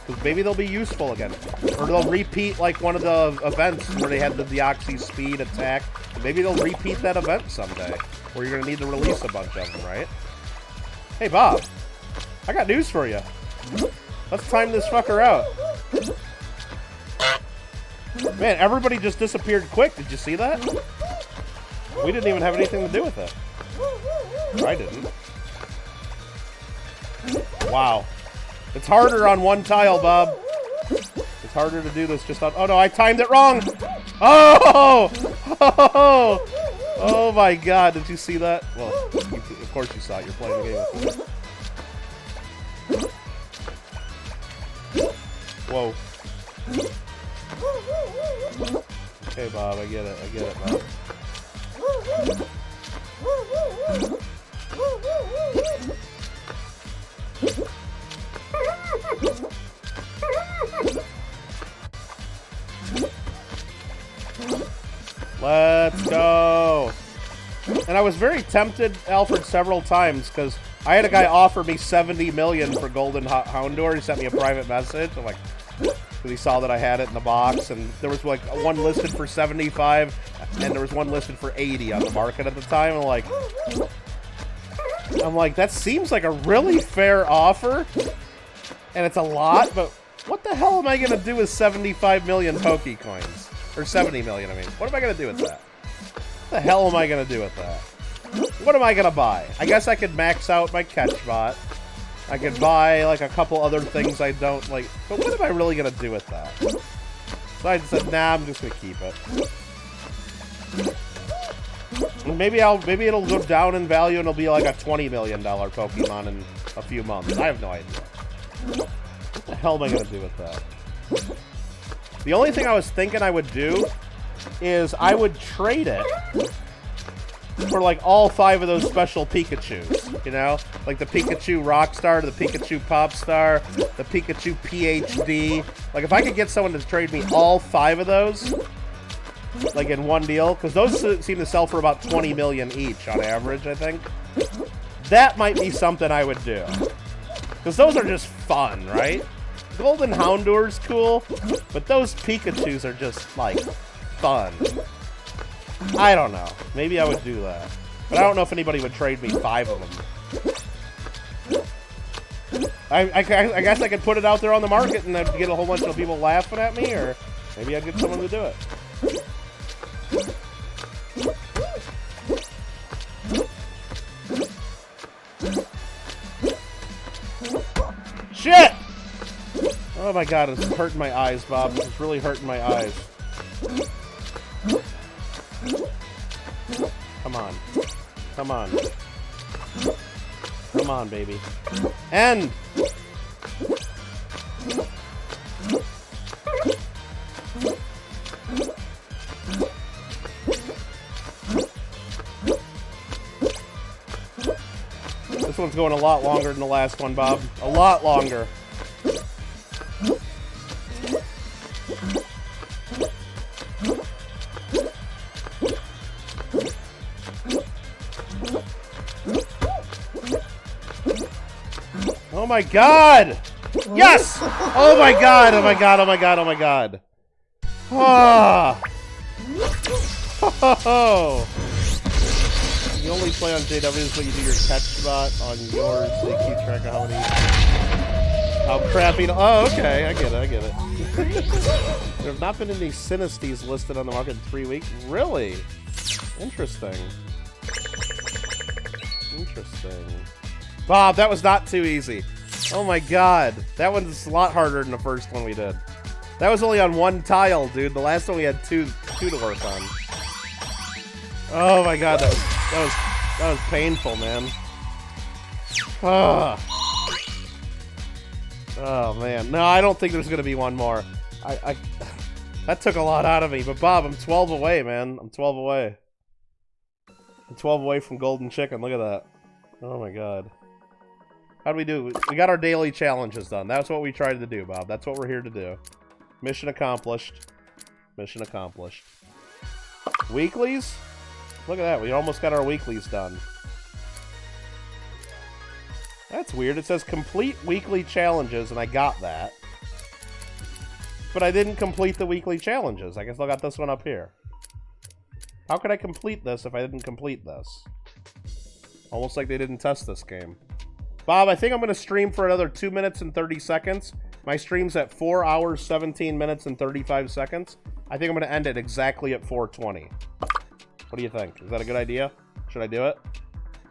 Because maybe they'll be useful again. Or they'll repeat, like, one of the events where they had the Deoxy speed attack. Maybe they'll repeat that event someday. Where you're going to need to release a bunch of them, right? Hey, Bob. I got news for you. Let's time this fucker out. Man, everybody just disappeared quick. Did you see that? We didn't even have anything to do with it. I didn't. Wow. It's harder on one tile, Bob. It's harder to do this just on... Oh, no, I timed it wrong! Oh! Oh! Oh, my God. Did you see that? Well, of course you saw it. You're playing the game. Whoa. Okay, Bob, I get it. I get it, Bob. Let's go. And I was very tempted, Alfred, several times, because I had a guy offer me 70 million for Golden Houndour. He sent me a private message. I'm like, because he saw that I had it in the box, and there was, like, one listed for 75, and there was one listed for 80 on the market at the time. I'm like, that seems like a really fair offer, and it's a lot, but what the hell am I going to do with 75 million Pokecoins? Or 70 million, I mean. What am I going to do with that? What the hell am I going to do with that? What am I going to buy? I guess I could max out my catch bot. I could buy, like, a couple other things I don't like. But what am I really going to do with that? So I said, nah, I'm just going to keep it. And maybe it'll go down in value and it'll be like a $20 million Pokemon in a few months. I have no idea. What the hell am I going to do with that? The only thing I was thinking I would do is I would trade it for, like, all 5 of those special Pikachus, you know? Like the Pikachu Rockstar, the Pikachu Popstar, the Pikachu PhD. Like, if I could get someone to trade me all 5 of those, like, in one deal, because those seem to sell for about 20 million each on average, I think. That might be something I would do. Because those are just fun, right? Golden Houndour's cool, but those Pikachus are just, like, fun. I don't know. Maybe I would do that. But I don't know if anybody would trade me 5 of them. I guess I could put it out there on the market and I'd get a whole bunch of people laughing at me, or maybe I'd get someone to do it. Oh my god, it's hurting my eyes, Bob. It's really hurting my eyes. Come on. Come on. Come on, baby. End! This one's going a lot longer than the last one, Bob. A lot longer. Oh my god! Yes! Oh my god, oh my god, oh my god, oh my god. Ah! Oh! You only play on JWs, but you do your catch spot on yours, so you keep track of how many... How crappy... Oh, okay, I get it, I get it. There have not been any Synesties listed on the market in 3 weeks. Really? Interesting. Interesting. Bob, that was not too easy. Oh my god. That one's a lot harder than the first one we did. That was only on one tile, dude. The last one we had two to work on. Oh my god, that was painful, man. Oh man. No, I don't think there's gonna be one more. That took a lot out of me. But Bob, I'm 12 away, man. I'm 12 away. I'm 12 away from Golden Chicken. Look at that. Oh my god. How do we do? We got our daily challenges done. That's what we tried to do, Bob. That's what we're here to do. Mission accomplished. Mission accomplished. Weeklies? Look at that. We almost got our weeklies done. That's weird. It says complete weekly challenges, and I got that. But I didn't complete the weekly challenges. I guess I got this one up here. How could I complete this if I didn't complete this? Almost like they didn't test this game. Bob, I think I'm going to stream for another 2 minutes and 30 seconds. My stream's at 4 hours, 17 minutes, and 35 seconds. I think I'm going to end it exactly at 4:20. What do you think? Is that a good idea? Should I do it?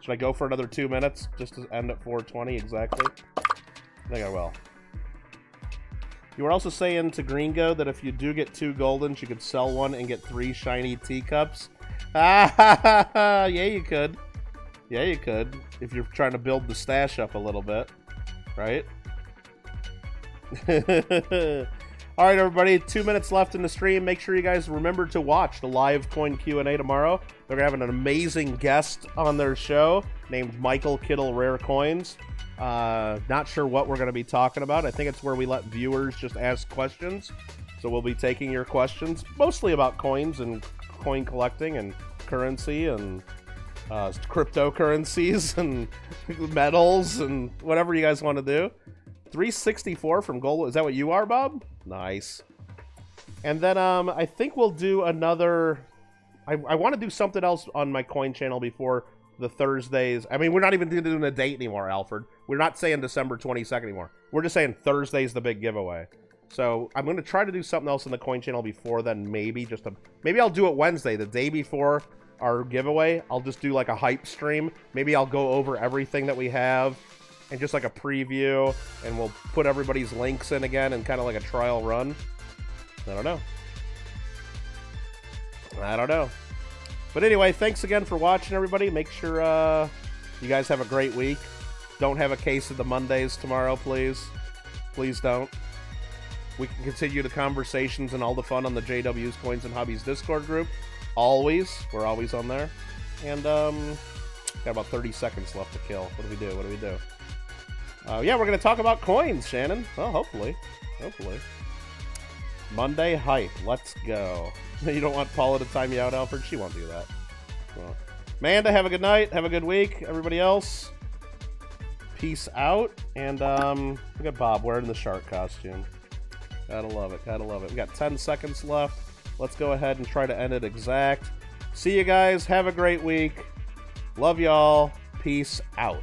Should I go for another 2 minutes just to end at 4:20 exactly? I think I will. You were also saying to Gringo that if you do get 2 goldens, you could sell one and get 3 shiny teacups. Ah, yeah, you could. Yeah, you could. If you're trying to build the stash up a little bit. Right? Alright, everybody. 2 minutes left in the stream. Make sure you guys remember to watch the live coin Q&A tomorrow. They're going to have an amazing guest on their show named Michael Kittle Rare Coins. Not sure what we're going to be talking about. I think it's where we let viewers just ask questions. So we'll be taking your questions, mostly about coins and coin collecting and currency and cryptocurrencies and metals and whatever you guys want to do. 364 from Gold. Is that what you are, Bob? Nice. And then I think we'll do another... I want to do something else on my coin channel before the Thursdays. I mean, we're not even doing a date anymore, Alfred. We're not saying December 22nd anymore. We're just saying Thursday's the big giveaway. So I'm going to try to do something else on the coin channel before then, maybe. Maybe I'll do it Wednesday, the day before our giveaway. I'll just do like a hype stream. Maybe I'll go over everything that we have and just like a preview, and we'll put everybody's links in again and kind of like a trial run. I don't know. I don't know. But anyway, thanks again for watching, everybody. Make sure you guys have a great week. Don't have a case of the Mondays tomorrow, please. Please don't. We can continue the conversations and all the fun on the JW's Coins and Hobbies Discord group. Always. We're always on there. And, got about 30 seconds left to kill. What do we do? What do we do? Yeah, we're going to talk about coins, Shannon. Well, hopefully. Hopefully. Monday hype. Let's go. You don't want Paula to time you out, Alfred? She won't do that. Well, Amanda, have a good night. Have a good week. Everybody else, peace out. And look at Bob wearing the shark costume. Gotta love it. Gotta love it. We got 10 seconds left. Let's go ahead and try to end it exact. See you guys. Have a great week. Love y'all. Peace out.